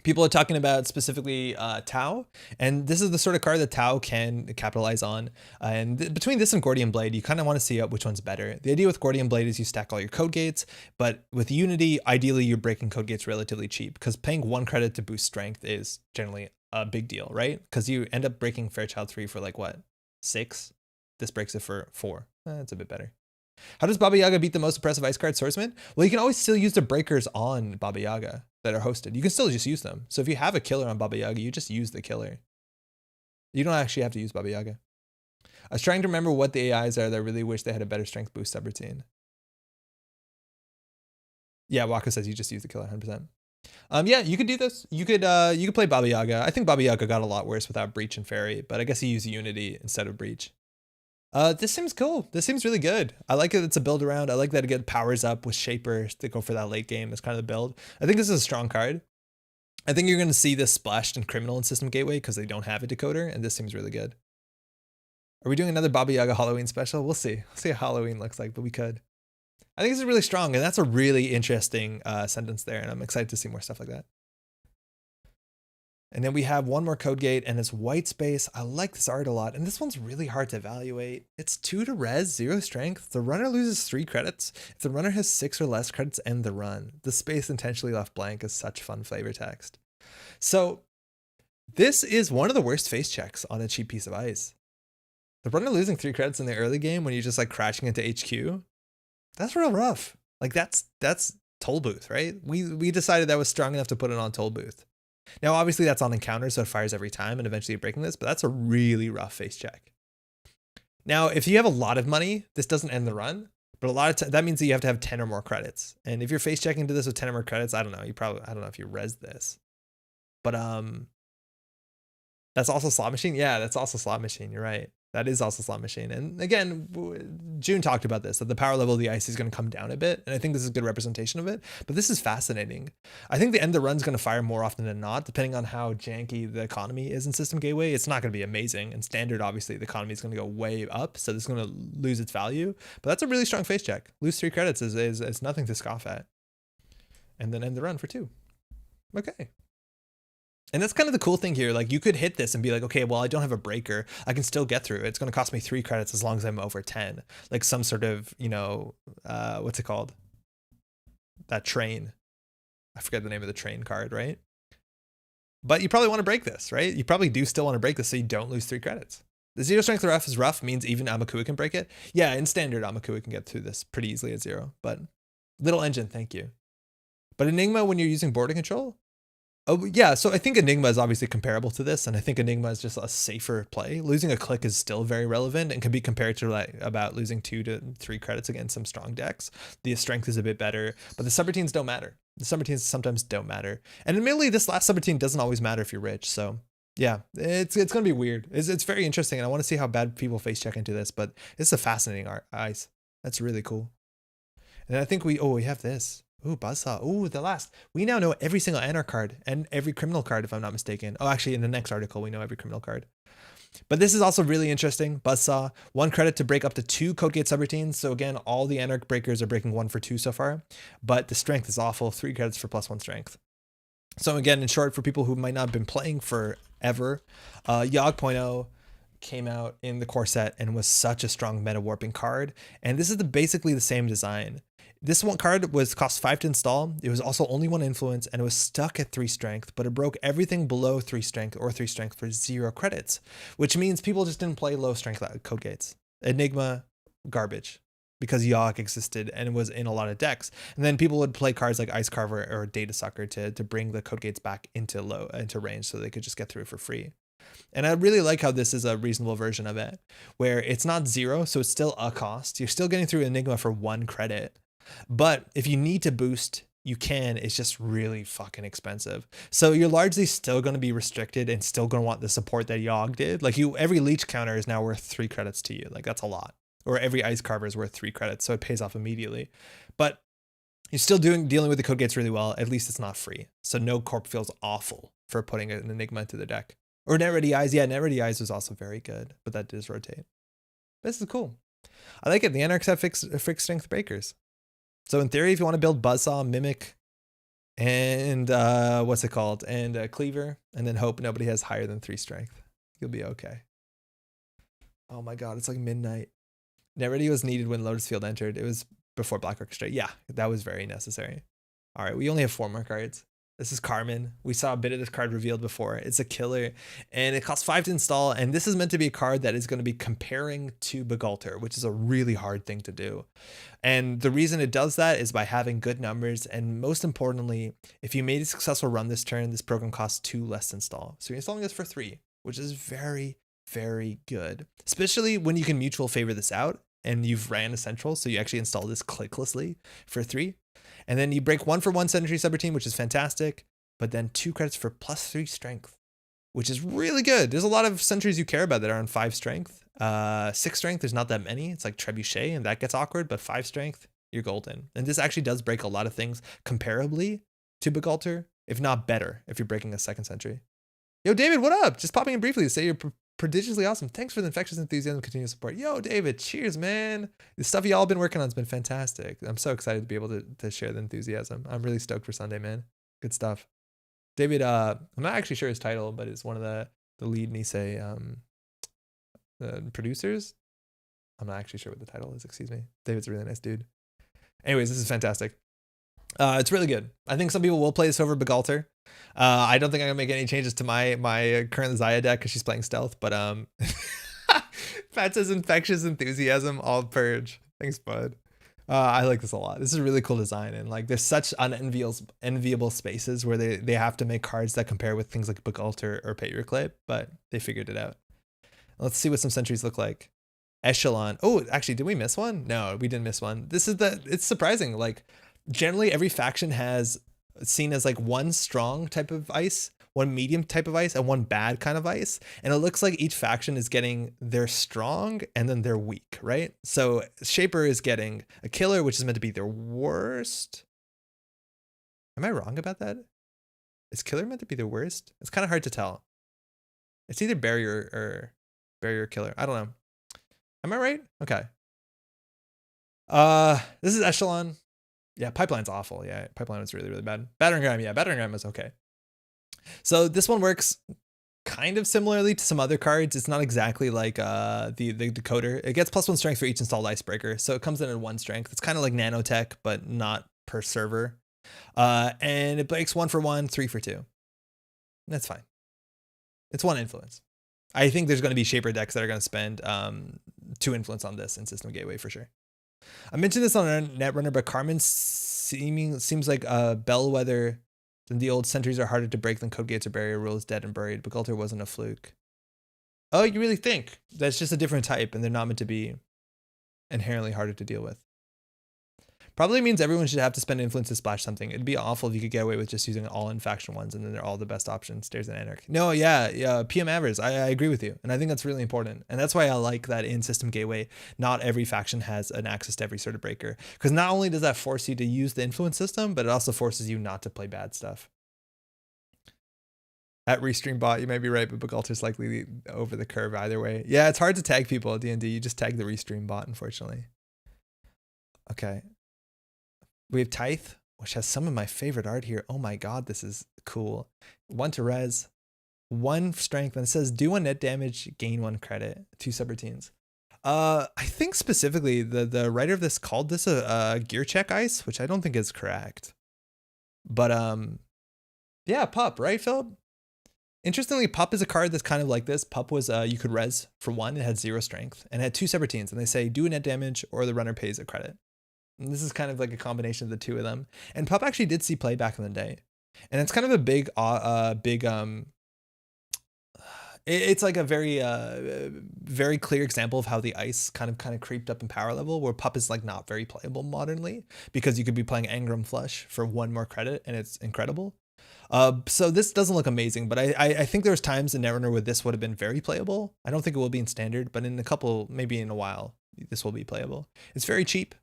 People are talking about specifically Tau, and this is the sort of card that Tau can capitalize on. And between this and Gordian Blade, you kind of want to see which one's better. The idea with Gordian Blade is you stack all your code gates, but with Unity, ideally you're breaking code gates relatively cheap because paying 1 credit to boost strength is generally a big deal, right? Because you end up breaking Fairchild 3 for like what, 6? This breaks it for 4. That's a bit better. How does Baba Yaga beat the most impressive ice card Swordsman? Well, you can always still use the breakers on Baba Yaga that are hosted. You can still just use them. So if you have a killer on Baba Yaga, you just use the killer. You don't actually have to use Baba Yaga. I was trying to remember what the AIs are that I really wish they had a better strength boost subroutine. Yeah, Waka says you just use the killer 100%. Yeah, you could do this. You could play Baba Yaga. I think Baba Yaga got a lot worse without Breach and Fairy, but I guess he used Unity instead of Breach. This seems cool. This seems really good. I like it. It's a build around. I like that it gets powers up with Shaper to go for that late game. That's kind of the build. I think this is a strong card. I think you're going to see this splashed in Criminal and System Gateway because they don't have a decoder, and this seems really good. Are we doing another Baba Yaga Halloween special? We'll see. We'll see how Halloween looks like, but we could. I think this is really strong, and that's a really interesting sentence there, and I'm excited to see more stuff like that. And then we have one more code gate and it's white space. I like this art a lot. And this one's really hard to evaluate. It's 2 to res, 0 strength. The runner loses 3 credits. If the runner has 6 or less credits, end the run. The space intentionally left blank is such fun flavor text. So this is one of the worst face checks on a cheap piece of ice. The runner losing 3 credits in the early game when you're just like crashing into HQ, that's real rough. Like that's toll booth, right? We decided that was strong enough to put it on toll booth. Now, obviously that's on encounter, so it fires every time and eventually you're breaking this, but that's a really rough face check. Now, if you have a lot of money, this doesn't end the run, but a lot of that means that you have to have 10 or more credits. And if you're face checking to this with 10 or more credits, I don't know, I don't know if you res this. But that's also slot machine. Yeah, that's also slot machine. You're right. That is also slot machine. And again, June talked about this, that the power level of the ice is going to come down a bit. And I think this is a good representation of it. But this is fascinating. I think the end of the run is going to fire more often than not, depending on how janky the economy is in System Gateway. It's not going to be amazing. And standard, obviously, the economy is going to go way up. So this is going to lose its value. But that's a really strong face check. Lose 3 credits is nothing to scoff at. And then end the run for 2. Okay. And that's kind of the cool thing here. Like you could hit this and be like, okay, well, I don't have a breaker. I can still get through. It's going to cost me 3 credits as long as I'm over 10. Like some sort of, you know, what's it called? That train. I forget the name of the train card, right? But you probably want to break this, right? You probably do still want to break this so you don't lose 3 credits. The 0 strength ref is rough, means even Amakua can break it. Yeah, in standard, Amakua can get through this pretty easily at 0. But little engine, thank you. But Enigma, when you're using border control, oh, yeah, so I think Enigma is obviously comparable to this, and I think Enigma is just a safer play. Losing a click is still very relevant and can be compared to like about losing 2 to 3 credits against some strong decks. The strength is a bit better, but the subroutines don't matter. The subroutines sometimes don't matter. And admittedly, this last subroutine doesn't always matter if you're rich, so yeah, it's going to be weird. It's very interesting, and I want to see how bad people face check into this, but it's a fascinating ice. That's really cool. And I think we have this. Ooh, Buzzsaw. Ooh, the last. We now know every single Anarch card and every criminal card, if I'm not mistaken. Oh, actually, in the next article, we know every criminal card. But this is also really interesting. Buzzsaw. 1 credit to break up to 2 Codegate subroutines. So again, all the Anarch breakers are breaking 1 for 2 so far. But the strength is awful. 3 credits for +1 strength. So again, in short, for people who might not have been playing forever, Yogg.0 came out in the core set and was such a strong meta warping card. And this is basically the same design. This one card cost 5 to install. It was also only 1 influence and it was stuck at 3 strength, but it broke everything below 3 strength or 3 strength for 0 credits, which means people just didn't play low strength code gates. Enigma, garbage, because Yogg existed and it was in a lot of decks. And then people would play cards like Ice Carver or Data Sucker to bring the code gates back into range so they could just get through it for free. And I really like how this is a reasonable version of it, where it's not 0, so it's still a cost. You're still getting through Enigma for 1 credit. But if you need to boost, you can. It's just really fucking expensive. So you're largely still going to be restricted and still going to want the support that Yogg did. Like every leech counter is now worth 3 credits to you. Like that's a lot. Or every Ice Carver is worth 3 credits. So it pays off immediately. But you're still dealing with the code gates really well. At least it's not free. So no corp feels awful for putting an Enigma into the deck. Or Net Ready Eyes. Yeah, Net Ready Eyes was also very good, but that does rotate. This is cool. I like it. The Anarchs have fixed strength breakers. So in theory, if you want to build Buzzsaw, Mimic, and what's it called? And Cleaver, and then hope nobody has higher than 3 strength, you'll be okay. Oh my God, it's like midnight. Net Ready was needed when Lotus Field entered. It was before Black Orchestra. Yeah, that was very necessary. All right, we only have 4 more cards. This is Carmen. We saw a bit of this card revealed before. It's a killer, and it costs 5 to install, and this is meant to be a card that is going to be comparing to Begalter, which is a really hard thing to do. And the reason it does that is by having good numbers, and most importantly, if you made a successful run this turn, this program costs 2 less to install. So you're installing this for 3, which is very, very good, especially when you can mutual favor this out, and you've ran a central, so you actually install this clicklessly for 3. And then you break 1 for 1 Sentry subroutine, which is fantastic, but then 2 credits for +3 strength, which is really good. There's a lot of sentries you care about that are on 5 strength. 6 strength, there's not that many. It's like Trebuchet, and that gets awkward, but 5 strength, you're golden. And this actually does break a lot of things comparably to Begalter, if not better, if you're breaking a 2nd sentry. Yo, David, what up? Just popping in briefly to say you're prodigiously awesome. Thanks for the infectious enthusiasm and continued support. Yo, David, cheers, man. The stuff y'all been working on has been fantastic. I'm so excited to be able to share the enthusiasm. I'm really stoked for Sunday, man. Good stuff. David, I'm not actually sure his title, but it's one of the lead Nisei the producers. I'm not actually sure what the title is, excuse me. David's a really nice dude. Anyways, this is fantastic. It's really good. I think some people will play this over Begalter. I don't think I'm gonna make any changes to my current Zaya deck because she's playing stealth, but Pat says infectious enthusiasm, all purge. Thanks, bud. I like this a lot. This is a really cool design, and like there's such enviable spaces where they have to make cards that compare with things like Begalter or Paperclip, but they figured it out. Let's see what some sentries look like. Echelon. Oh, actually, did we miss one? No, we didn't miss one. It's surprising. Like generally every faction has seen as like one strong type of ice, one medium type of ice, and one bad kind of ice. And it looks like each faction is getting their strong and then their weak, right? So Shaper is getting a killer, which is meant to be their worst. Am I wrong about that? Is killer meant to be their worst? It's kind of hard to tell. It's either barrier or killer. I don't know. Am I right? Okay. This is Echelon. Yeah, Pipeline's awful. Yeah, Pipeline was really, really bad. Battering Ram, yeah, Battering Ram is okay. So this one works kind of similarly to some other cards. It's not exactly like the decoder. It gets +1 strength for each installed icebreaker. So it comes in at 1 strength. It's kind of like nanotech, but not per server. And it breaks 1 for 1, 3 for 2. That's fine. It's 1 influence. I think there's going to be Shaper decks that are going to spend 2 influence on this in System Gateway for sure. I mentioned this on Netrunner, but Carmen seems like a bellwether. Then the old sentries are harder to break than code gates or barrier rules. Dead and buried. Begalter wasn't a fluke. Oh, you really think that's just a different type, and they're not meant to be inherently harder to deal with? Probably means everyone should have to spend influence to splash something. It'd be awful if you could get away with just using all-in faction ones and then they're all the best options. Stairs and Anarch. No, yeah, PM Avers. I agree with you. And I think that's really important. And that's why I like that in System Gateway, not every faction has an access to every sort of breaker. Because not only does that force you to use the influence system, but it also forces you not to play bad stuff. At Restream Bot, you may be right, but Begalter's likely over the curve either way. Yeah, it's hard to tag people at D&D. You just tag the Restream Bot, unfortunately. Okay. We have Tithe, which has some of my favorite art here. Oh my god, this is cool. 1 to res, 1 strength, and it says do 1 net damage, gain 1 credit. 2 subroutines. I think specifically the writer of this called this a gear check ice, which I don't think is correct. But yeah, Pup, right, Philip? Interestingly, Pup is a card that's kind of like this. Pup was you could res for 1, it had 0 strength, and it had 2 subroutines, and they say do a net damage or the runner pays a credit. And this is kind of like a combination of the 2 of them. And Pup actually did see play back in the day. And it's kind of a big, it's like a very clear example of how the ice kind of creeped up in power level, where Pup is like not very playable modernly because you could be playing Engram Flush for 1 more credit and it's incredible. So this doesn't look amazing, but I think there's times in Netrunner where this would have been very playable. I don't think it will be in standard, but in a couple, maybe in a while, this will be playable. It's very cheap.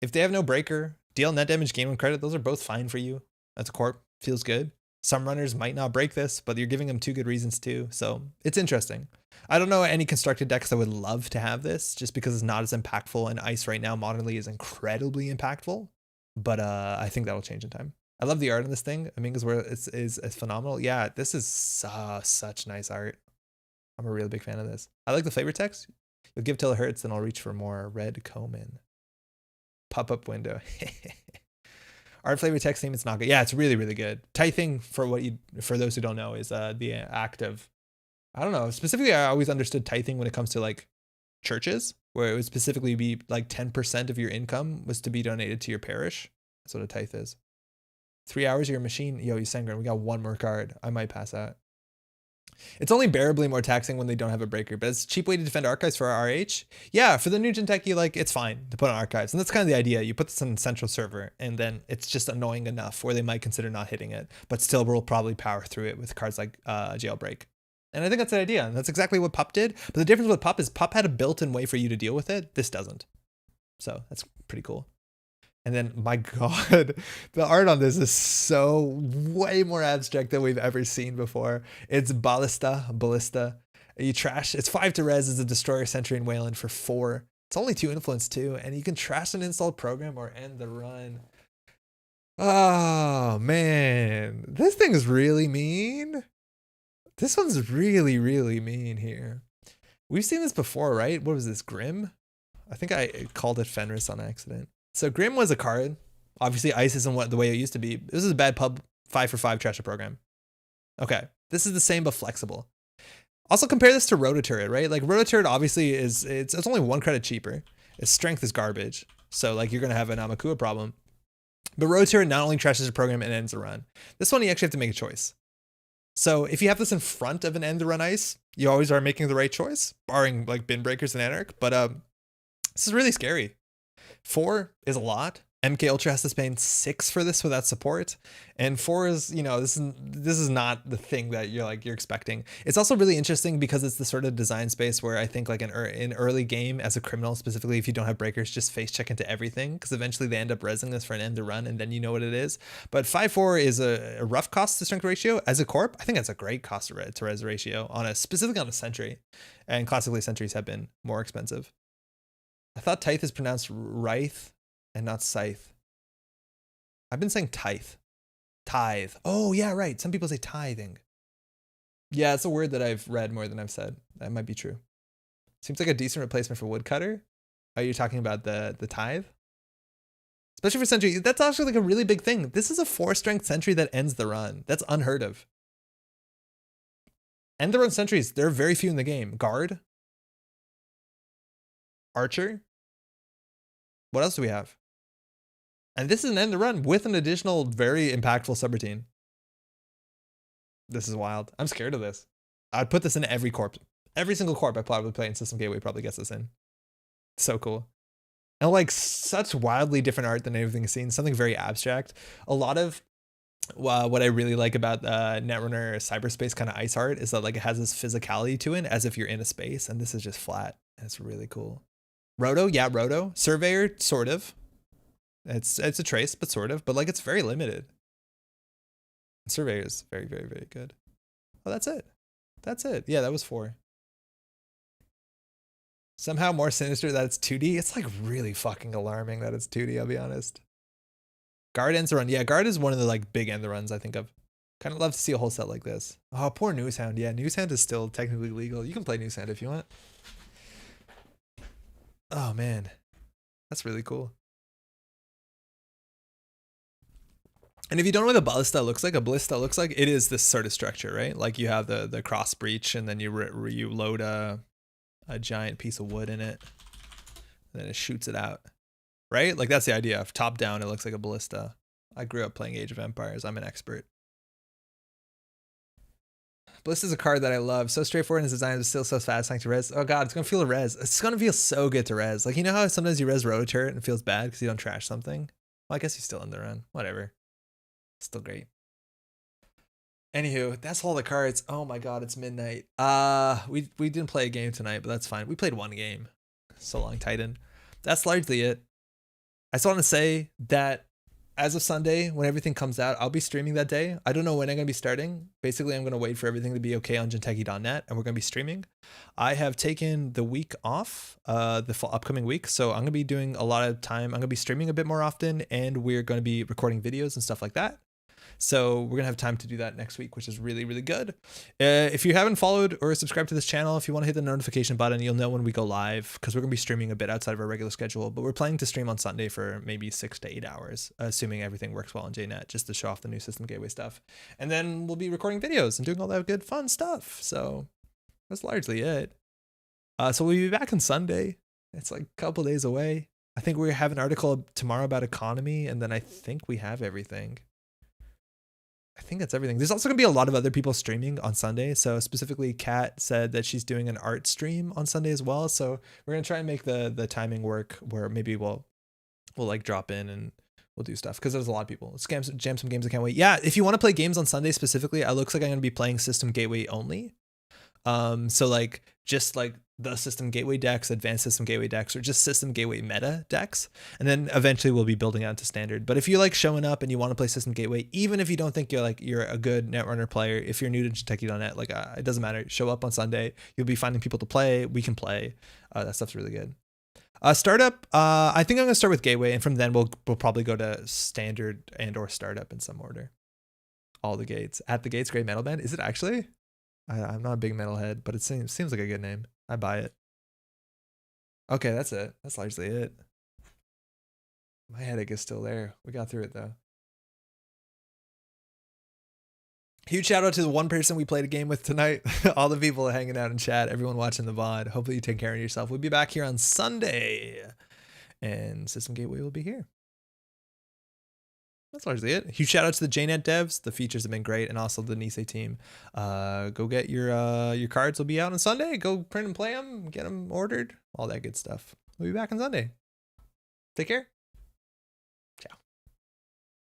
If they have no breaker, deal net damage, gain 1 credit, those are both fine for you. That's a corp, feels good. Some runners might not break this, but you're giving them 2 good reasons too. So it's interesting. I don't know any constructed decks that would love to have this just because it's not as impactful, and ice right now modernly is incredibly impactful, but I think that'll change in time. I love the art on this thing. I mean, because it's phenomenal. Yeah, this is such nice art. I'm a really big fan of this. I like the flavor text. You'll give till it hurts, then I'll reach for more. Red Coman. Pop-up window. Art flavor text name, it's not good. Yeah, it's really, really good. Tithing, for those who don't know, is the act of, I don't know, specifically I always understood tithing when it comes to like churches, where it would specifically be like 10% of your income was to be donated to your parish. That's what a tithe is. 3 hours of your machine. Yo, you Sangren, we got 1 more card. I might pass out. It's only bearably more taxing when they don't have a breaker, but it's a cheap way to defend archives for RH. Yeah, for the new Jinteki, like it's fine to put on archives. And that's kind of the idea. You put this on central server and then it's just annoying enough where they might consider not hitting it, but still will probably power through it with cards like Jailbreak. And I think that's the idea. And that's exactly what Pup did. But the difference with Pup is Pup had a built-in way for you to deal with it. This doesn't. So that's pretty cool. And then, my god, the art on this is so way more abstract than we've ever seen before. It's Ballista. You trash. It's 5 to res as a destroyer sentry in Weyland for 4. It's only 2 influence too, and you can trash an installed program or end the run. Oh man, this thing is really mean. This one's really, really mean here. We've seen this before, right? What was this, Grim? I think I called it Fenris on accident. So Grim was a card. Obviously, Ice isn't what the way it used to be. This is a bad pub 5-for-5 treasure program. Okay, this is the same but flexible. Also compare this to Rototurret, right? Like Rototurret obviously it's only 1 credit cheaper. Its strength is garbage. So like you're gonna have an Amakua problem. But Rototurret not only trashes a program and ends the run. This one you actually have to make a choice. So if you have this in front of an end the run ice, you always are making the right choice, barring like bin breakers and Anarch. But this is really scary. 4 is a lot. MK Ultra has to spend 6 for this without support, and 4 is, you know, this is not the thing that you're expecting. It's also really interesting because it's the sort of design space where I think like in early game as a criminal specifically, if you don't have breakers, just face check into everything because eventually they end up resing this for an end to run and then you know what it is. But 5-4 is a rough cost to strength ratio. As a corp, I think that's a great cost to res ratio specifically on a sentry, and classically sentries have been more expensive. I thought Tithe is pronounced Rythe and not Scythe. I've been saying Tithe. Tithe. Oh, yeah, right. Some people say tithing. Yeah, it's a word that I've read more than I've said. That might be true. Seems like a decent replacement for woodcutter. Are you talking about the tithe? Especially for sentry. That's actually like a really big thing. This is a 4 strength sentry that ends the run. That's unheard of. End the run sentries, there are very few in the game. Guard. Archer. What else do we have? And this is an end to run with an additional very impactful subroutine. This is wild. I'm scared of this. I'd put this in every corp. Every single corp I probably play in System Gateway probably gets this in. So cool. And like such wildly different art than anything I've seen. Something very abstract. A lot of what I really like about Netrunner cyberspace kind of ice art is that like it has this physicality to it as if you're in a space, and this is just flat. And it's really cool. Roto, yeah, Roto. Surveyor, sort of. It's a trace, but sort of. But like it's very limited. Surveyor is very, very, very good. Oh, that's it. That's it. Yeah, that was 4. Somehow more sinister that it's 2D. It's like really fucking alarming that it's 2D, I'll be honest. Guard ends the run. Yeah, Guard is one of the like big end the runs I think of. Kind of love to see a whole set like this. Oh, poor Newshound. Yeah, Newshound is still technically legal. You can play Newshound if you want. Oh man, that's really cool. And if you don't know what a ballista looks like, it is this sort of structure, right? Like you have the cross breach, and then you load a giant piece of wood in it, and then it shoots it out, right? Like that's the idea. Of top down, it looks like a ballista. I grew up playing Age of Empires. I'm an expert. Ballista is a card that I love. So straightforward in its design, but still so satisfying to res. Oh god, it's gonna feel a res. It's gonna feel so good to res. Like, you know how sometimes you res Rototurret and it feels bad because you don't trash something? Well, I guess you still in the run. Whatever. Still great. Anywho, that's all the cards. Oh my god, it's midnight. We didn't play a game tonight, but that's fine. We played one game. So long, Titan. That's largely it. I just want to say that as of Sunday, when everything comes out, I'll be streaming that day. I don't know when I'm going to be starting. Basically, I'm going to wait for everything to be okay on Jinteki.net, and we're going to be streaming. I have taken the week off, the upcoming week, so I'm going to be doing a lot of time. I'm going to be streaming a bit more often, and we're going to be recording videos and stuff like that. So we're going to have time to do that next week, which is really, really good. If you haven't followed or subscribed to this channel, if you want to hit the notification button, you'll know when we go live, because we're going to be streaming a bit outside of our regular schedule. But we're planning to stream on Sunday for maybe 6 to 8 hours, assuming everything works well on JNet, just to show off the new System Gateway stuff. And then we'll be recording videos and doing all that good, fun stuff. So that's largely it. So we'll be back on Sunday. It's like a couple days away. I think we have an article tomorrow about economy, and then I think we have everything. I think that's everything. There's also going to be a lot of other people streaming on Sunday. So specifically, Kat said that she's doing an art stream on Sunday as well. So we're going to try and make the timing work where maybe we'll like drop in and we'll do stuff, because there's a lot of people. Let's jam some games. I can't wait. Yeah, if you want to play games on Sunday specifically, it looks like I'm going to be playing System Gateway only. So like just like the System Gateway decks, Advanced System Gateway decks, or just System Gateway meta decks, and then eventually we'll be building out to standard. But if you like showing up and you want to play System Gateway, even if you don't think you're a good Netrunner player, if you're new to Jinteki.net, like it doesn't matter. Show up on Sunday. You'll be finding people to play. We can play. That stuff's really good. Startup, I think I'm gonna start with Gateway, and from then we'll probably go to Standard and or Startup in some order. All the gates. At the Gates, Great Metal Band. Is it actually? I'm not a big metalhead, but it seems like a good name. I buy it. Okay, that's it. That's largely it. My headache is still there. We got through it though. Huge shout out to the one person we played a game with tonight. All the people hanging out in chat, everyone watching the VOD. Hopefully you take care of yourself. We'll be back here on Sunday. And System Gateway will be here. That's largely it. Huge shout out to the JNet devs. The features have been great, and also the Nisei team. Go get your cards. Will be out on Sunday. Go print and play them. Get them ordered. All that good stuff. We'll be back on Sunday. Take care.